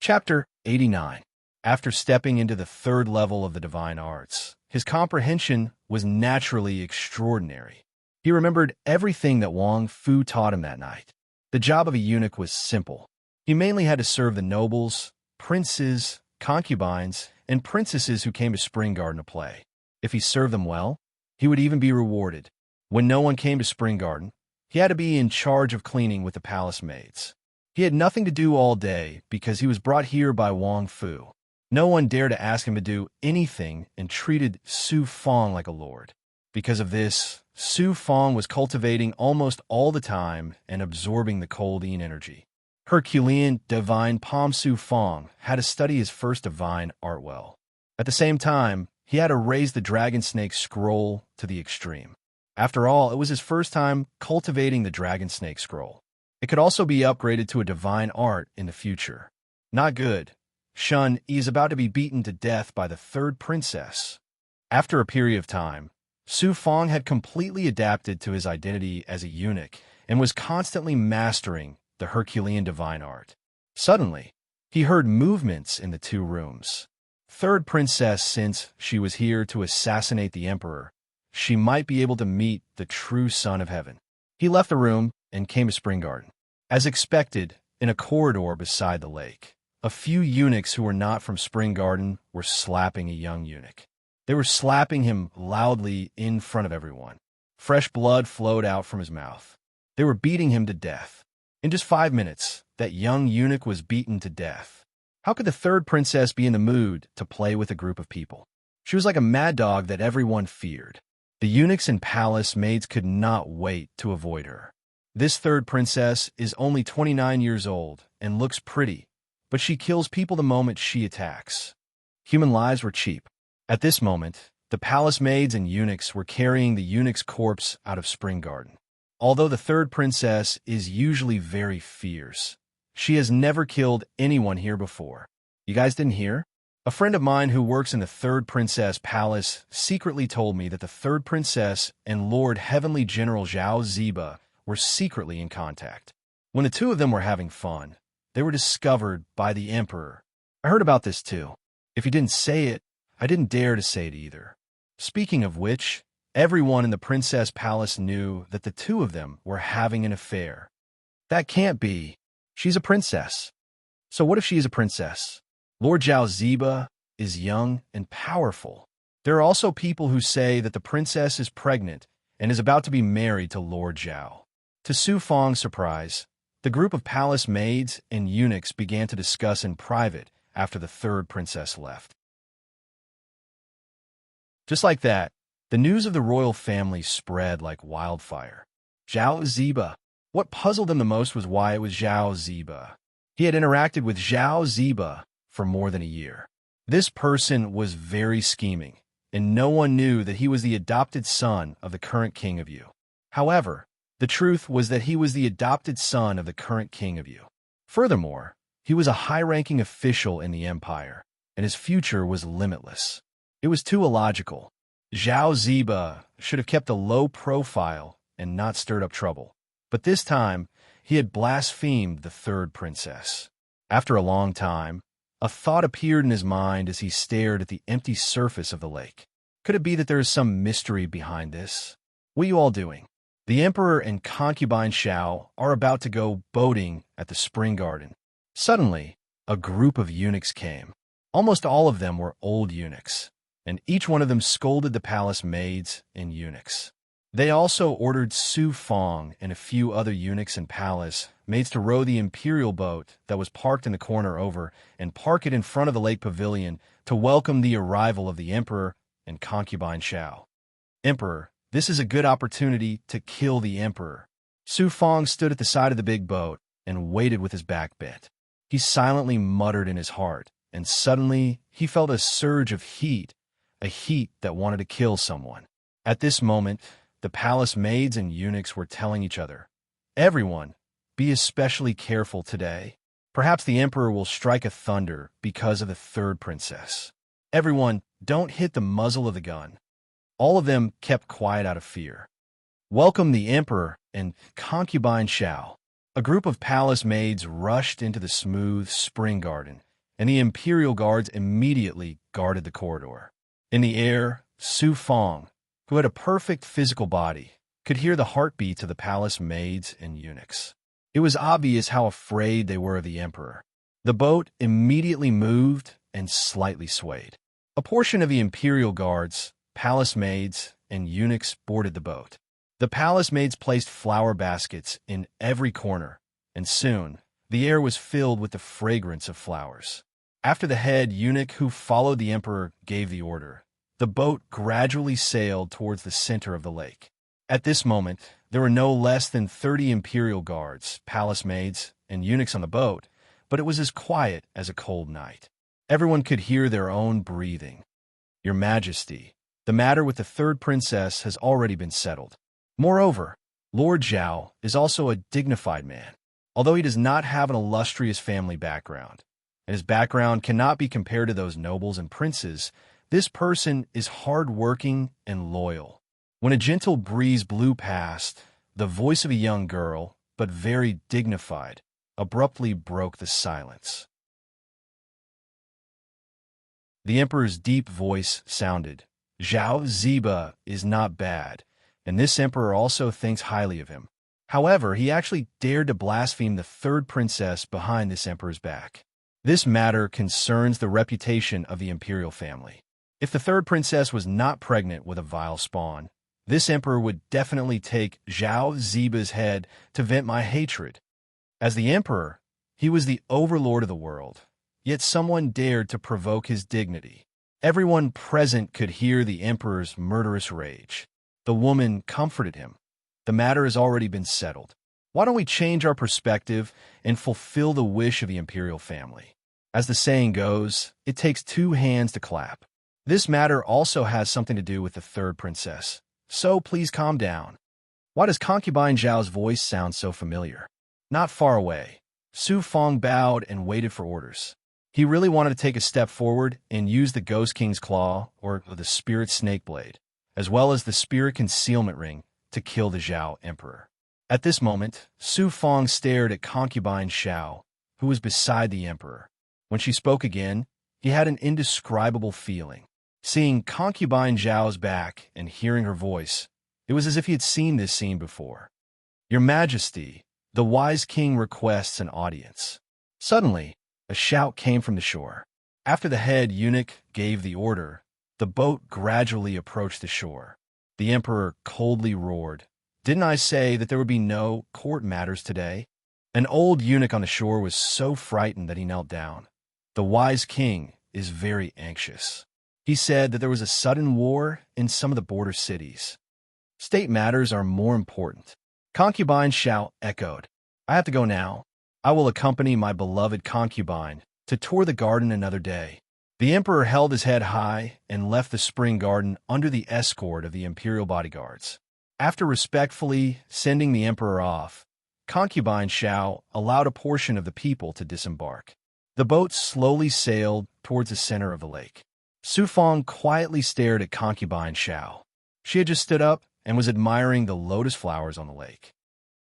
Chapter 89. After stepping into the third level of the divine arts, his comprehension was naturally extraordinary. He remembered everything that Wang Fu taught him that night. The job of a eunuch was simple. He mainly had to serve the nobles, princes, concubines, and princesses who came to Spring Garden to play. If he served them well, he would even be rewarded. When no one came to Spring Garden, he had to be in charge of cleaning with the palace maids. He had nothing to do all day because he was brought here by Wang Fu. No one dared to ask him to do anything and treated Su Fong like a lord. Because of this, Su Fong was cultivating almost all the time and absorbing the Coldine energy. Herculean divine Palm Su Fong had to study his first divine art well. At the same time, he had to raise the dragon snake scroll to the extreme. After all, it was his first time cultivating the dragon snake scroll. It could also be upgraded to a divine art in the future. Not good. Shun, he is about to be beaten to death by the third princess. After a period of time, Su Fong had completely adapted to his identity as a eunuch and was constantly mastering the Herculean divine art. Suddenly, he heard movements in the two rooms. Third princess, since she was here to assassinate the emperor, she might be able to meet the true son of heaven. He left the room and came to Spring Garden. As expected, in a corridor beside the lake, a few eunuchs who were not from Spring Garden were slapping a young eunuch. They were slapping him loudly in front of everyone. Fresh blood flowed out from his mouth. They were beating him to death. In just 5 minutes, that young eunuch was beaten to death. How could the third princess be in the mood to play with a group of people? She was like a mad dog that everyone feared. The eunuchs and palace maids could not wait to avoid her. This third princess is only 29 years old and looks pretty, but she kills people the moment she attacks. Human lives were cheap. At this moment, the palace maids and eunuchs were carrying the eunuch's corpse out of Spring Garden. Although the third princess is usually very fierce, she has never killed anyone here before. You guys didn't hear? A friend of mine who works in the third princess palace secretly told me that the third princess and Lord Heavenly General Zhao Ziba were secretly in contact. When the two of them were having fun, they were discovered by the emperor. I heard about this too. If he didn't say it, I didn't dare to say it either. Speaking of which, everyone in the princess palace knew that the two of them were having an affair. That can't be. She's a princess. So what if she is a princess? Lord Zhao Ziba is young and powerful. There are also people who say that the princess is pregnant and is about to be married to Lord Zhao. To Su Fong's surprise, the group of palace maids and eunuchs began to discuss in private after the third princess left. Just like that, the news of the royal family spread like wildfire. Zhao Ziba. What puzzled them the most was why it was Zhao Ziba. He had interacted with Zhao Ziba for more than a year. This person was very scheming, and no one knew that he was the adopted son of the current king of Yu. However, the truth was that he was the adopted son of the current king of Yu. Furthermore, he was a high-ranking official in the empire, and his future was limitless. It was too illogical. Zhao Ziba should have kept a low profile and not stirred up trouble. But this time, he had blasphemed the third princess. After a long time, A thought appeared in his mind as he stared at the empty surface of the lake. Could it be that there is some mystery behind this? What are you all doing? The emperor and concubine Xiao are about to go boating at the spring garden. Suddenly, a group of eunuchs came. Almost all of them were old eunuchs, and each one of them scolded the palace maids and eunuchs. They also ordered Su Fong and a few other eunuchs and palace maids to row the imperial boat that was parked in the corner over and park it in front of the lake pavilion to welcome the arrival of the emperor and concubine Xiao. Emperor, this is a good opportunity to kill the emperor. Su Fong stood at the side of the big boat and waited with his back bent. He silently muttered in his heart, and suddenly he felt a surge of heat, a heat that wanted to kill someone. At this moment, the palace maids and eunuchs were telling each other, "Everyone, be especially careful today. Perhaps the emperor will strike a thunder because of the third princess. Everyone, don't hit the muzzle of the gun." All of them kept quiet out of fear. Welcome the emperor and concubine Xiao. A group of palace maids rushed into the smooth spring garden, and the imperial guards immediately guarded the corridor. In the air, Su Fong, who had a perfect physical body, could hear the heartbeats of the palace maids and eunuchs. It was obvious how afraid they were of the emperor. The boat immediately moved and slightly swayed. A portion of the imperial guards, palace maids, and eunuchs boarded the boat. The palace maids placed flower baskets in every corner, and soon the air was filled with the fragrance of flowers. After the head eunuch who followed the emperor gave the order, the boat gradually sailed towards the center of the lake. At this moment, there were no less than 30 imperial guards, palace maids, and eunuchs on the boat, but it was as quiet as a cold night. Everyone could hear their own breathing. "Your Majesty, the matter with the third princess has already been settled. Moreover, Lord Zhao is also a dignified man, although he does not have an illustrious family background, and his background cannot be compared to those nobles and princes. This person is hard-working and loyal." When a gentle breeze blew past, the voice of a young girl, but very dignified, abruptly broke the silence. The emperor's deep voice sounded, "Zhao Ziba is not bad, and this emperor also thinks highly of him. However, he actually dared to blaspheme the third princess behind this emperor's back. This matter concerns the reputation of the imperial family. If the third princess was not pregnant with a vile spawn, this emperor would definitely take Zhao Ziba's head to vent my hatred. As the emperor, he was the overlord of the world, yet someone dared to provoke his dignity." Everyone present could hear the emperor's murderous rage. The woman comforted him. "The matter has already been settled. Why don't we change our perspective and fulfill the wish of the imperial family? As the saying goes, it takes two hands to clap. This matter also has something to do with the third princess, so please calm down." Why does concubine Zhao's voice sound so familiar? Not far away, Su Fong bowed and waited for orders. He really wanted to take a step forward and use the Ghost King's Claw, or the Spirit Snake Blade, as well as the Spirit Concealment Ring, to kill the Zhao Emperor. At this moment, Su Fong stared at concubine Xiao, who was beside the Emperor. When she spoke again, he had an indescribable feeling. Seeing concubine Zhao's back and hearing her voice, it was as if he had seen this scene before. "Your Majesty, the wise king requests an audience." Suddenly, a shout came from the shore. After the head eunuch gave the order, the boat gradually approached the shore. The emperor coldly roared, "Didn't I say that there would be no court matters today?" An old eunuch on the shore was so frightened that he knelt down. "The wise king is very anxious. He said that there was a sudden war in some of the border cities. State matters are more important." Concubine Xiao echoed, "I have to go now. I will accompany my beloved concubine to tour the garden another day." The emperor held his head high and left the spring garden under the escort of the imperial bodyguards. After respectfully sending the emperor off, concubine Xiao allowed a portion of the people to disembark. The boat slowly sailed towards the center of the lake. Su Fong quietly stared at concubine Xiao. She had just stood up and was admiring the lotus flowers on the lake.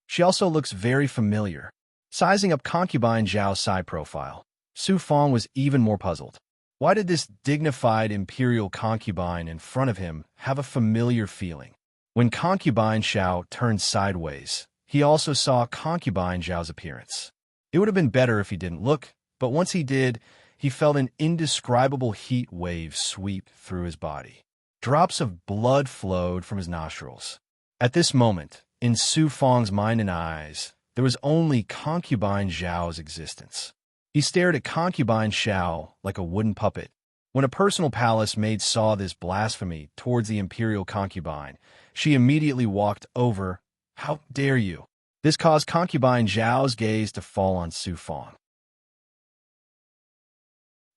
She also looks very familiar. Sizing up concubine Zhao's side profile, Su Fong was even more puzzled. Why did this dignified imperial concubine in front of him have a familiar feeling? When concubine Xiao turned sideways, he also saw concubine Zhao's appearance. It would have been better if he didn't look, but once he did, he felt an indescribable heat wave sweep through his body. Drops of blood flowed from his nostrils. At this moment, in Su Fong's mind and eyes, there was only concubine Zhao's existence. He stared at concubine Xiao like a wooden puppet. When a personal palace maid saw this blasphemy towards the imperial concubine, she immediately walked over. "How dare you?" This caused concubine Zhao's gaze to fall on Su Fong.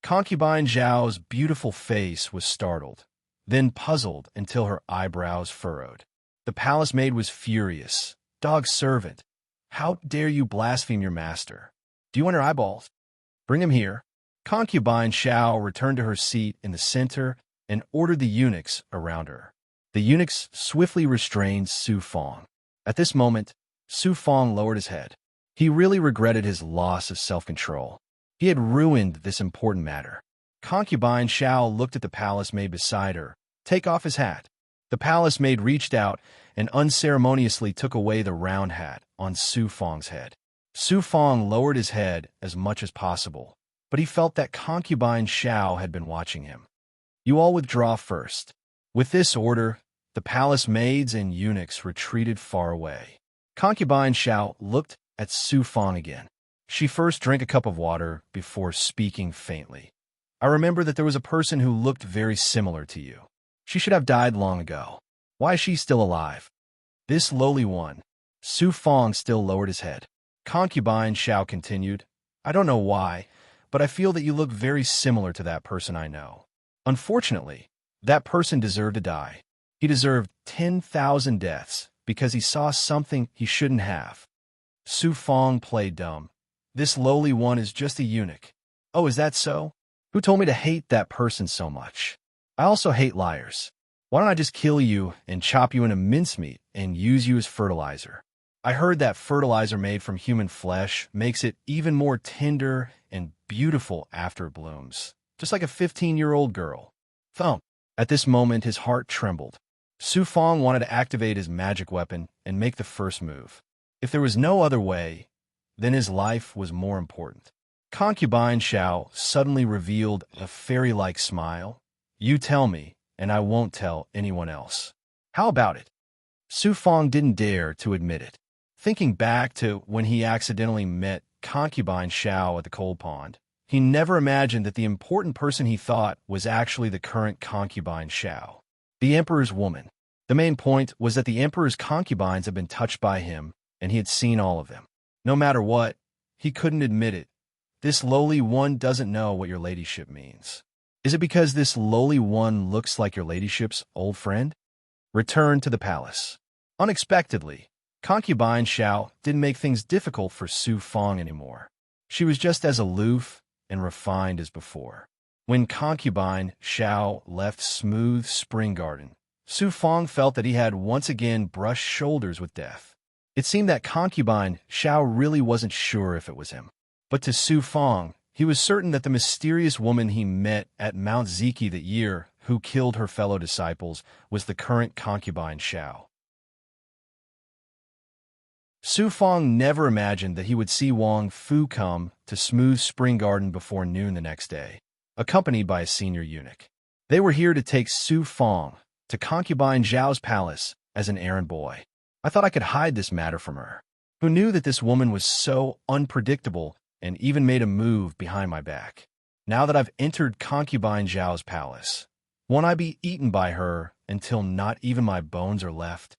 Concubine Zhao's beautiful face was startled, then puzzled until her eyebrows furrowed. The palace maid was furious. "Dog servant, how dare you blaspheme your master? Do you want her eyeballs? Bring him here." Concubine Xiao returned to her seat in the center and ordered the eunuchs around her. The eunuchs swiftly restrained Su Fong. At this moment, Su Fong lowered his head. He really regretted his loss of self-control. He had ruined this important matter. Concubine Xiao looked at the palace maid beside her. "Take off his hat." The palace maid reached out and unceremoniously took away the round hat on Su Fong's head. Su Fong lowered his head as much as possible, but he felt that concubine Xiao had been watching him. "You all withdraw first." With this order, the palace maids and eunuchs retreated far away. Concubine Xiao looked at Su Fong again. She first drank a cup of water before speaking faintly. "I remember that there was a person who looked very similar to you. She should have died long ago. Why is she still alive?" "This lowly one." Su Fong still lowered his head. Concubine Xiao continued, "I don't know why, but I feel that you look very similar to that person I know. Unfortunately, that person deserved to die. He deserved 10,000 deaths because he saw something he shouldn't have." Su Fong played dumb. "This lowly one is just a eunuch." "Oh, is that so? Who told me to hate that person so much? I also hate liars. Why don't I just kill you and chop you into mincemeat and use you as fertilizer? I heard that fertilizer made from human flesh makes it even more tender and beautiful after it blooms, just like a 15-year-old girl." Thump. At this moment, his heart trembled. Su Fong wanted to activate his magic weapon and make the first move. If there was no other way, then his life was more important. Concubine Xiao suddenly revealed a fairy-like smile. "You tell me, and I won't tell anyone else. How about it?" Su Fong didn't dare to admit it. Thinking back to when he accidentally met concubine Xiao at the cold pond, he never imagined that the important person he thought was actually the current concubine Xiao, the emperor's woman. The main point was that the emperor's concubines had been touched by him, and he had seen all of them. No matter what, he couldn't admit it. "This lowly one doesn't know what your ladyship means." "Is it because this lowly one looks like your ladyship's old friend?" Return to the palace. Unexpectedly, concubine Xiao didn't make things difficult for Su Fong anymore. She was just as aloof and refined as before. When concubine Xiao left smooth spring garden, Su Fong felt that he had once again brushed shoulders with death. It seemed that concubine Xiao really wasn't sure if it was him. But to Su Fong, he was certain that the mysterious woman he met at Mount Ziki that year, who killed her fellow disciples, was the current concubine Xiao. Su Fong never imagined that he would see Wang Fu come to Smooth Spring Garden before noon the next day, accompanied by a senior eunuch. They were here to take Su Fong to concubine Zhao's palace as an errand boy. "I thought I could hide this matter from her. Who knew that this woman was so unpredictable and even made a move behind my back? Now that I've entered concubine Zhao's palace, won't I be eaten by her until not even my bones are left?"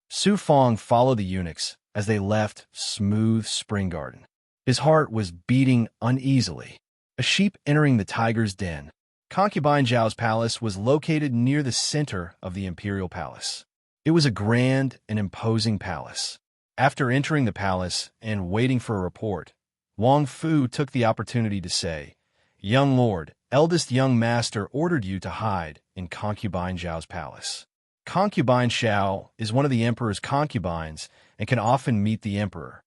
Su Fong followed the eunuchs as they left Smooth Spring Garden. His heart was beating uneasily. A sheep entering the tiger's den. Concubine Zhao's palace was located near the center of the imperial palace. It was a grand and imposing palace. After entering the palace and waiting for a report, Wang Fu took the opportunity to say, "Young lord, eldest young master ordered you to hide in concubine Zhao's palace. Concubine Xiao is one of the emperor's concubines and can often meet the emperor."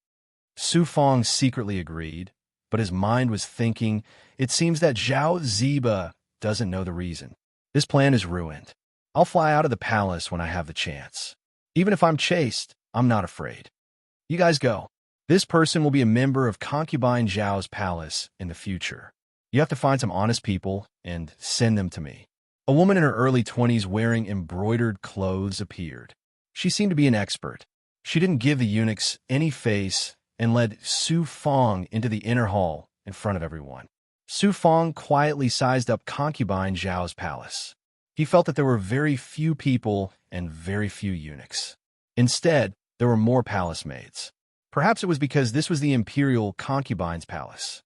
Su Fong secretly agreed, but his mind was thinking, it seems that Zhao Ziba doesn't know the reason. This plan is ruined. I'll fly out of the palace when I have the chance. Even if I'm chased, I'm not afraid. You guys go. This person will be a member of concubine Zhao's palace in the future. You have to find some honest people and send them to me. A woman in her early 20s wearing embroidered clothes appeared. She seemed to be an expert. She didn't give the eunuchs any face and led Su Fong into the inner hall in front of everyone. Su Fong quietly sized up concubine Zhao's palace. He felt that there were very few people and very few eunuchs. Instead, there were more palace maids. Perhaps it was because this was the imperial concubine's palace.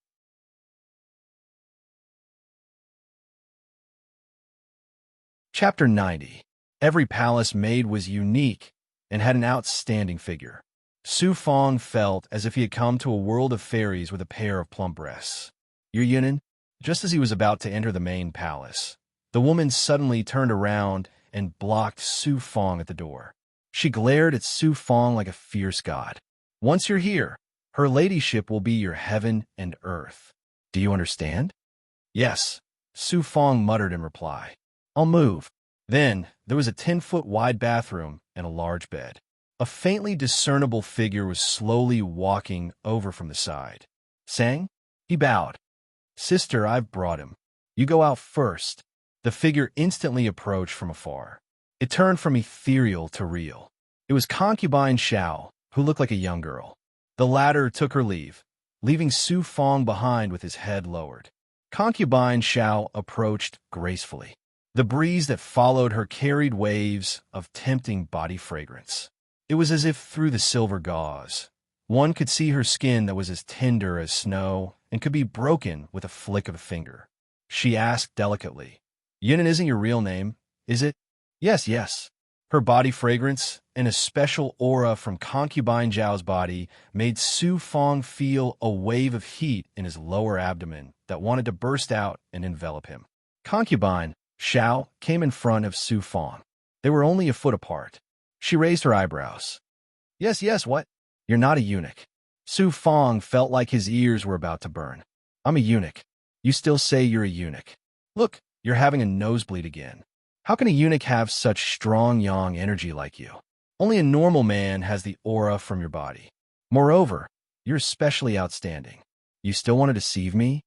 Chapter 90. Every palace maid was unique and had an outstanding figure. Su Fong felt as if he had come to a world of fairies with a pair of plump breasts. Your Yunin? Just as he was about to enter the main palace, the woman suddenly turned around and blocked Su Fong at the door. She glared at Su Fong like a fierce god. Once you're here, her ladyship will be your heaven and earth. Do you understand? Yes, Su Fong muttered in reply. I'll move. Then, there was a 10-foot wide bathroom and a large bed. A faintly discernible figure was slowly walking over from the side. Sang? He bowed. Sister, I've brought him. You go out first. The figure instantly approached from afar. It turned from ethereal to real. It was concubine Xiao, who looked like a young girl. The latter took her leave, leaving Su Fong behind with his head lowered. Concubine Xiao approached gracefully. The breeze that followed her carried waves of tempting body fragrance. It was as if through the silver gauze, one could see her skin that was as tender as snow and could be broken with a flick of a finger. She asked delicately, Yunin isn't your real name, is it? Yes, yes. Her body fragrance and a special aura from concubine Zhao's body made Su Fong feel a wave of heat in his lower abdomen that wanted to burst out and envelop him. Concubine Xiao came in front of Su Fong. They were only a foot apart. She raised her eyebrows. Yes, yes, what? You're not a eunuch. Su Fong felt like his ears were about to burn. I'm a eunuch. You still say you're a eunuch. Look, you're having a nosebleed again. How can a eunuch have such strong yang energy like you? Only a normal man has the aura from your body. Moreover, you're especially outstanding. You still want to deceive me?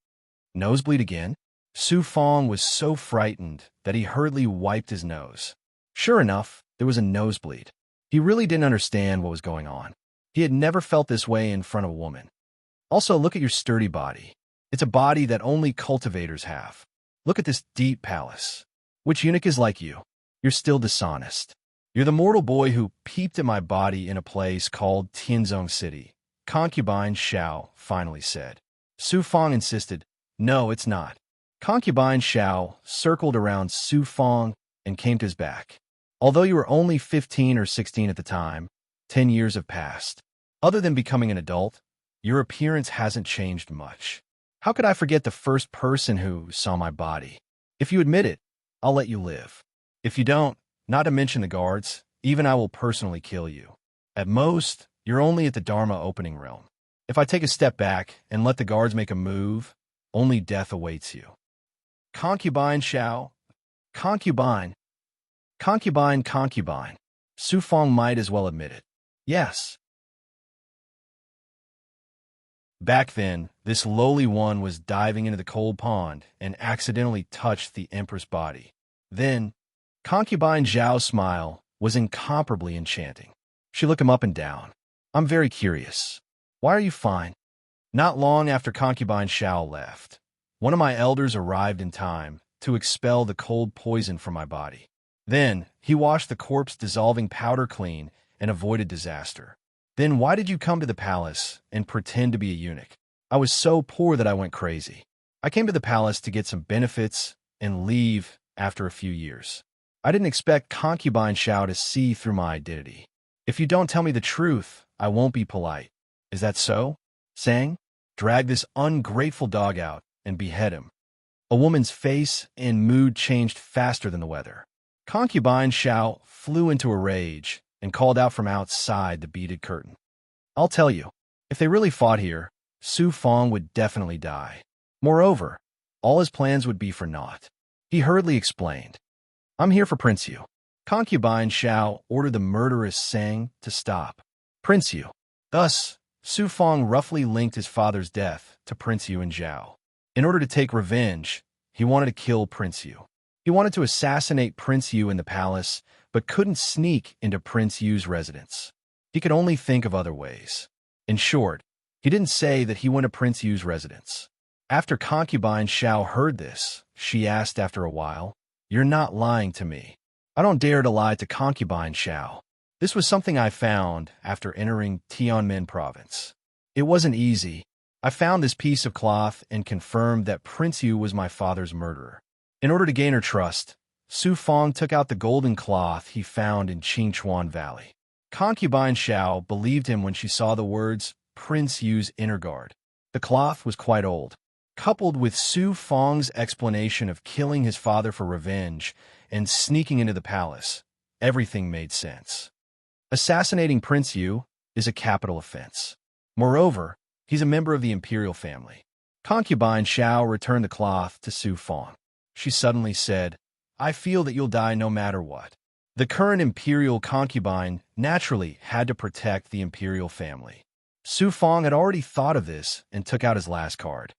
Nosebleed again? Su Fong was so frightened that he hurriedly wiped his nose. Sure enough, there was a nosebleed. He really didn't understand what was going on. He had never felt this way in front of a woman. Also, look at your sturdy body. It's a body that only cultivators have. Look at this deep palace. Which eunuch is like you? You're still dishonest. You're the mortal boy who peeped at my body in a place called Tianzong City. Concubine Xiao finally said. Su Fong insisted, no, it's not. Concubine Xiao circled around Su Fong and came to his back. Although you were only 15 or 16 at the time, 10 years have passed. Other than becoming an adult, your appearance hasn't changed much. How could I forget the first person who saw my body? If you admit it, I'll let you live. If you don't, not to mention the guards, even I will personally kill you. At most, you're only at the Dharma opening realm. If I take a step back and let the guards make a move, only death awaits you. Concubine Xiao. Concubine. Concubine. Su Fong might as well admit it. Yes. Back then, this lowly one was diving into the cold pond and accidentally touched the Empress body. Then, Concubine Zhao's smile was incomparably enchanting. She looked him up and down. I'm very curious. Why are you fine? Not long after Concubine Xiao left, one of my elders arrived in time to expel the cold poison from my body. Then, he washed the corpse-dissolving powder clean and avoided disaster. Then why did you come to the palace and pretend to be a eunuch? I was so poor that I went crazy. I came to the palace to get some benefits and leave after a few years. I didn't expect Concubine Xiao to see through my identity. If you don't tell me the truth, I won't be polite. Is that so? Sang, drag this ungrateful dog out and behead him. A woman's face and mood changed faster than the weather. Concubine Xiao flew into a rage and called out from outside the beaded curtain. I'll tell you, if they really fought here, Su Fong would definitely die. Moreover, all his plans would be for naught. He hurriedly explained, "I'm here for Prince Yu." Concubine Xiao ordered the murderous Sang to stop. Prince Yu. Thus, Su Fong roughly linked his father's death to Prince Yu and Zhao. In order to take revenge, he wanted to kill Prince Yu. He wanted to assassinate Prince Yu in the palace, but couldn't sneak into Prince Yu's residence. He could only think of other ways. In short, he didn't say that he went to Prince Yu's residence. After concubine Xiao heard this, she asked after a while, "You're not lying to me." "I don't dare to lie to concubine Xiao. This was something I found after entering Tianmen province. It wasn't easy. I found this piece of cloth and confirmed that Prince Yu was my father's murderer." In order to gain her trust, Su Fong took out the golden cloth he found in Qingchuan Valley. Concubine Xiao believed him when she saw the words Prince Yu's inner guard. The cloth was quite old. Coupled with Su Fong's explanation of killing his father for revenge and sneaking into the palace, everything made sense. Assassinating Prince Yu is a capital offense. Moreover, he's a member of the imperial family. Concubine Xiao returned the cloth to Su Fong. She suddenly said, "I feel that you'll die no matter what." The current imperial concubine naturally had to protect the imperial family. Su Fong had already thought of this and took out his last card.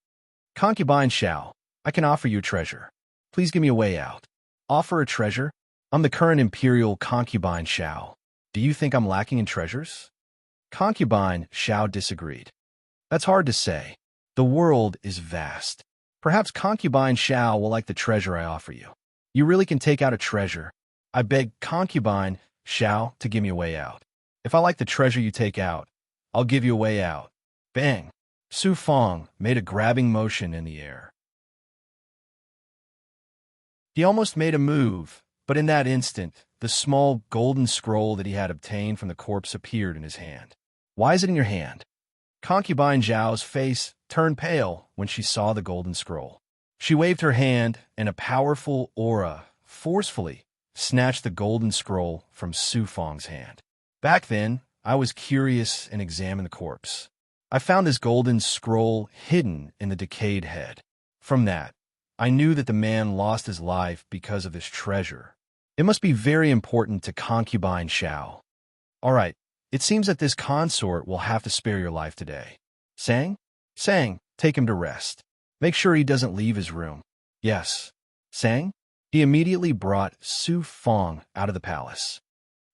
"Concubine Xiao, I can offer you a treasure. Please give me a way out." "Offer a treasure? I'm the current imperial concubine Xiao. Do you think I'm lacking in treasures?" Concubine Xiao disagreed. "That's hard to say. The world is vast. Perhaps concubine Xiao will like the treasure I offer you. You really can take out a treasure. I beg concubine Xiao to give me a way out. If I like the treasure you take out, I'll give you a way out." Bang! Su Fong made a grabbing motion in the air. He almost made a move, but in that instant, the small golden scroll that he had obtained from the corpse appeared in his hand. "Why is it in your hand?" Concubine Zhao's face turned pale when she saw the golden scroll. She waved her hand, and a powerful aura forcefully snatched the golden scroll from Su Fong's hand. Back then, I was curious and examined the corpse. I found this golden scroll hidden in the decayed head. From that, I knew that the man lost his life because of this treasure. It must be very important to concubine Xiao. All right, it seems that this consort will have to spare your life today. Sang? Sang, take him to rest. Make sure he doesn't leave his room. Yes. Sang? He immediately brought Su Fong out of the palace.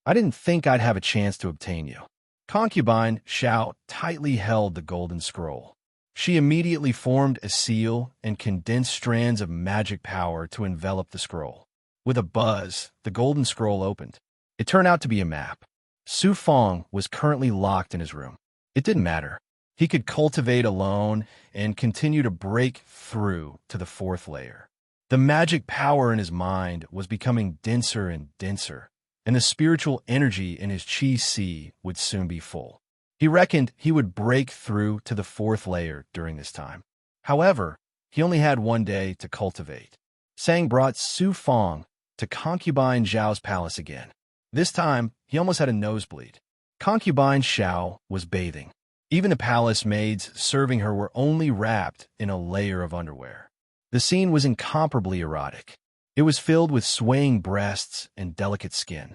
I didn't think I'd have a chance to obtain you. Concubine Xiao tightly held the golden scroll. She immediately formed a seal and condensed strands of magic power to envelop the scroll. With a buzz, the golden scroll opened. It turned out to be a map. Su Fong was currently locked in his room. It didn't matter. He could cultivate alone and continue to break through to the fourth layer. The magic power in his mind was becoming denser and denser, and the spiritual energy in his qi si would soon be full. He reckoned he would break through to the fourth layer during this time. However, he only had one day to cultivate. Sang brought Su Fong to concubine Zhao's palace again. This time, he almost had a nosebleed. Concubine Xiao was bathing. Even the palace maids serving her were only wrapped in a layer of underwear. The scene was incomparably erotic. It was filled with swaying breasts and delicate skin.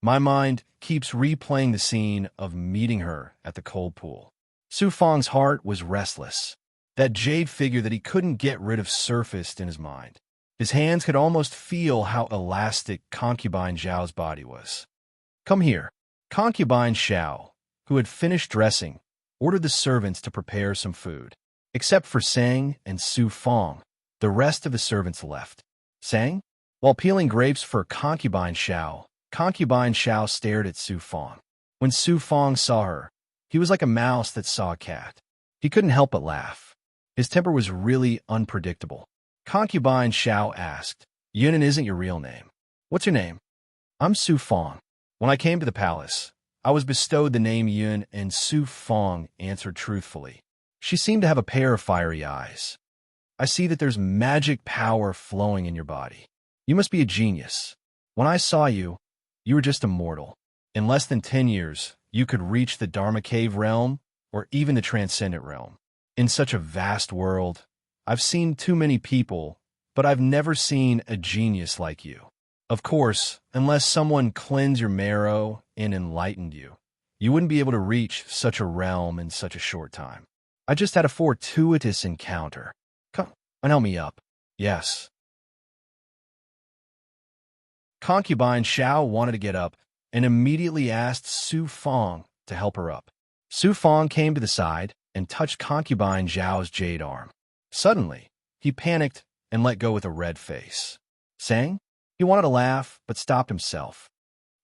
My mind keeps replaying the scene of meeting her at the cold pool. Su Fong's heart was restless. That jade figure that he couldn't get rid of surfaced in his mind. His hands could almost feel how elastic concubine Zhao's body was. "Come here." Concubine Xiao, who had finished dressing, ordered the servants to prepare some food. Except for Sang and Su Fong, the rest of the servants left. Sang? While peeling grapes for concubine Xiao stared at Su Fong. When Su Fong saw her, he was like a mouse that saw a cat. He couldn't help but laugh. His temper was really unpredictable. Concubine Xiao asked, "Yunan isn't your real name. What's your name?" "I'm Su Fong. When I came to the palace, I was bestowed the name Yun," and Su Fong answered truthfully. She seemed to have a pair of fiery eyes. "I see that there's magic power flowing in your body. You must be a genius. When I saw you, you were just a mortal. In less than 10 years, you could reach the Dharma Cave realm or even the Transcendent realm. In such a vast world, I've seen too many people, but I've never seen a genius like you. Of course, unless someone cleansed your marrow and enlightened you, you wouldn't be able to reach such a realm in such a short time. I just had a fortuitous encounter. Come and help me up. Yes. Concubine Xiao wanted to get up and immediately asked Su Fong to help her up. Su Fong came to the side and touched Concubine Zhao's jade arm. Suddenly, he panicked and let go with a red face. Saying, he wanted to laugh, but stopped himself.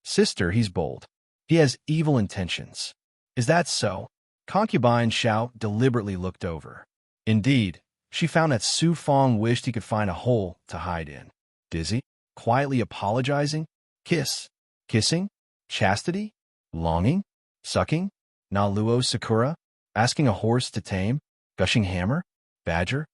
Sister, he's bold. He has evil intentions. Is that so? Concubine Xiao deliberately looked over. Indeed, she found that Su Fong wished he could find a hole to hide in. Dizzy? Quietly apologizing? Kissing? Chastity? Longing? Sucking? Naluo Sakura? Asking a horse to tame? Gushing hammer? Badger?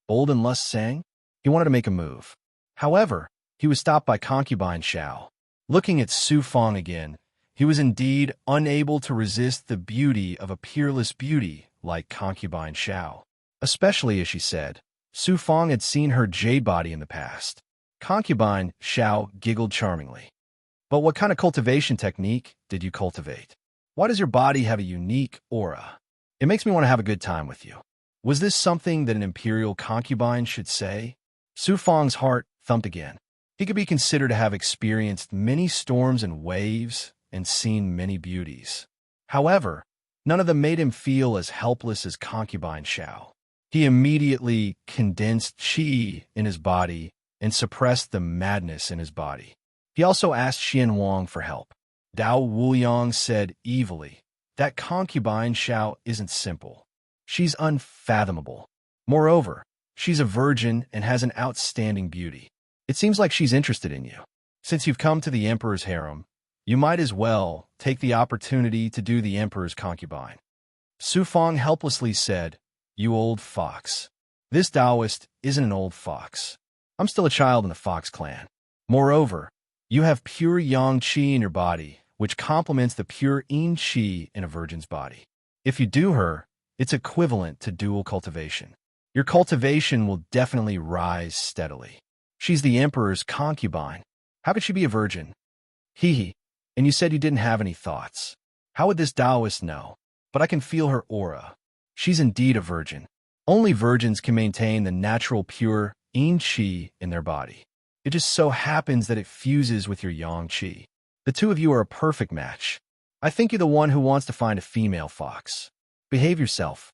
Bold and lust sang? He wanted to make a move. However, he was stopped by Concubine Xiao. Looking at Su Fong again, he was indeed unable to resist the beauty of a peerless beauty like Concubine Xiao. Especially as she said, Su Fong had seen her jade body in the past. Concubine Xiao giggled charmingly. But what kind of cultivation technique did you cultivate? Why does your body have a unique aura? It makes me want to have a good time with you. Was this something that an imperial concubine should say? Su Fong's heart thumped again. He could be considered to have experienced many storms and waves and seen many beauties. However, none of them made him feel as helpless as Concubine Xiao. He immediately condensed qi in his body and suppressed the madness in his body. He also asked Xian Wang for help. Dao Wuyong said evilly, that Concubine Xiao isn't simple. She's unfathomable. Moreover, she's a virgin and has an outstanding beauty. It seems like she's interested in you. Since you've come to the Emperor's harem, you might as well take the opportunity to do the Emperor's concubine. Su Fong helplessly said, you old fox. This Taoist isn't an old fox. I'm still a child in the Fox clan. Moreover, you have pure yang qi in your body, which complements the pure yin qi in a virgin's body. If you do her, it's equivalent to dual cultivation. Your cultivation will definitely rise steadily. She's the Emperor's concubine. How could she be a virgin? Hee. And you said you didn't have any thoughts. How would this Taoist know? But I can feel her aura. She's indeed a virgin. Only virgins can maintain the natural pure yin qi in their body. It just so happens that it fuses with your yang qi. The two of you are a perfect match. I think you're the one who wants to find a female fox. Behave yourself.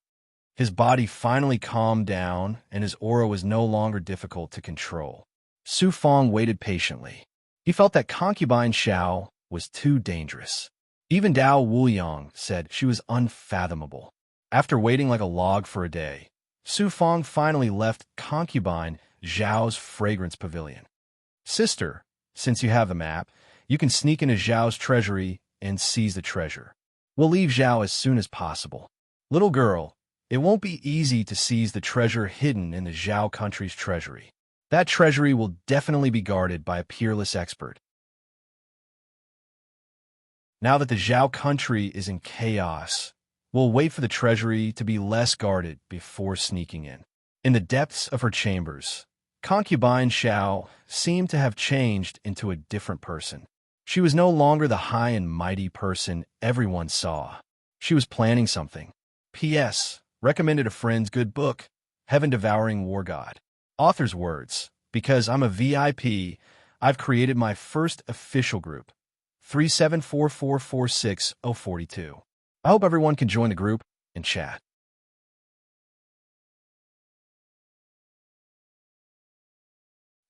His body finally calmed down, and his aura was no longer difficult to control. Su Fong waited patiently. He felt that Concubine Xiao was too dangerous. Even Dao Wuyong said she was unfathomable. After waiting like a log for a day, Su Fong finally left Concubine Zhao's fragrance pavilion. Sister, since you have the map, you can sneak into Zhao's treasury and seize the treasure. We'll leave Zhao as soon as possible. Little girl, it won't be easy to seize the treasure hidden in the Zhao country's treasury. That treasury will definitely be guarded by a peerless expert. Now that the Zhao country is in chaos, we'll wait for the treasury to be less guarded before sneaking in. In the depths of her chambers, Concubine Xiao seemed to have changed into a different person. She was no longer the high and mighty person everyone saw. She was planning something. P.S. Recommended a friend's good book, Heaven-Devouring War God. Author's words, because I'm a VIP, I've created my first official group, 374446042. I hope everyone can join the group and chat.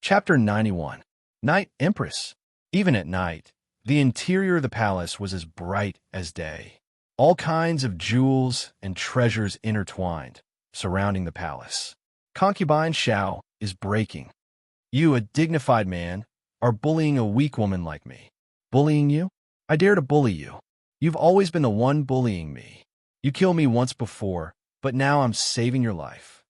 Chapter 91. Night Empress. Even at night, the interior of the palace was as bright as day. All kinds of jewels and treasures intertwined, surrounding the palace. Concubine Xiao is breaking. You, a dignified man, are bullying a weak woman like me. Bullying you? I dare to bully you. You've always been the one bullying me. You killed me once before, but now I'm saving your life.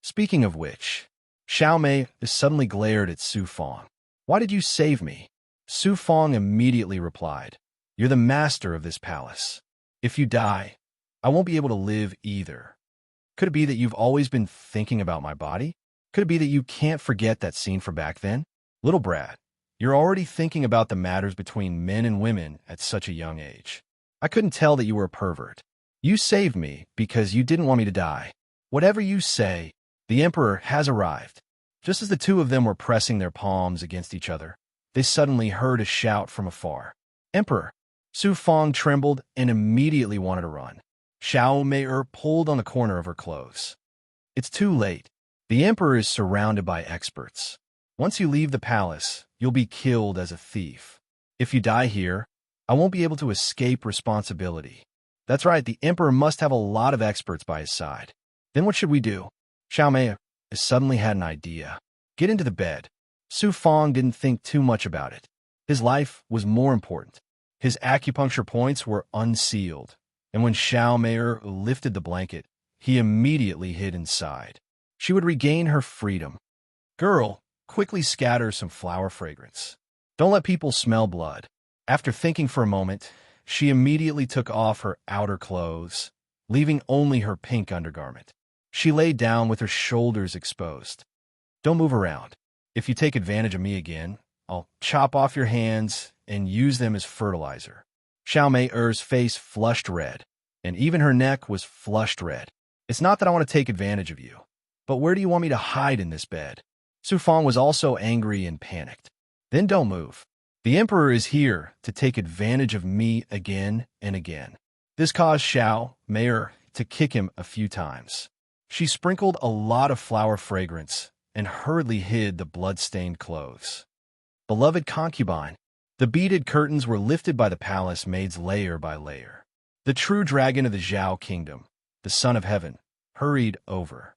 Speaking of which, Xiao Mei suddenly glared at Su Fong. Why did you save me? Su Fong immediately replied, you're the master of this palace. If you die, I won't be able to live either. Could it be that you've always been thinking about my body? Could it be that you can't forget that scene from back then? Little brat, you're already thinking about the matters between men and women at such a young age. I couldn't tell that you were a pervert. You saved me because you didn't want me to die. Whatever you say, the Emperor has arrived. Just as the two of them were pressing their palms against each other, they suddenly heard a shout from afar. Emperor! Su Fong trembled and immediately wanted to run. Xiao Mei pulled on the corner of her clothes. It's too late. The Emperor is surrounded by experts. Once you leave the palace, you'll be killed as a thief. If you die here, I won't be able to escape responsibility. That's right, the Emperor must have a lot of experts by his side. Then what should we do? Xiao Mei suddenly had an idea. Get into the bed. Su Fong didn't think too much about it. His life was more important. His acupuncture points were unsealed, and when Xiao Mei lifted the blanket, he immediately hid inside. She would regain her freedom. Girl, quickly scatter some flower fragrance. Don't let people smell blood. After thinking for a moment, she immediately took off her outer clothes, leaving only her pink undergarment. She lay down with her shoulders exposed. Don't move around. If you take advantage of me again, I'll chop off your hands and use them as fertilizer. Xiao Mei's face flushed red, and even her neck was flushed red. It's not that I want to take advantage of you, but where do you want me to hide in this bed? Su Fong was also angry and panicked. Then don't move. The Emperor is here to take advantage of me again and again. This caused Xiao Mei to kick him a few times. She sprinkled a lot of flower fragrance and hurriedly hid the blood-stained clothes. Beloved concubine, the beaded curtains were lifted by the palace maids layer by layer. The true dragon of the Zhao kingdom, the son of heaven, hurried over.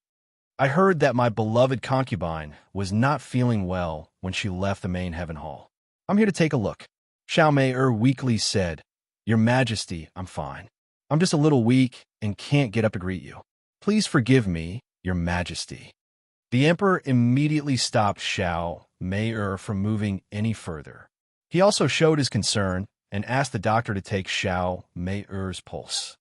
I heard that my beloved concubine was not feeling well when she left the main heaven hall. I'm here to take a look. Xiao Mei weakly said, Your Majesty, I'm fine. I'm just a little weak and can't get up to greet you. Please forgive me, Your Majesty. The Emperor immediately stopped Xiao Mei from moving any further. He also showed his concern and asked the doctor to take Xiao Mei's pulse.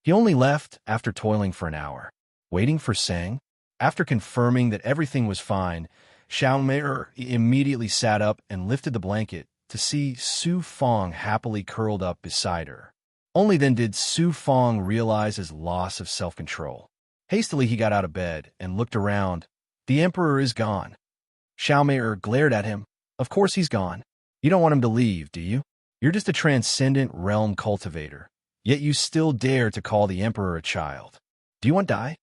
He only left after toiling for an hour, waiting for Sang. After confirming that everything was fine, Xiao Mei immediately sat up and lifted the blanket to see Su Fong happily curled up beside her. Only then did Su Fong realize his loss of self-control. Hastily he got out of bed and looked around. The Emperor is gone. Xiao Mei glared at him. Of course he's gone. You don't want him to leave, do you? You're just a transcendent realm cultivator, yet you still dare to call the Emperor a child. Do you want to die?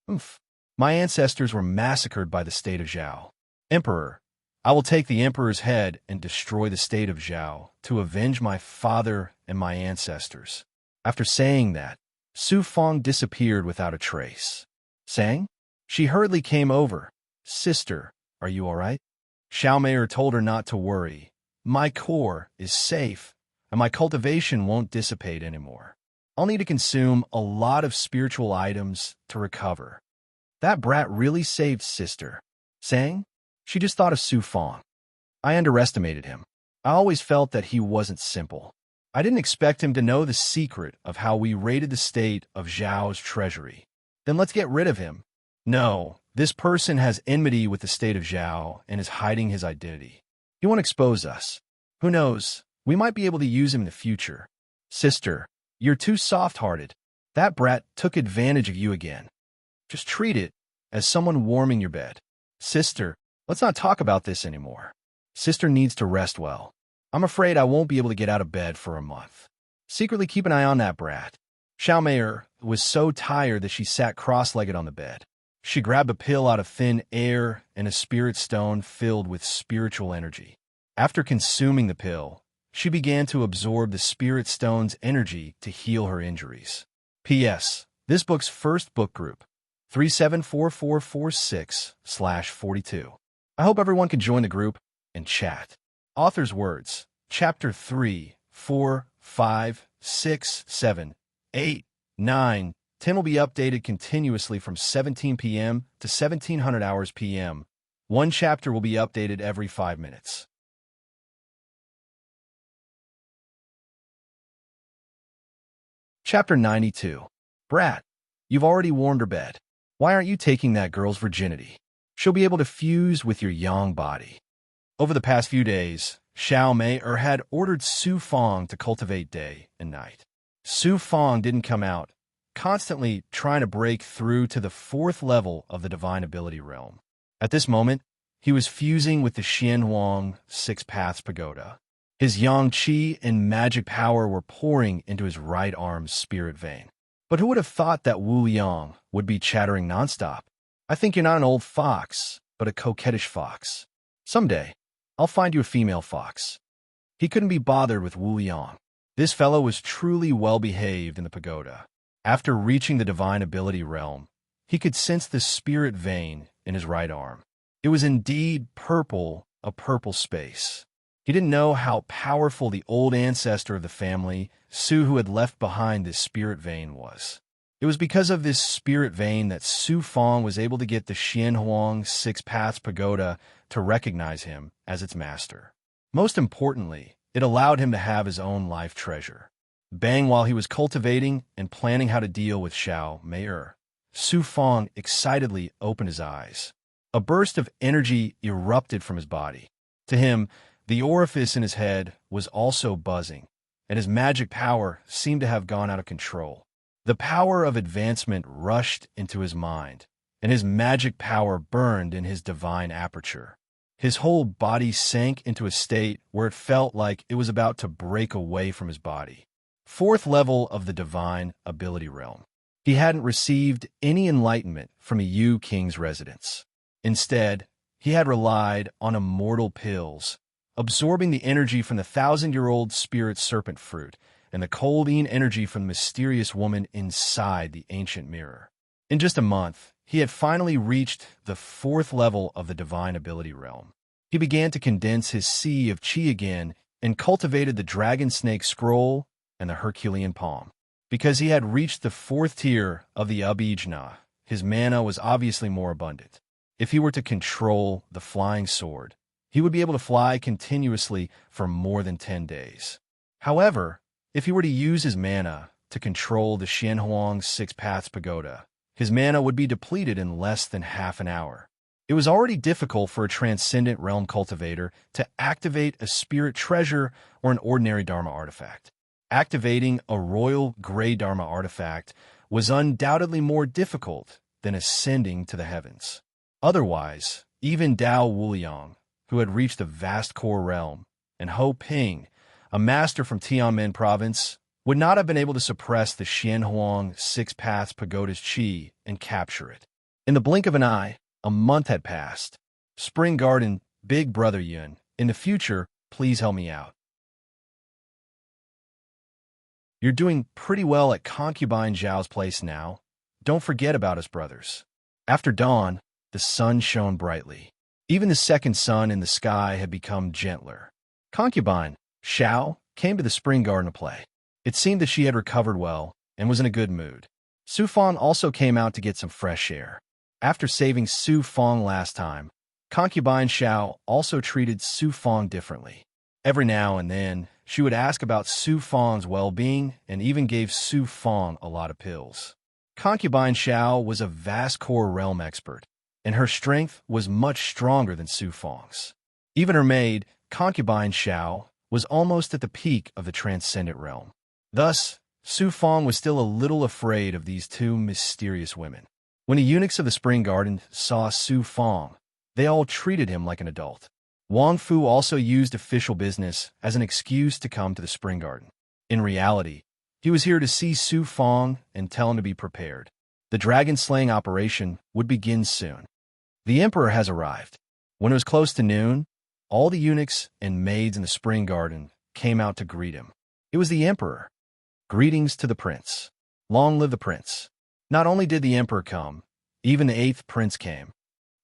Oof. My ancestors were massacred by the state of Zhao. Emperor, I will take the Emperor's head and destroy the state of Zhao to avenge my father and my ancestors. After saying that, Su Fong disappeared without a trace. Sang? She hurriedly came over. Sister, are you all right? Xiao Mei told her not to worry. My core is safe, and my cultivation won't dissipate anymore. I'll need to consume a lot of spiritual items to recover. That brat really saved Sister. Sang? She just thought of Su Fong. I underestimated him. I always felt that he wasn't simple. I didn't expect him to know the secret of how we raided the state of Zhao's treasury. Then let's get rid of him. No, this person has enmity with the state of Zhao and is hiding his identity. He won't expose us. Who knows? We might be able to use him in the future. Sister, you're too soft-hearted. That brat took advantage of you again. Just treat it as someone warming your bed. Sister, let's not talk about this anymore. Sister needs to rest well. I'm afraid I won't be able to get out of bed for a month. Secretly keep an eye on that brat. Xiao Mei was so tired that she sat cross-legged on the bed. She grabbed a pill out of thin air and a spirit stone filled with spiritual energy. After consuming the pill, she began to absorb the spirit stone's energy to heal her injuries. P.S. This book's first book group, 374446/42. I hope everyone can join the group and chat. Author's words, Chapter 3, 4, 5, 6, 7, 8, 9, 10 will be updated continuously from 17 p.m. to 1700 hours p.m. One chapter will be updated every 5 minutes. Chapter 92. Brat, you've already warmed her bed. Why aren't you taking that girl's virginity? She'll be able to fuse with your yang body. Over the past few days, Xiao Mei had ordered Su Fong to cultivate day and night. Su Fong didn't come out, constantly trying to break through to the 4th level of the divine ability realm. At this moment, he was fusing with the Xianhuang 6 Paths Pagoda. His yang qi and magic power were pouring into his right arm's spirit vein. But who would have thought that Wu Yang would be chattering nonstop? I think you're not an old fox, but a coquettish fox. Someday, I'll find you a female fox. He couldn't be bothered with Wu Yang. This fellow was truly well-behaved in the pagoda. After reaching the divine ability realm, he could sense the spirit vein in his right arm. It was indeed purple, a purple space. He didn't know how powerful the old ancestor of the family, Su, who had left behind this spirit vein, was. It was because of this spirit vein that Su Fong was able to get the Xianhuang 6 Paths Pagoda to recognize him as its master. Most importantly, it allowed him to have his own life treasure. Bang, while he was cultivating and planning how to deal with Xiao Mei, Su Fong excitedly opened his eyes. A burst of energy erupted from his body. To him, the orifice in his head was also buzzing, and his magic power seemed to have gone out of control. The power of advancement rushed into his mind, and his magic power burned in his divine aperture. His whole body sank into a state where it felt like it was about to break away from his body. 4th level of the divine ability realm. He hadn't received any enlightenment from a Yu King's residence. Instead, he had relied on immortal pills, absorbing the energy from the 1,000-year-old spirit serpent fruit and the coldine energy from the mysterious woman inside the ancient mirror. In just a month, he had finally reached the 4th level of the divine ability realm. He began to condense his sea of qi again and cultivated the dragon snake scroll and the Herculean palm. Because he had reached the 4th tier of the Abhijna, his mana was obviously more abundant. If he were to control the flying sword, he would be able to fly continuously for more than 10 days. However, if he were to use his mana to control the Xianhuang 6 Paths Pagoda, his mana would be depleted in less than half an hour. It was already difficult for a transcendent realm cultivator to activate a spirit treasure or an ordinary Dharma artifact. Activating a royal gray Dharma artifact was undoubtedly more difficult than ascending to the heavens. Otherwise, even Dao Wuliang, who had reached the vast core realm, and Ho Ping, a master from Tianmen province, would not have been able to suppress the Xianhuang 6 Paths Pagoda's qi and capture it. In the blink of an eye, a month had passed. Spring Garden, Big Brother Yun, in the future, please help me out. You're doing pretty well at Concubine Zhao's place now. Don't forget about us, brothers. After dawn, the sun shone brightly. Even the second sun in the sky had become gentler. Concubine Xiao came to the spring garden to play. It seemed that she had recovered well and was in a good mood. Su Fong also came out to get some fresh air. After saving Su Fong last time, Concubine Xiao also treated Su Fong differently. Every now and then, she would ask about Su Fong's well-being and even gave Su Fong a lot of pills. Concubine Xiao was a vast core realm expert, and her strength was much stronger than Su Fong's. Even her maid, Concubine Xiao, was almost at the peak of the transcendent realm. Thus, Su Fong was still a little afraid of these two mysterious women. When the eunuchs of the Spring Garden saw Su Fong, they all treated him like an adult. Wang Fu also used official business as an excuse to come to the Spring Garden. In reality, he was here to see Su Fong and tell him to be prepared. The dragon-slaying operation would begin soon. The emperor has arrived. When it was close to noon, all the eunuchs and maids in the Spring Garden came out to greet him. It was the emperor. Greetings to the prince. Long live the prince. Not only did the emperor come, even the 8th prince came.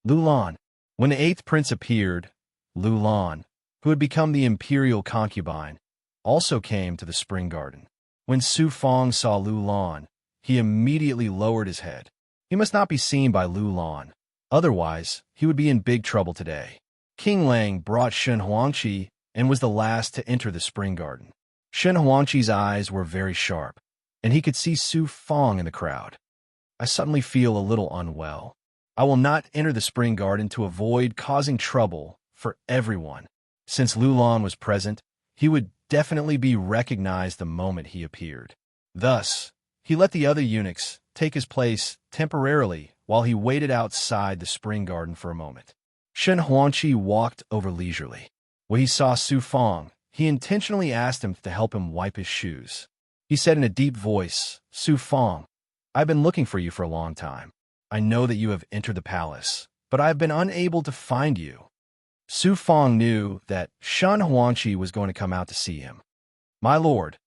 Lulan. When the 8th prince appeared, Lulan, who had become the imperial concubine, also came to the Spring Garden. When Su Fong saw Lulan, he immediately lowered his head. He must not be seen by Lulan. Otherwise, he would be in big trouble today. King Lang brought Shen Huangqi and was the last to enter the Spring Garden. Shen Huangqi's eyes were very sharp. and he could see Su Fong in the crowd. I suddenly feel a little unwell. I will not enter the spring garden to avoid causing trouble for everyone. Since Lulan was present, he would definitely be recognized the moment he appeared. Thus, he let the other eunuchs take his place temporarily while he waited outside the spring garden for a moment. Shen Huangqi walked over leisurely. When he saw Su Fong, he intentionally asked him to help him wipe his shoes. He said in a deep voice, "Su Fong, I've been looking for you for a long time. I know that you have entered the palace, but I have been unable to find you." Su Fong knew that Shen Huangqi was going to come out to see him. "My lord,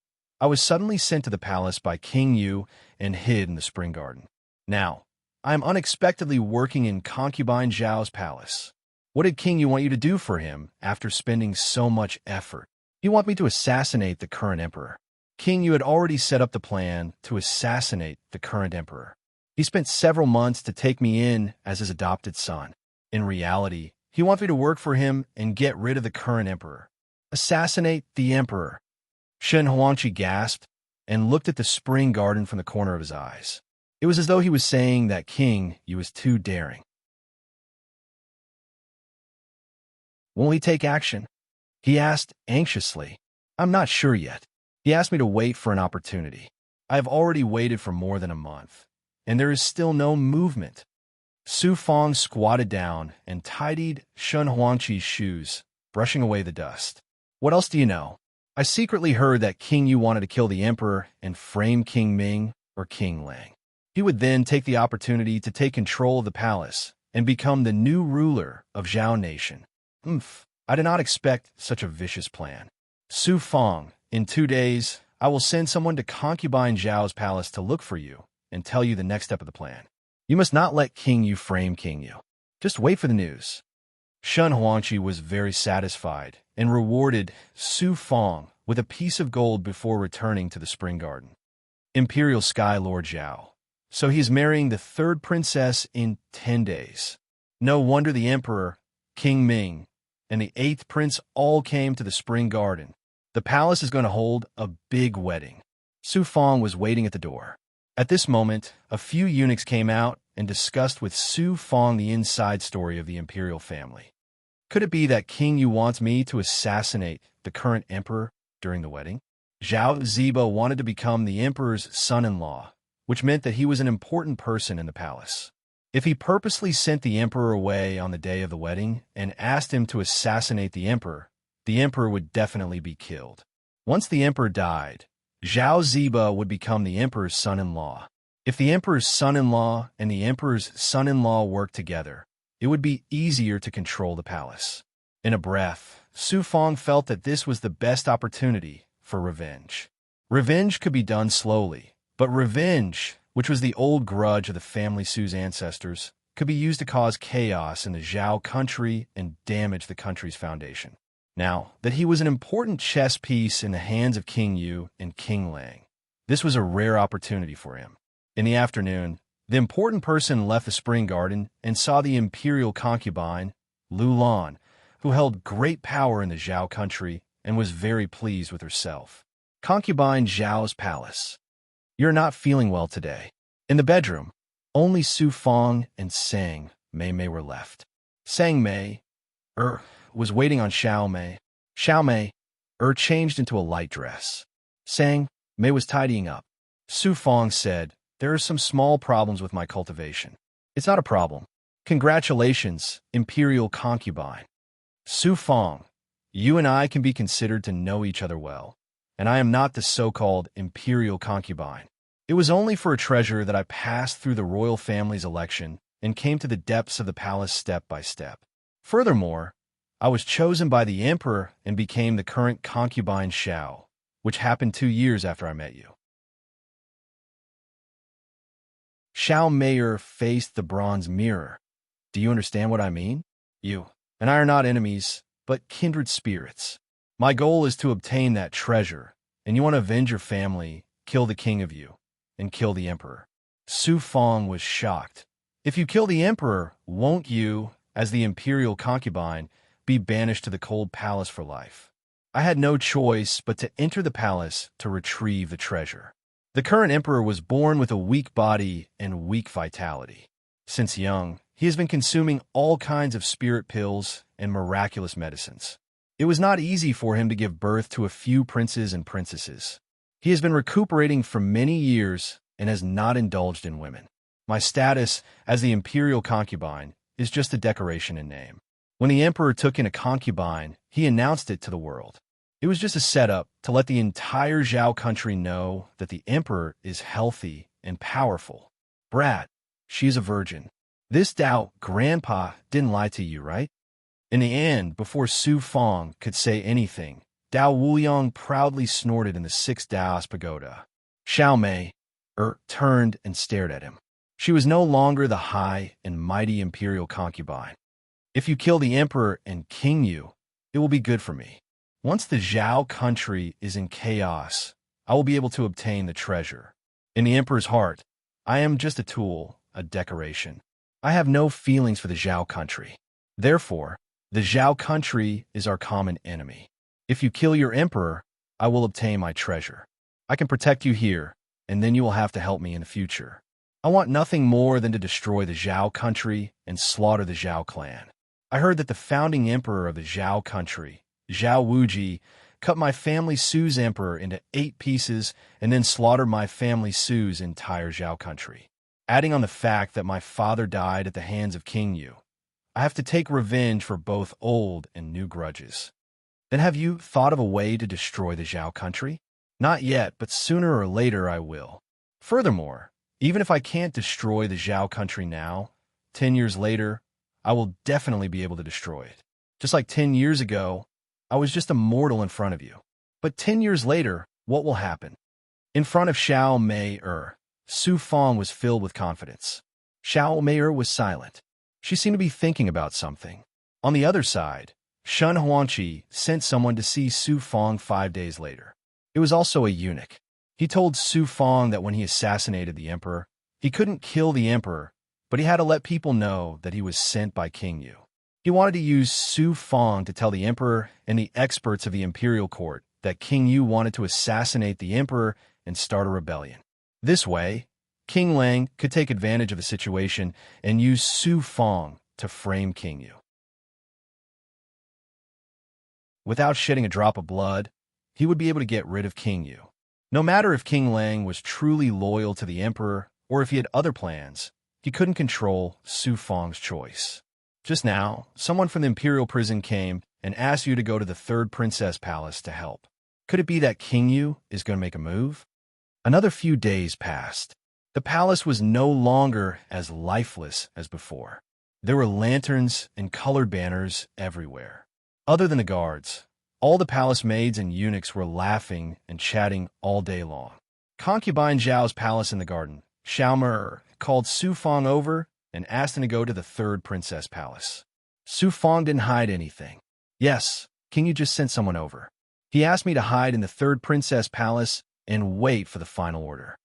I was suddenly sent to the palace by King Yu and hid in the spring garden. Now, I am unexpectedly working in concubine Zhao's palace. What did King Yu want you to do for him after spending so much effort? He wanted me to assassinate the current emperor." King Yu had already set up the plan to assassinate the current emperor. He spent several months to take me in as his adopted son. In reality, he wanted me to work for him and get rid of the current emperor. Assassinate the emperor. Shen Huangqi gasped and looked at the spring garden from the corner of his eyes. It was as though he was saying that King Yu was too daring. "Won't he take action?" he asked anxiously. "I'm not sure yet. He asked me to wait for an opportunity. I have already waited for more than a month, and there is still no movement." Su Fong squatted down and tidied Shen Huangqi's shoes, brushing away the dust. "What else do you know? I secretly heard that King Yu wanted to kill the emperor and frame King Ming or King Lang. He would then take the opportunity to take control of the palace and become the new ruler of Zhao Nation. I did not expect such a vicious plan. Su Fong, in 2 days, I will send someone to concubine Zhao's palace to look for you and tell you the next step of the plan. You must not let King Yu frame King Yu. Just wait for the news." Shen Huangqi was very satisfied and rewarded Su Fong with a piece of gold before returning to the spring garden. Imperial Sky Lord Zhao. So he is marrying the 3rd princess in 10 days. No wonder the emperor, King Ming, and the 8th prince all came to the spring garden. The palace is going to hold a big wedding. Su Fong was waiting at the door. At this moment, a few eunuchs came out and discussed with Su Fong the inside story of the imperial family. Could it be that King Yu wants me to assassinate the current emperor during the wedding? Zhao Ziba wanted to become the emperor's son-in-law, which meant that he was an important person in the palace. If he purposely sent the emperor away on the day of the wedding and asked him to assassinate the emperor would definitely be killed. Once the emperor died, Zhao Ziba would become the emperor's son-in-law. If the emperor's son-in-law and the emperor's son-in-law worked together, it would be easier to control the palace. In a breath, Su Fong felt that this was the best opportunity for revenge. Revenge could be done slowly, but revenge, which was the old grudge of the family Su's ancestors, could be used to cause chaos in the Zhao country and damage the country's foundation. Now that he was an important chess piece in the hands of King Yu and King Lang, this was a rare opportunity for him. In the afternoon, the important person left the spring garden and saw the imperial concubine, Lulan, who held great power in the Zhao country and was very pleased with herself. Concubine Zhao's palace. "You're not feeling well today." In the bedroom, only Su Fong and Sang Mei were left. Sang Mei, was waiting on Xiao Mei. Xiao Mei, changed into a light dress. Sang Mei was tidying up. Su Fong said, "There are some small problems with my cultivation." "It's not a problem. Congratulations, imperial concubine." "Su Fong, you and I can be considered to know each other well, and I am not the so-called imperial concubine. It was only for a treasure that I passed through the royal family's election and came to the depths of the palace step by step. Furthermore, I was chosen by the emperor and became the current concubine Xiao, which happened 2 years after I met you." Xiao Mei faced the bronze mirror. "Do you understand what I mean? You and I are not enemies, but kindred spirits. My goal is to obtain that treasure, and you want to avenge your family, kill the king of you, and kill the emperor." Su Fong was shocked. "If you kill the emperor, won't you, as the imperial concubine, be banished to the cold palace for life?" "I had no choice but to enter the palace to retrieve the treasure." The current emperor was born with a weak body and weak vitality. Since young, he has been consuming all kinds of spirit pills and miraculous medicines. It was not easy for him to give birth to a few princes and princesses. He has been recuperating for many years and has not indulged in women. My status as the imperial concubine is just a decoration in name. When the emperor took in a concubine, he announced it to the world. It was just a setup to let the entire Zhao country know that the emperor is healthy and powerful. Brat, she's a virgin. This Dao grandpa didn't lie to you, right? In the end, before Su Fong could say anything, Dao Wuyong proudly snorted in the 6th Dao's pagoda. Xiao Mei turned and stared at him. She was no longer the high and mighty imperial concubine. If you kill the emperor and King Yu, it will be good for me. Once the Zhao country is in chaos, I will be able to obtain the treasure. In the emperor's heart, I am just a tool, a decoration. I have no feelings for the Zhao country. Therefore, the Zhao country is our common enemy. If you kill your emperor, I will obtain my treasure. I can protect you here, and then you will have to help me in the future. I want nothing more than to destroy the Zhao country and slaughter the Zhao clan. I heard that the founding emperor of the Zhao country, Zhao Wuji, cut my family Su's emperor into 8 pieces and then slaughtered my family Su's entire Zhao country. Adding on the fact that my father died at the hands of King Yu, I have to take revenge for both old and new grudges. Then have you thought of a way to destroy the Zhao country? Not yet, but sooner or later I will. Furthermore, even if I can't destroy the Zhao country now, 10 years later, I will definitely be able to destroy it. Just like 10 years ago, I was just a mortal in front of you. But 10 years later, what will happen? In front of Xiao Mei, Su Fong was filled with confidence. Xiao Mei was silent. She seemed to be thinking about something. On the other side, Shun Huangqi sent someone to see Su Fong 5 days later. It was also a eunuch. He told Su Fong that when he assassinated the emperor, he couldn't kill the emperor, but he had to let people know that he was sent by King Yu. He wanted to use Su Fong to tell the emperor and the experts of the imperial court that King Yu wanted to assassinate the emperor and start a rebellion. This way, King Lang could take advantage of the situation and use Su Fong to frame King Yu. Without shedding a drop of blood, he would be able to get rid of King Yu. No matter if King Lang was truly loyal to the emperor or if he had other plans, he couldn't control Su Fong's choice. Just now, someone from the imperial prison came and asked you to go to the 3rd Princess Palace to help. Could it be that King Yu is going to make a move? Another few days passed. The palace was no longer as lifeless as before. There were lanterns and colored banners everywhere. Other than the guards, all the palace maids and eunuchs were laughing and chatting all day long. Concubine Zhao's palace in the garden, Xiao called Su Fong over and asked him to go to the 3rd Princess Palace. Su Fong didn't hide anything. Yes, King Yu just sent someone over. He asked me to hide in the 3rd Princess Palace and wait for the final order.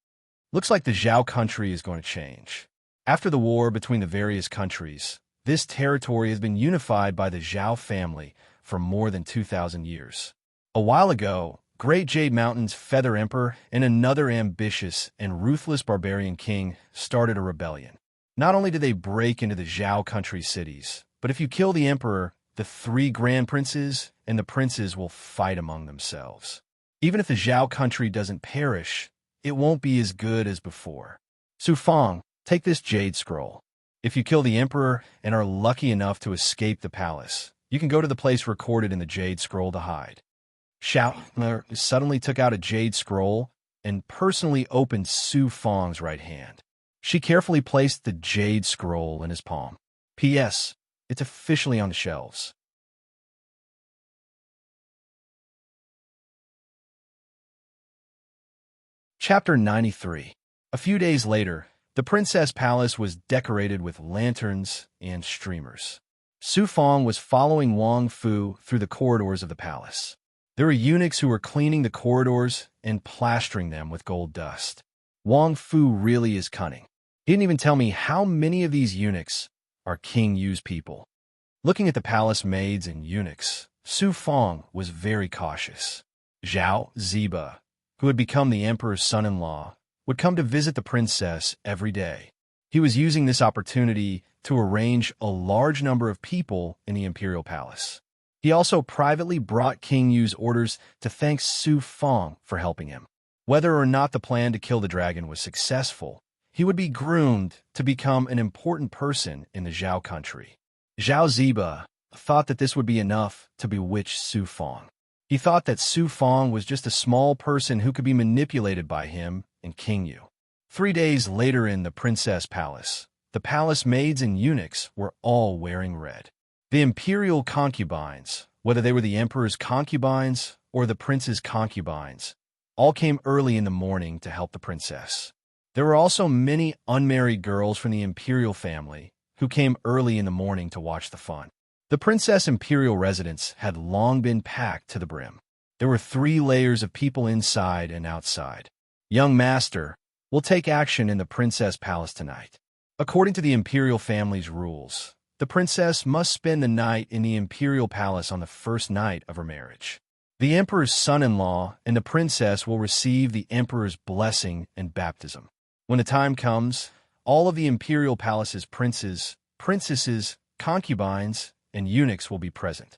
Looks like the Zhao country is going to change. After the war between the various countries, this territory has been unified by the Zhao family for more than 2,000 years. A while ago, Great Jade Mountain's Feather Emperor and another ambitious and ruthless barbarian king started a rebellion. Not only did they break into the Zhao country cities, but if you kill the emperor, the 3 grand princes and the princes will fight among themselves. Even if the Zhao country doesn't perish, it won't be as good as before. Su Fong, take this jade scroll. If you kill the emperor and are lucky enough to escape the palace, you can go to the place recorded in the jade scroll to hide. Xiao suddenly took out a jade scroll and personally opened Su Fong's right hand. She carefully placed the jade scroll in his palm. P.S. It's officially on the shelves. Chapter 93. A few days later, the Princess Palace was decorated with lanterns and streamers. Su Fong was following Wang Fu through the corridors of the palace. There were eunuchs who were cleaning the corridors and plastering them with gold dust. Wang Fu really is cunning. He didn't even tell me how many of these eunuchs are King Yu's people. Looking at the palace maids and eunuchs, Su Fong was very cautious. Zhao Ziba, who had become the emperor's son-in-law, would come to visit the princess every day. He was using this opportunity to arrange a large number of people in the imperial palace. He also privately brought King Yu's orders to thank Su Fong for helping him. Whether or not the plan to kill the dragon was successful, he would be groomed to become an important person in the Zhao country. Zhao Ziba thought that this would be enough to bewitch Su Fong. He thought that Su Fong was just a small person who could be manipulated by him and King Yu. 3 days later in the princess palace, the palace maids and eunuchs were all wearing red. The imperial concubines, whether they were the emperor's concubines or the prince's concubines, all came early in the morning to help the princess. There were also many unmarried girls from the imperial family who came early in the morning to watch the fun. The princess imperial residence had long been packed to the brim. There were 3 layers of people inside and outside. Young master will take action in the princess palace tonight. According to the imperial family's rules, the princess must spend the night in the imperial palace on the first night of her marriage. The emperor's son-in-law and the princess will receive the emperor's blessing and baptism. When the time comes, all of the imperial palace's princes, princesses, concubines, and eunuchs will be present.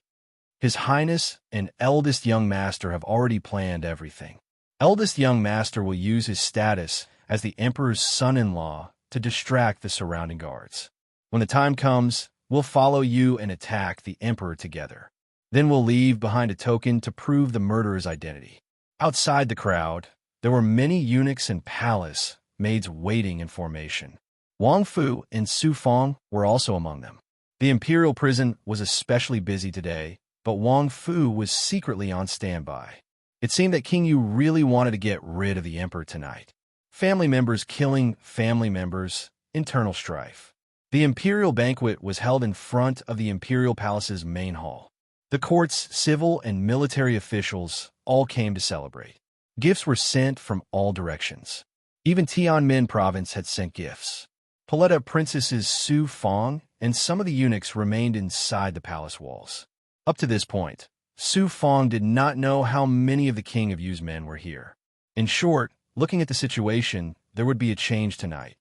His Highness and eldest young master have already planned everything. Eldest young master will use his status as the emperor's son-in-law to distract the surrounding guards. When the time comes, we'll follow you and attack the emperor together. Then we'll leave behind a token to prove the murderer's identity. Outside the crowd, there were many eunuchs and palace maids waiting in formation. Wang Fu and Su Fong were also among them. The imperial prison was especially busy today, but Wang Fu was secretly on standby. It seemed that King Yu really wanted to get rid of the emperor tonight. Family members killing family members, internal strife. The imperial banquet was held in front of the imperial palace's main hall. The court's civil and military officials all came to celebrate. Gifts were sent from all directions. Even Tianmin province had sent gifts. Paletta princesses Su Fong and some of the eunuchs remained inside the palace walls. Up to this point, Su Fong did not know how many of the King of Yu's men were here. In short, looking at the situation, there would be a change tonight.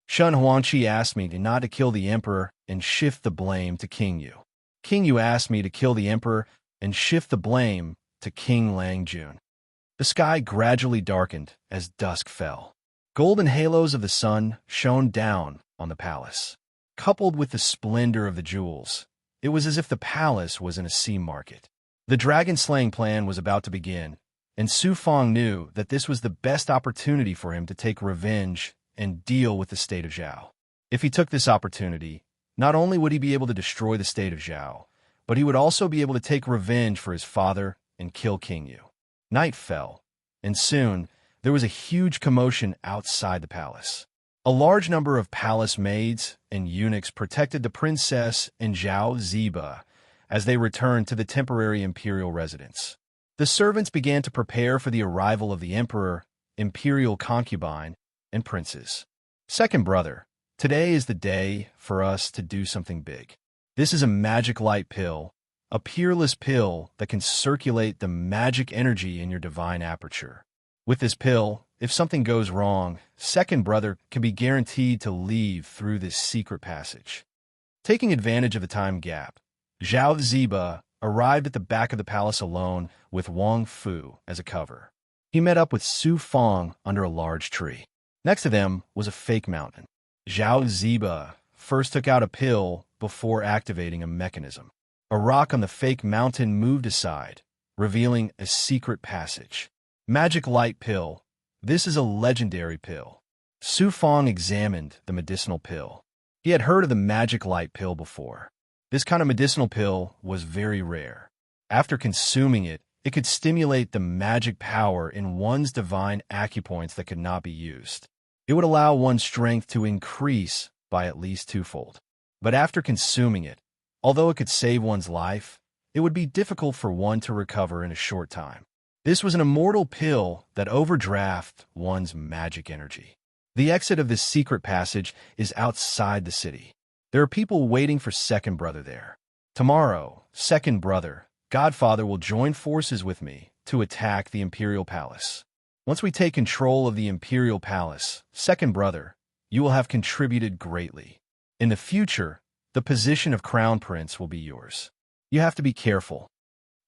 Shun Huangqi asked me not to kill the emperor and shift the blame to King Yu. King Yu asked me to kill the emperor and shift the blame to King Lang Jun. The sky gradually darkened as dusk fell. Golden halos of the sun shone down on the palace. Coupled with the splendor of the jewels, it was as if the palace was in a sea market. The dragon-slaying plan was about to begin, and Su Fong knew that this was the best opportunity for him to take revenge and deal with the state of Zhao. If he took this opportunity, not only would he be able to destroy the state of Zhao, but he would also be able to take revenge for his father and kill King Yu. Night fell, and soon there was a huge commotion outside the palace. A large number of palace maids and eunuchs protected the princess and Zhao Ziba as they returned to the temporary imperial residence. The servants began to prepare for the arrival of the emperor, imperial concubine, and princes. Second brother, today is the day for us to do something big. This is a magic light pill, a peerless pill that can circulate the magic energy in your divine aperture. With this pill, if something goes wrong, second brother can be guaranteed to leave through this secret passage. Taking advantage of the time gap, Zhao Ziba arrived at the back of the palace alone with Wang Fu as a cover. He met up with Su Fong under a large tree. Next to them was a fake mountain. Zhao Ziba first took out a pill before activating a mechanism. A rock on the fake mountain moved aside, revealing a secret passage. Magic light pill. This is a legendary pill. Su Fong examined the medicinal pill. He had heard of the magic light pill before. This kind of medicinal pill was very rare. After consuming it, it could stimulate the magic power in one's divine acupoints that could not be used. It would allow one's strength to increase by at least 2-fold. But after consuming it, although it could save one's life, it would be difficult for one to recover in a short time. This was an immortal pill that overdraft one's magic energy. The exit of this secret passage is outside the city. There are people waiting for second brother there. Tomorrow, second brother, Godfather will join forces with me to attack the imperial palace. Once we take control of the imperial palace, second brother, you will have contributed greatly. In the future, the position of crown prince will be yours. You have to be careful.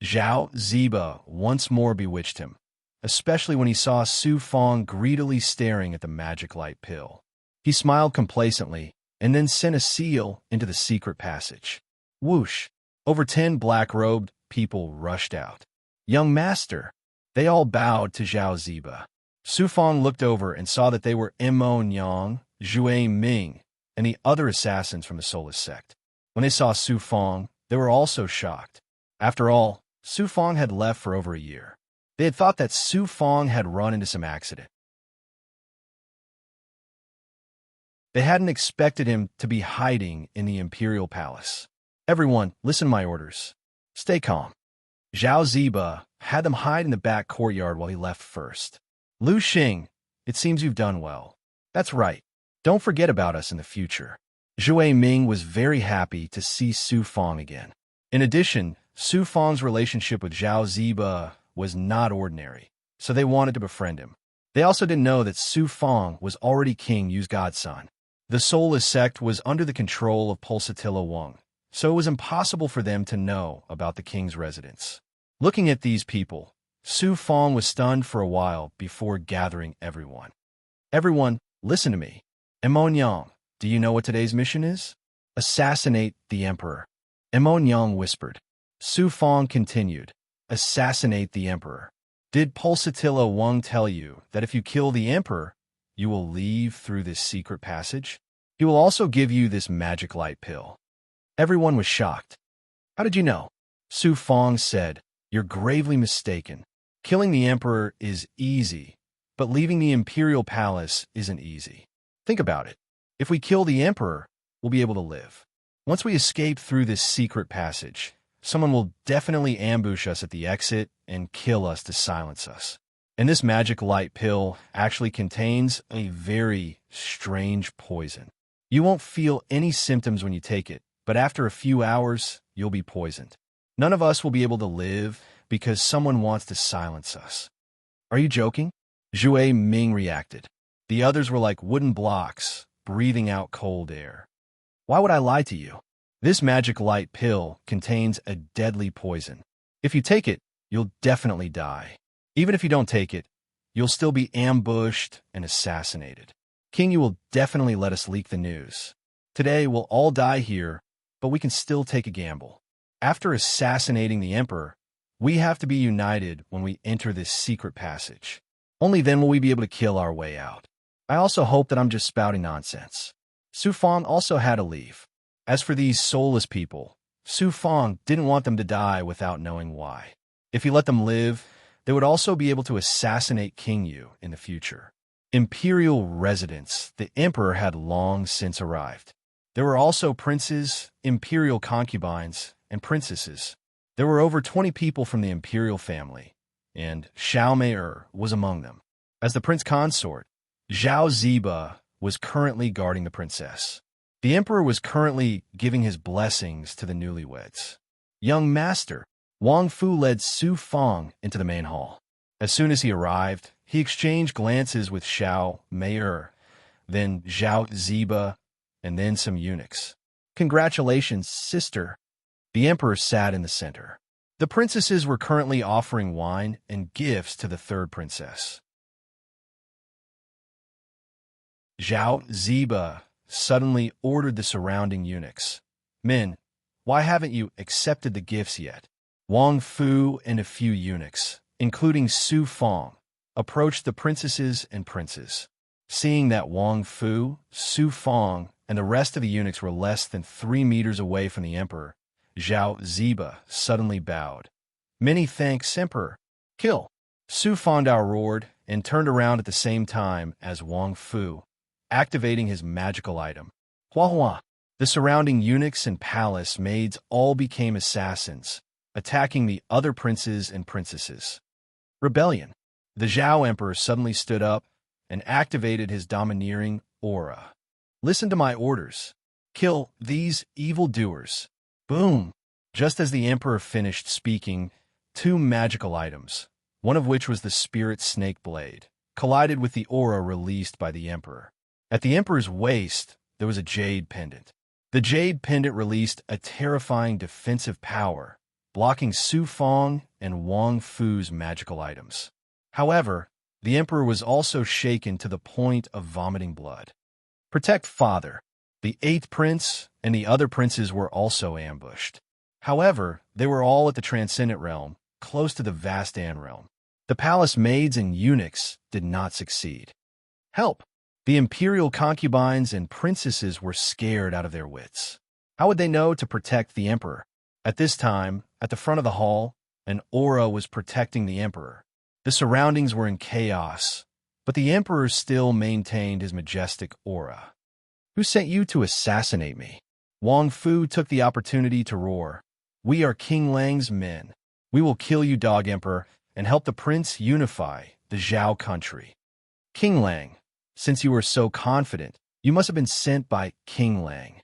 Zhao Ziba once more bewitched him, especially when he saw Su Fong greedily staring at the magic light pill. He smiled complacently and then sent a seal into the secret passage. Whoosh! Over 10 black-robed people rushed out. Young master! They all bowed to Zhao Ziba. Su Fong looked over and saw that they were Mo Nyang, Zhui Ming, and the other assassins from the Soulless sect. When they saw Su Fong, they were also shocked. After all, Su Fong had left for over a year. They had thought that Su Fong had run into some accident. They hadn't expected him to be hiding in the imperial palace. Everyone, listen to my orders. Stay calm. Zhao Ziba had them hide in the back courtyard while he left first. Lu Xing, it seems you've done well. That's right. Don't forget about us in the future. Zhui Ming was very happy to see Su Fong again. In addition, Su Fong's relationship with Zhao Ziba was not ordinary, so they wanted to befriend him. They also didn't know that Su Fong was already King Yu's godson. The Soulless sect was under the control of Pulsatilla Wang, so it was impossible for them to know about the king's residence. Looking at these people, Su Fong was stunned for a while before gathering everyone. Everyone, listen to me. Mo Nyang, do you know what today's mission is? Assassinate the emperor. Mo Nyang whispered. Su Fong continued. Assassinate the emperor. Did Pulsatilla Wang tell you that if you kill the emperor, you will leave through this secret passage? He will also give you this magic light pill. Everyone was shocked. How did you know? Su Fong said, You're gravely mistaken. Killing the emperor is easy, but leaving the imperial palace isn't easy. Think about it. If we kill the emperor, we'll be able to live. Once we escape through this secret passage, someone will definitely ambush us at the exit and kill us to silence us. And this magic light pill actually contains a very strange poison. You won't feel any symptoms when you take it, but after a few hours, you'll be poisoned. None of us will be able to live because someone wants to silence us. Are you joking? Zhui Ming reacted. The others were like wooden blocks, breathing out cold air. Why would I lie to you? This magic light pill contains a deadly poison. If you take it, you'll definitely die. Even if you don't take it, you'll still be ambushed and assassinated. King Yu will definitely let us leak the news. Today, we'll all die here, but we can still take a gamble. After assassinating the emperor, we have to be united when we enter this secret passage. Only then will we be able to kill our way out. I also hope that I'm just spouting nonsense. Su Fong also had to leave. As for these soulless people, Su Fong didn't want them to die without knowing why. If he let them live, they would also be able to assassinate King Yu in the future. Imperial residents, the emperor had long since arrived. There were also princes, imperial concubines, and princesses. There were over 20 people from the imperial family, and Xiao Mei was among them. As the prince consort, Zhao Ziba was currently guarding the princess. The emperor was currently giving his blessings to the newlyweds. Young master, Wang Fu led Su Fong into the main hall. As soon as he arrived, he exchanged glances with Xiao Mei, then Zhao Ziba, and then some eunuchs. Congratulations, sister. The emperor sat in the center. The princesses were currently offering wine and gifts to the third princess. Zhao Ziba suddenly ordered the surrounding eunuchs. Men, why haven't you accepted the gifts yet? Wang Fu and a few eunuchs, including Su Fong, approached the princesses and princes. Seeing that Wang Fu, Su Fong, and the rest of the eunuchs were less than 3 meters away from the emperor, Zhao Ziba suddenly bowed. Many thanks, Emperor. Kill. Su Fongdao roared and turned around at the same time as Wang Fu, activating his magical item. Hua Hua. The surrounding eunuchs and palace maids all became assassins, attacking the other princes and princesses. Rebellion. The Zhao Emperor suddenly stood up and activated his domineering aura. Listen to my orders. Kill these evildoers. Boom! Just as the emperor finished speaking, 2 magical items, one of which was the spirit snake blade, collided with the aura released by the Emperor. At the Emperor's waist, there was a jade pendant. The jade pendant released a terrifying defensive power, blocking Su Fong and Wang Fu's magical items. However, the Emperor was also shaken to the point of vomiting blood. Protect Father. The 8th prince and the other princes were also ambushed. However, they were all at the Transcendent Realm, close to the Vastan Realm. The palace maids and eunuchs did not succeed. Help! The imperial concubines and princesses were scared out of their wits. How would they know to protect the Emperor? At this time, at the front of the hall, an aura was protecting the Emperor. The surroundings were in chaos, but the Emperor still maintained his majestic aura. Who sent you to assassinate me? Wang Fu took the opportunity to roar. We are King Lang's men. We will kill you, Dog Emperor, and help the prince unify the Zhao country. King Lang, since you were so confident, you must have been sent by King Lang.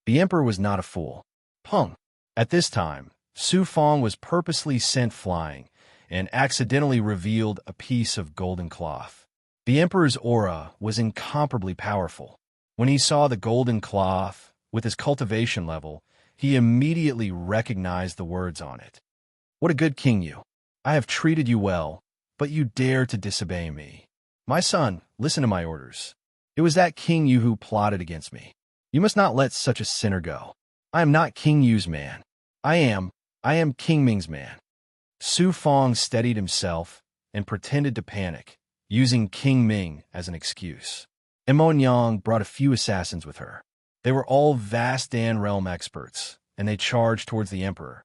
The Emperor was not a fool. Pung. At this time, Su Fong was purposely sent flying and accidentally revealed a piece of golden cloth. The Emperor's aura was incomparably powerful. When he saw the golden cloth, with his cultivation level, he immediately recognized the words on it. What a good king you! I have treated you well, but you dare to disobey me. My son, listen to my orders. It was that King Yu who plotted against me. You must not let such a sinner go. I am not King Yu's man. I am King Ming's man. Su Fong steadied himself and pretended to panic, using King Ming as an excuse. Emonyang brought a few assassins with her. They were all Vastan realm experts, and they charged towards the Emperor.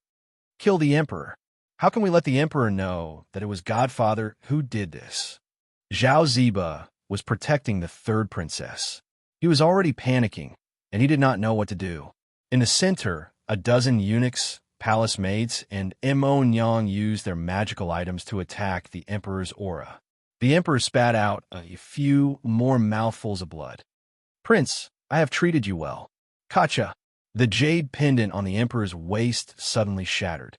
Kill the Emperor. How can we let the Emperor know that it was Godfather who did this? Zhao Ziba was protecting the 3rd princess. He was already panicking, and he did not know what to do. In the center, a dozen eunuchs, palace maids, and Emonyang used their magical items to attack the Emperor's aura. The Emperor spat out a few more mouthfuls of blood. Prince, I have treated you well. Kacha. The jade pendant on the Emperor's waist suddenly shattered.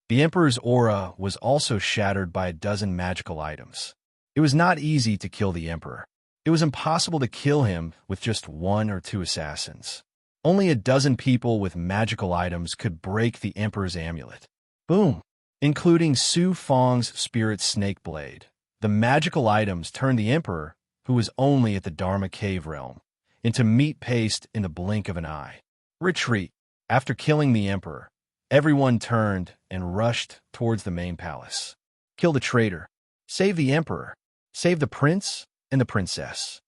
The Emperor's aura was also shattered by a dozen magical items. It was not easy to kill the Emperor. It was impossible to kill him with just 1 or 2 assassins. Only a dozen people with magical items could break the Emperor's amulet. Boom! Including Su Fong's spirit snake blade. The magical items turned the Emperor, who was only at the Dharma Cave realm, into meat paste in the blink of an eye. Retreat. After killing the Emperor, everyone turned and rushed towards the main palace. Kill the traitor. Save the Emperor. Save the prince and the princess.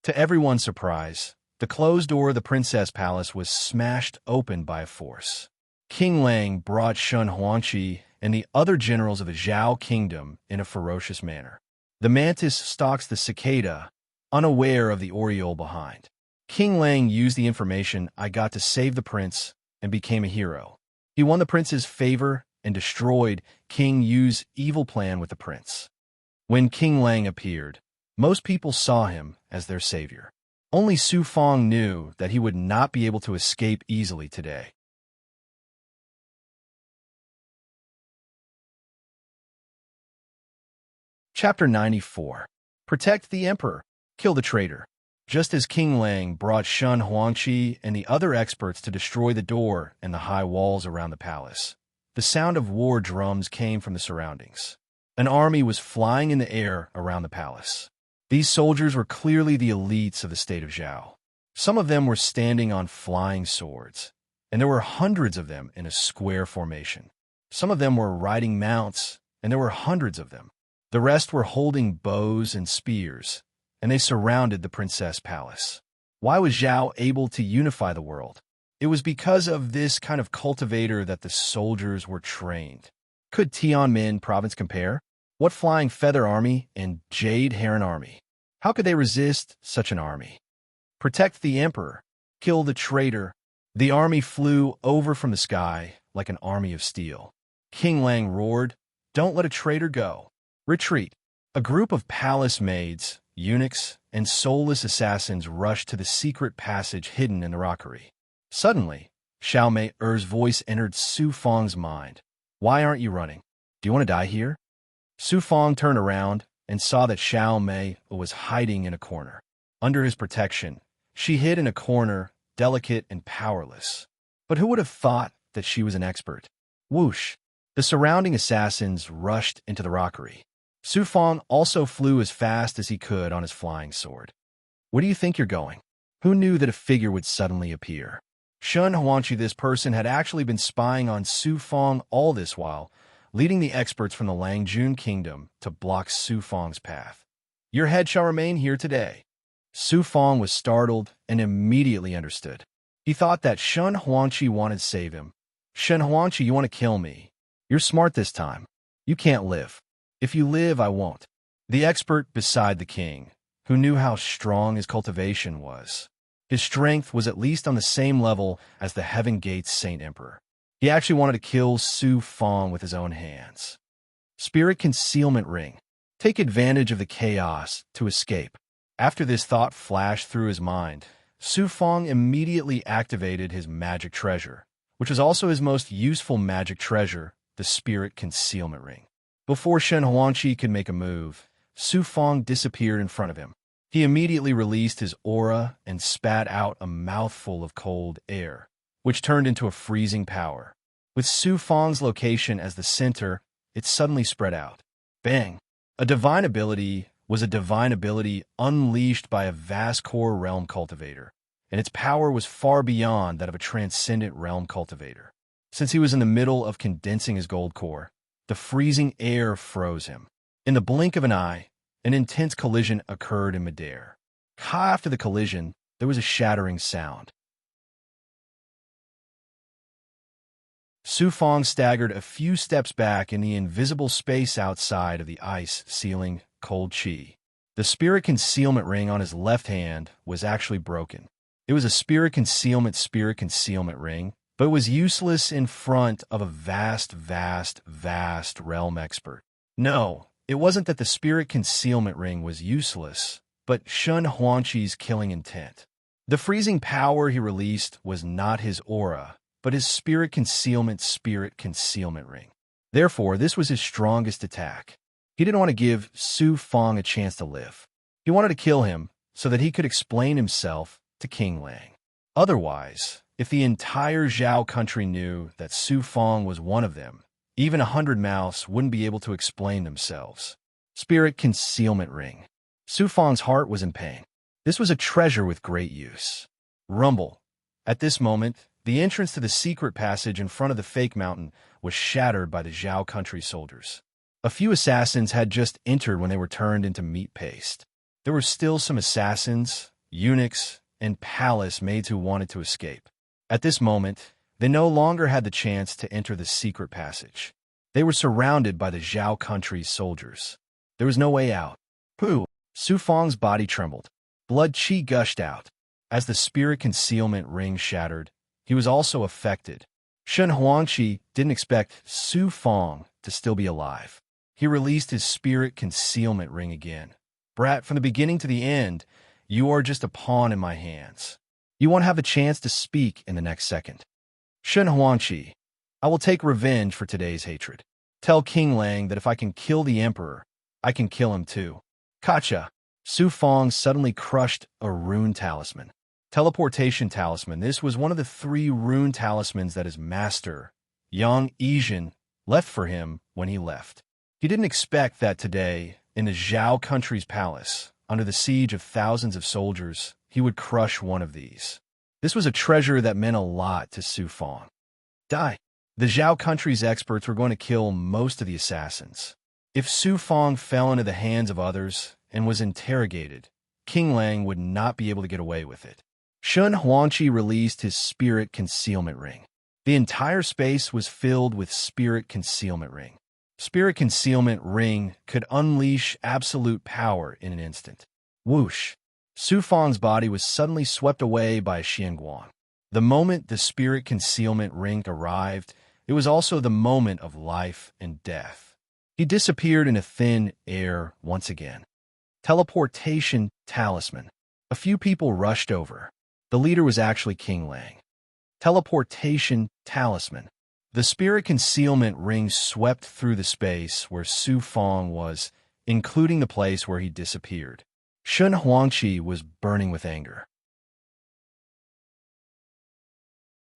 To everyone's surprise, the closed door of the princess palace was smashed open by a force. King Lang brought Shun Huangqi and the other generals of the Zhao kingdom in a ferocious manner. The mantis stalks the cicada, unaware of the oriole behind. King Lang used the information I got to save the prince and became a hero. He won the prince's favor and destroyed King Yu's evil plan with the prince. When King Lang appeared, most people saw him as their savior. Only Su Fong knew that he would not be able to escape easily today. Chapter 94. Protect the Emperor. Kill the traitor. Just as King Lang brought Shun Huangqi and the other experts to destroy the door and the high walls around the palace, the sound of war drums came from the surroundings. An army was flying in the air around the palace. These soldiers were clearly the elites of the state of Zhao. Some of them were standing on flying swords, and there were hundreds of them in a square formation. Some of them were riding mounts, and there were hundreds of them. The rest were holding bows and spears, and they surrounded the princess palace. Why was Zhao able to unify the world? It was because of this kind of cultivator that the soldiers were trained. Could Tianmin province compare? What flying feather army and jade heron army? How could they resist such an army? Protect the Emperor. Kill the traitor. The army flew over from the sky like an army of steel. King Lang roared, "Don't let a traitor go. Retreat." A group of palace maids, eunuchs, and soulless assassins rushed to the secret passage hidden in the rockery. Suddenly, Xiao Mei Er's voice entered Su Fong's mind. Why aren't you running? Do you want to die here? Su Fong turned around and saw that Xiao Mei was hiding in a corner. Under his protection, she hid in a corner, delicate and powerless. But who would have thought that she was an expert? Whoosh! The surrounding assassins rushed into the rockery. Su Fong also flew as fast as he could on his flying sword. Where do you think you're going? Who knew that a figure would suddenly appear? Shun Huanqi, this person, had actually been spying on Su Fong all this while, leading the experts from the Langjun kingdom to block Su Fong's path. Your head shall remain here today. Su Fong was startled and immediately understood. He thought that Shun Huanqi wanted to save him. Shun Huanqi, you want to kill me? You're smart this time. You can't live. If you live, I won't. The expert beside the king, who knew how strong his cultivation was. His strength was at least on the same level as the Heaven Gate's Saint Emperor. He actually wanted to kill Su Fong with his own hands. Spirit Concealment Ring. Take advantage of the chaos to escape. After this thought flashed through his mind, Su Fong immediately activated his magic treasure, which was also his most useful magic treasure, the Spirit Concealment Ring. Before Shen Huanqi could make a move, Su Fong disappeared in front of him. He immediately released his aura and spat out a mouthful of cold air, which turned into a freezing power. With Su Fong's location as the center, it suddenly spread out. Bang! A divine ability was a divine ability unleashed by a vast core realm cultivator, and its power was far beyond that of a transcendent realm cultivator. Since he was in the middle of condensing his gold core, the freezing air froze him. In the blink of an eye, an intense collision occurred in midair. After the collision, there was a shattering sound. Su Fong staggered a few steps back in the invisible space outside of the ice ceiling, cold chi. The spirit concealment ring on his left hand was actually broken. It was a spirit concealment ring, but it was useless in front of a vast realm expert. No, it wasn't that the spirit concealment ring was useless, but Shun Huanqi's killing intent. The freezing power he released was not his aura, but his spirit concealment ring. Therefore, this was his strongest attack. He didn't want to give Su Fong a chance to live. He wanted to kill him so that he could explain himself to King Lang. Otherwise, if the entire Zhao country knew that Su Fong was one of them, even 100 mouths wouldn't be able to explain themselves. Spirit Concealment Ring. Su Fong's heart was in pain. This was a treasure with great use. Rumble. At this moment, the entrance to the secret passage in front of the fake mountain was shattered by the Zhao country soldiers. A few assassins had just entered when they were turned into meat paste. There were still some assassins, eunuchs, and palace maids who wanted to escape. At this moment, they no longer had the chance to enter the secret passage. They were surrounded by the Zhao country's soldiers. There was no way out. Pooh! Su Fong's body trembled. Blood chi gushed out. As the spirit concealment ring shattered, he was also affected. Shun Huanqi didn't expect Su Fong to still be alive. He released his spirit concealment ring again. Brat, from the beginning to the end, you are just a pawn in my hands. You won't have a chance to speak in the next second. Shun Huanqi, I will take revenge for today's hatred. Tell King Lang that if I can kill the emperor, I can kill him too. Kacha. Su Fong suddenly crushed a rune talisman. Teleportation talisman. This was one of the 3 rune talismans that his master, Yang Yizhen, left for him when he left. He didn't expect that today, in the Zhao country's palace, under the siege of thousands of soldiers, he would crush one of these. This was a treasure that meant a lot to Su Fong. Die. The Zhao country's experts were going to kill most of the assassins. If Su Fong fell into the hands of others and was interrogated, King Lang would not be able to get away with it. Shun Huanqi released his spirit concealment ring. The entire space was filled with spirit concealment ring. Spirit concealment ring could unleash absolute power in an instant. Whoosh! Su Fong's body was suddenly swept away by Xianguang. The moment the spirit concealment ring arrived, it was also the moment of life and death. He disappeared in a thin air once again. Teleportation talisman. A few people rushed over. The leader was actually King Lang. Teleportation talisman. The spirit concealment ring swept through the space where Su Fong was, including the place where he disappeared. Shun Huangqi was burning with anger.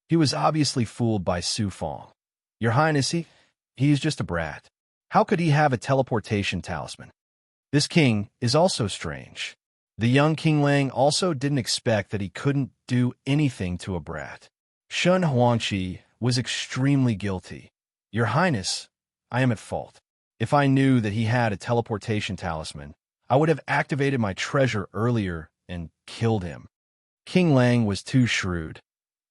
He was obviously fooled by Su Fong. Your Highness, he's just a brat. How could he have a teleportation talisman? This king is also strange. The young King Lang also didn't expect that he couldn't do anything to a brat. Shun Huangqi was extremely guilty. Your Highness, I am at fault. If I knew that he had a teleportation talisman, I would have activated my treasure earlier and killed him. King Lang was too shrewd.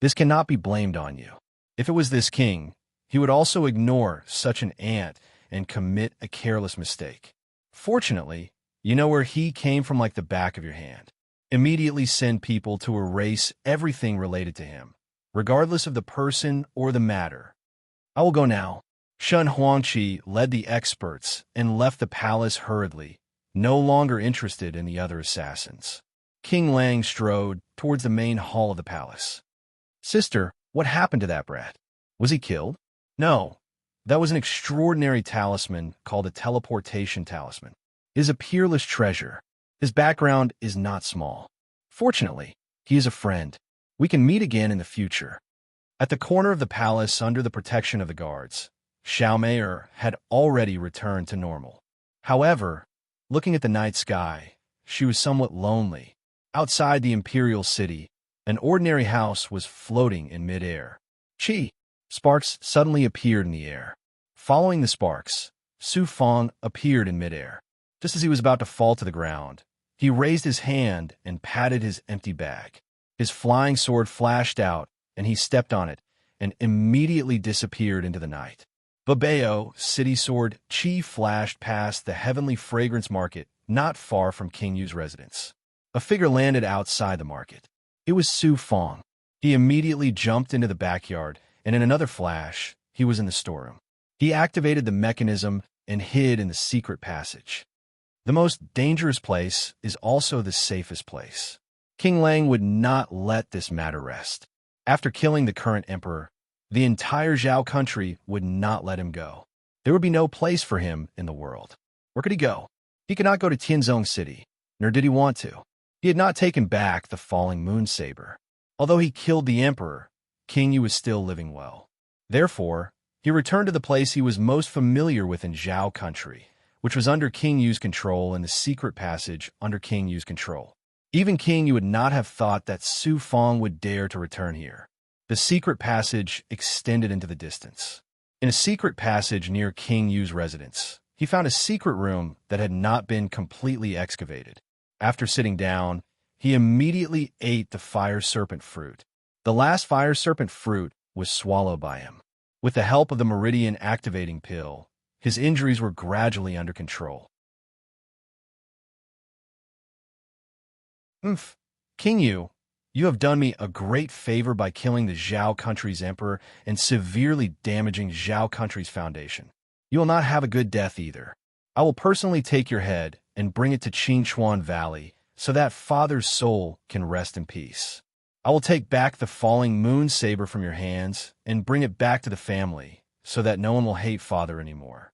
This cannot be blamed on you. If it was this king, he would also ignore such an ant and commit a careless mistake. Fortunately, you know where he came from like the back of your hand. Immediately send people to erase everything related to him, regardless of the person or the matter. I will go now. Shun Huangqi led the experts and left the palace hurriedly, no longer interested in the other assassins. King Lang strode towards the main hall of the palace. Sister, what happened to that brat? Was he killed? No. That was an extraordinary talisman called a teleportation talisman. It is a peerless treasure. His background is not small. Fortunately, he is a friend. We can meet again in the future. At the corner of the palace under the protection of the guards, Xiao Mei had already returned to normal. However, looking at the night sky, she was somewhat lonely. Outside the imperial city, an ordinary house was floating in midair. Chi! Sparks suddenly appeared in the air. Following the sparks, Su Fong appeared in midair. Just as he was about to fall to the ground, he raised his hand and patted his empty bag. His flying sword flashed out, and he stepped on it and immediately disappeared into the night. Babeo, city sword, Chi flashed past the heavenly fragrance market not far from King Yu's residence. A figure landed outside the market. It was Su Fong. He immediately jumped into the backyard, and in another flash, he was in the storeroom. He activated the mechanism and hid in the secret passage. The most dangerous place is also the safest place. King Lang would not let this matter rest. After killing the current emperor, the entire Zhao country would not let him go. There would be no place for him in the world. Where could he go? He could not go to Tianzong City, nor did he want to. He had not taken back the falling moon saber. Although he killed the emperor, King Yu was still living well. Therefore, he returned to the place he was most familiar with in Zhao country, which was under King Yu's control and the secret passage under King Yu's control. Even King Yu would not have thought that Su Fong would dare to return here. The secret passage extended into the distance. In a secret passage near King Yu's residence, he found a secret room that had not been completely excavated. After sitting down, he immediately ate the fire serpent fruit. The last fire serpent fruit was swallowed by him. With the help of the meridian activating pill, his injuries were gradually under control. King Yu, you have done me a great favor by killing the Zhao country's emperor and severely damaging Zhao country's foundation. You will not have a good death either. I will personally take your head and bring it to Qingchuan Valley so that father's soul can rest in peace. I will take back the falling moon saber from your hands and bring it back to the family so that no one will hate father anymore.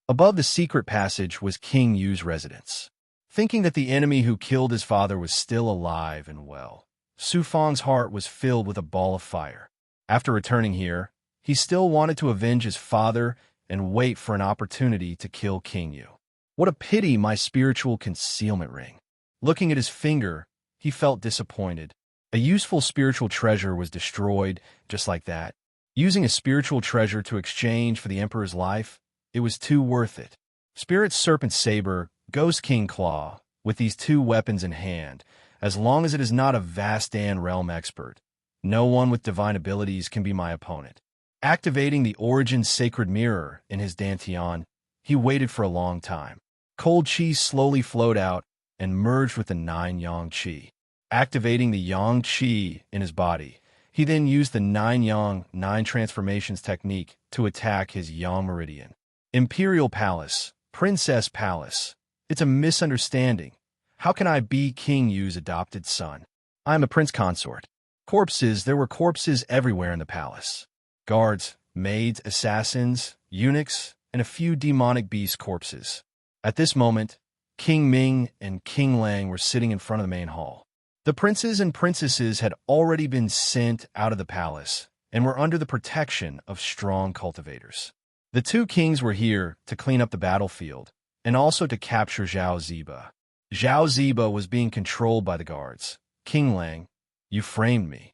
Above the secret passage was King Yu's residence. Thinking that the enemy who killed his father was still alive and well, Su Fong's heart was filled with a ball of fire. After returning here, he still wanted to avenge his father and wait for an opportunity to kill King Yu. What a pity, my spiritual concealment ring. Looking at his finger, he felt disappointed. A useful spiritual treasure was destroyed just like that. Using a spiritual treasure to exchange for the Emperor's life, it was too worth it. Spirit Serpent Saber, Ghost King Claw, with these two weapons in hand, as long as it is not a Vastan realm expert, no one with divine abilities can be my opponent. Activating the Origin Sacred Mirror in his Dantian, he waited for a long time. Cold Qi slowly flowed out and merged with the 9 Yang Qi. Activating the Yang Qi in his body, he then used the 9 Yang 9 transformations technique to attack his Yang Meridian. Imperial Palace, Princess Palace. It's a misunderstanding. How can I be King Yu's adopted son? I am a prince consort. Corpses, there were corpses everywhere in the palace. Guards, maids, assassins, eunuchs, and a few demonic beast corpses. At this moment, King Ming and King Lang were sitting in front of the main hall. The princes and princesses had already been sent out of the palace and were under the protection of strong cultivators. The two kings were here to clean up the battlefield and also to capture Zhao Ziba. Zhao Ziba was being controlled by the guards. King Lang, you framed me.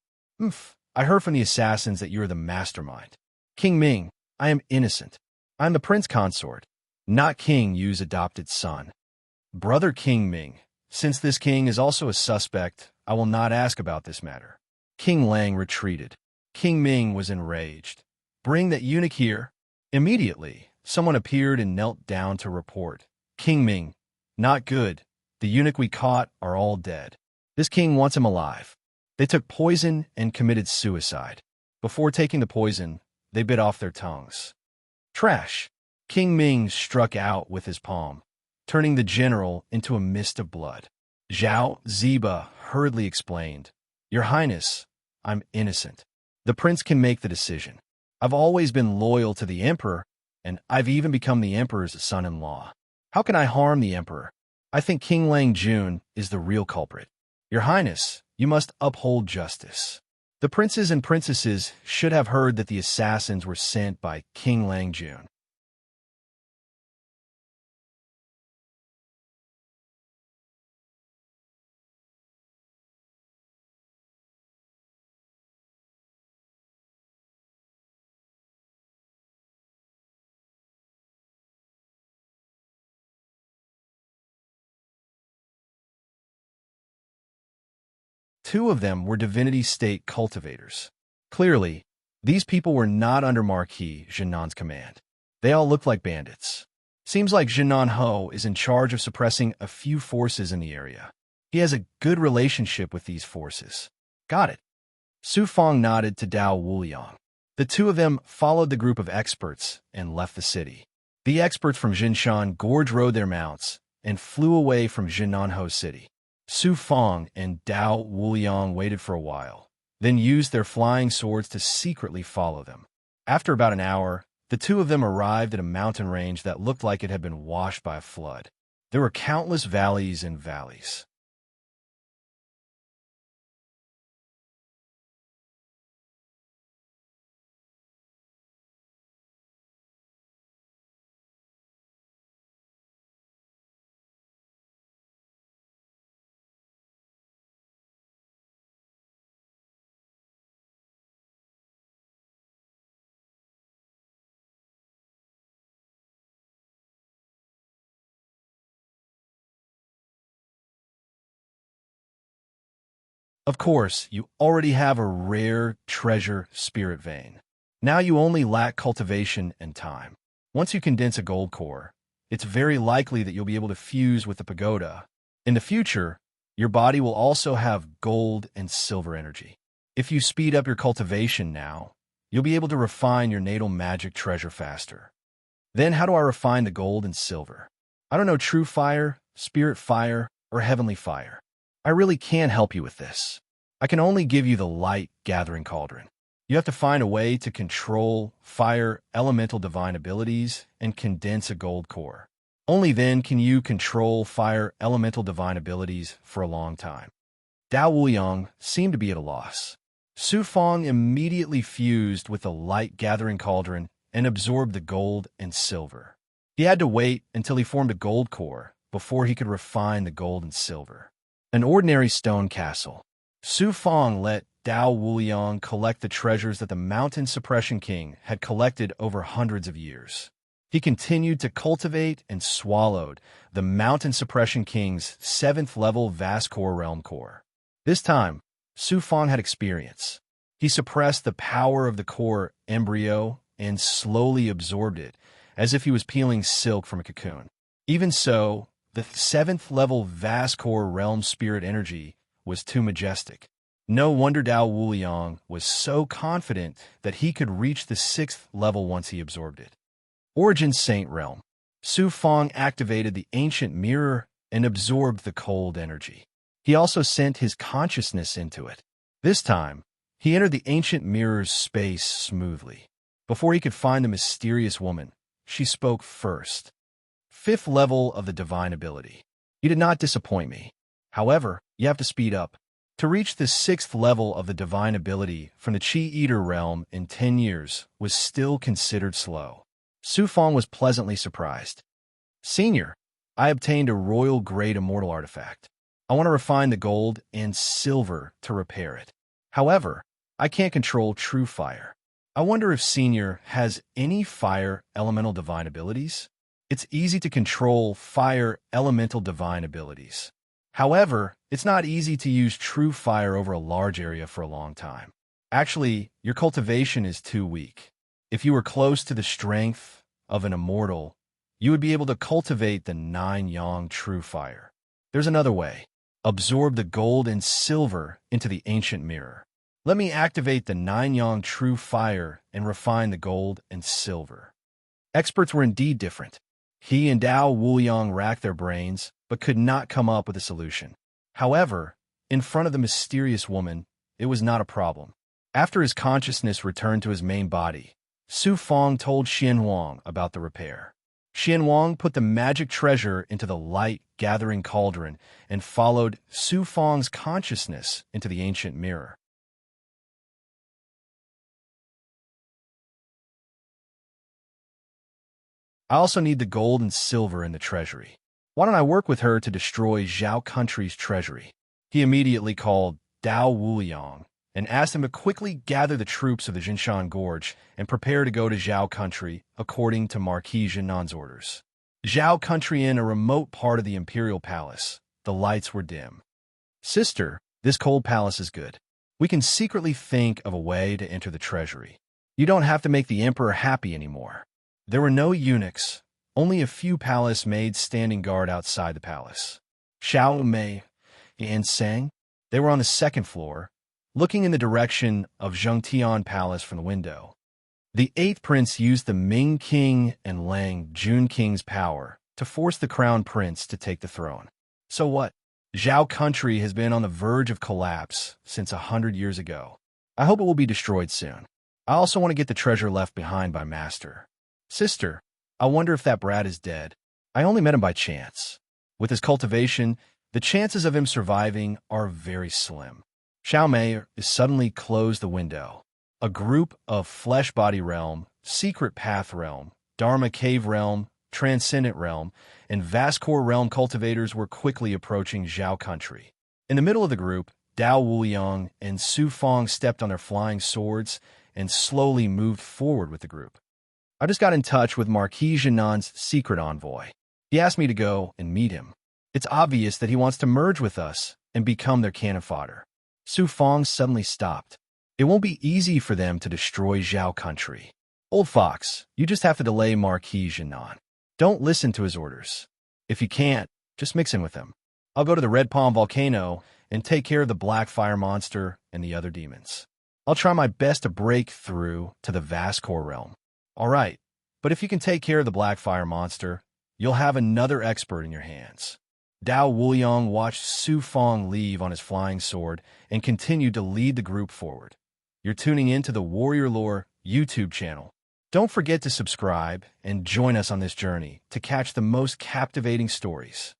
I heard from the assassins that you are the mastermind. King Ming, I am innocent. I am the prince consort, not King Yu's adopted son. Brother King Ming, since this king is also a suspect, I will not ask about this matter. King Lang retreated. King Ming was enraged. Bring that eunuch here. Immediately, someone appeared and knelt down to report. King Ming, not good. The eunuch we caught are all dead. This king wants him alive. They took poison and committed suicide. Before taking the poison, they bit off their tongues. Trash. King Ming struck out with his palm, turning the general into a mist of blood. Zhao Ziba hurriedly explained, Your Highness, I'm innocent. The prince can make the decision. I've always been loyal to the emperor, and I've even become the emperor's son-in-law. How can I harm the emperor? I think King Lang Jun is the real culprit. Your Highness, you must uphold justice. The princes and princesses should have heard that the assassins were sent by King Lang Jun. Two of them were divinity state cultivators. Clearly, these people were not under Marquis Jinnan's command. They all looked like bandits. Seems like Jinnan Ho is in charge of suppressing a few forces in the area. He has a good relationship with these forces. Got it. Su Fong nodded to Dao Wuliang. The two of them followed the group of experts and left the city. The experts from Jinshan Gorge rode their mounts and flew away from Jinnan Ho City. Su Fong and Dao Wuliang waited for a while, then used their flying swords to secretly follow them. After about an hour, the two of them arrived at a mountain range that looked like it had been washed by a flood. There were countless valleys and valleys. Of course, you already have a rare treasure spirit vein. Now you only lack cultivation and time. Once you condense a gold core, it's very likely that you'll be able to fuse with the pagoda. In the future, your body will also have gold and silver energy. If you speed up your cultivation now, you'll be able to refine your natal magic treasure faster. Then how do I refine the gold and silver? I don't know true fire, spirit fire, or heavenly fire. I really can't help you with this. I can only give you the light gathering cauldron. You have to find a way to control fire elemental divine abilities and condense a gold core. Only then can you control fire elemental divine abilities for a long time. Dao Wuyang seemed to be at a loss. Su Fong immediately fused with the light gathering cauldron and absorbed the gold and silver. He had to wait until he formed a gold core before he could refine the gold and silver. An ordinary stone castle. Su Fong let Dao Wuyang collect the treasures that the Mountain Suppression King had collected over hundreds of years. He continued to cultivate and swallowed the Mountain Suppression King's 7th level Vast Core Realm Core. This time, Su Fong had experience. He suppressed the power of the core embryo and slowly absorbed it, as if he was peeling silk from a cocoon. Even so, the 7th level Vast Core Realm Spirit Energy was too majestic. No wonder Dao Wuyang was so confident that he could reach the 6th level once he absorbed it. Origin Saint Realm. Su Fong activated the ancient mirror and absorbed the cold energy. He also sent his consciousness into it. This time, he entered the ancient mirror's space smoothly. Before he could find the mysterious woman, she spoke first. Fifth level of the divine ability. You did not disappoint me. However, you have to speed up. To reach the sixth level of the divine ability from the Chi Eater realm in 10 years was still considered slow. Su Fong was pleasantly surprised. Senior, I obtained a royal-grade immortal artifact. I want to refine the gold and silver to repair it. However, I can't control true fire. I wonder if Senior has any fire elemental divine abilities? It's easy to control fire elemental divine abilities. However, it's not easy to use true fire over a large area for a long time. Actually, your cultivation is too weak. If you were close to the strength of an immortal, you would be able to cultivate the 9-yang true fire. There's another way. Absorb the gold and silver into the ancient mirror. Let me activate the 9-yang true fire and refine the gold and silver. Experts were indeed different. He and Dao Wuyang racked their brains, but could not come up with a solution. However, in front of the mysterious woman, it was not a problem. After his consciousness returned to his main body, Su Fong told Xian Wang about the repair. Xian Wang put the magic treasure into the light-gathering cauldron and followed Su Fong's consciousness into the ancient mirror. I also need the gold and silver in the treasury. Why don't I work with her to destroy Zhao Country's treasury? He immediately called Dao Wuyang and asked him to quickly gather the troops of the Jinshan Gorge and prepare to go to Zhao Country according to Marquis Jinnan's orders. Zhao Country in a remote part of the Imperial Palace. The lights were dim. Sister, this cold palace is good. We can secretly think of a way to enter the treasury. You don't have to make the Emperor happy anymore. There were no eunuchs, only a few palace maids standing guard outside the palace. Xiao Mei and Sang, they were on the second floor, looking in the direction of Zhengtian Palace from the window. The 8th prince used the Ming King and Lang Jun King's power to force the crown prince to take the throne. So what? Zhao Country has been on the verge of collapse since 100 years ago. I hope it will be destroyed soon. I also want to get the treasure left behind by Master. Sister, I wonder if that brat is dead. I only met him by chance. With his cultivation, the chances of him surviving are very slim. Xiao Mei suddenly closed the window. A group of Flesh Body Realm, Secret Path Realm, Dharma Cave Realm, Transcendent Realm, and Vascor Realm cultivators were quickly approaching Zhao Country. In the middle of the group, Dao Wuyang and Su Fong stepped on their flying swords and slowly moved forward with the group. I just got in touch with Marquis Jinnan's secret envoy. He asked me to go and meet him. It's obvious that he wants to merge with us and become their cannon fodder. Su Fong suddenly stopped. It won't be easy for them to destroy Zhao Country. Old Fox, you just have to delay Marquis Jinnan. Don't listen to his orders. If you can't, just mix in with him. I'll go to the Red Palm Volcano and take care of the Black Fire Monster and the other demons. I'll try my best to break through to the Vascor Realm. All right, but if you can take care of the Black Fire Monster, you'll have another expert in your hands. Dao Wuyang watched Su Fong leave on his flying sword and continued to lead the group forward. You're tuning in to the Warrior Lore YouTube channel. Don't forget to subscribe and join us on this journey to catch the most captivating stories.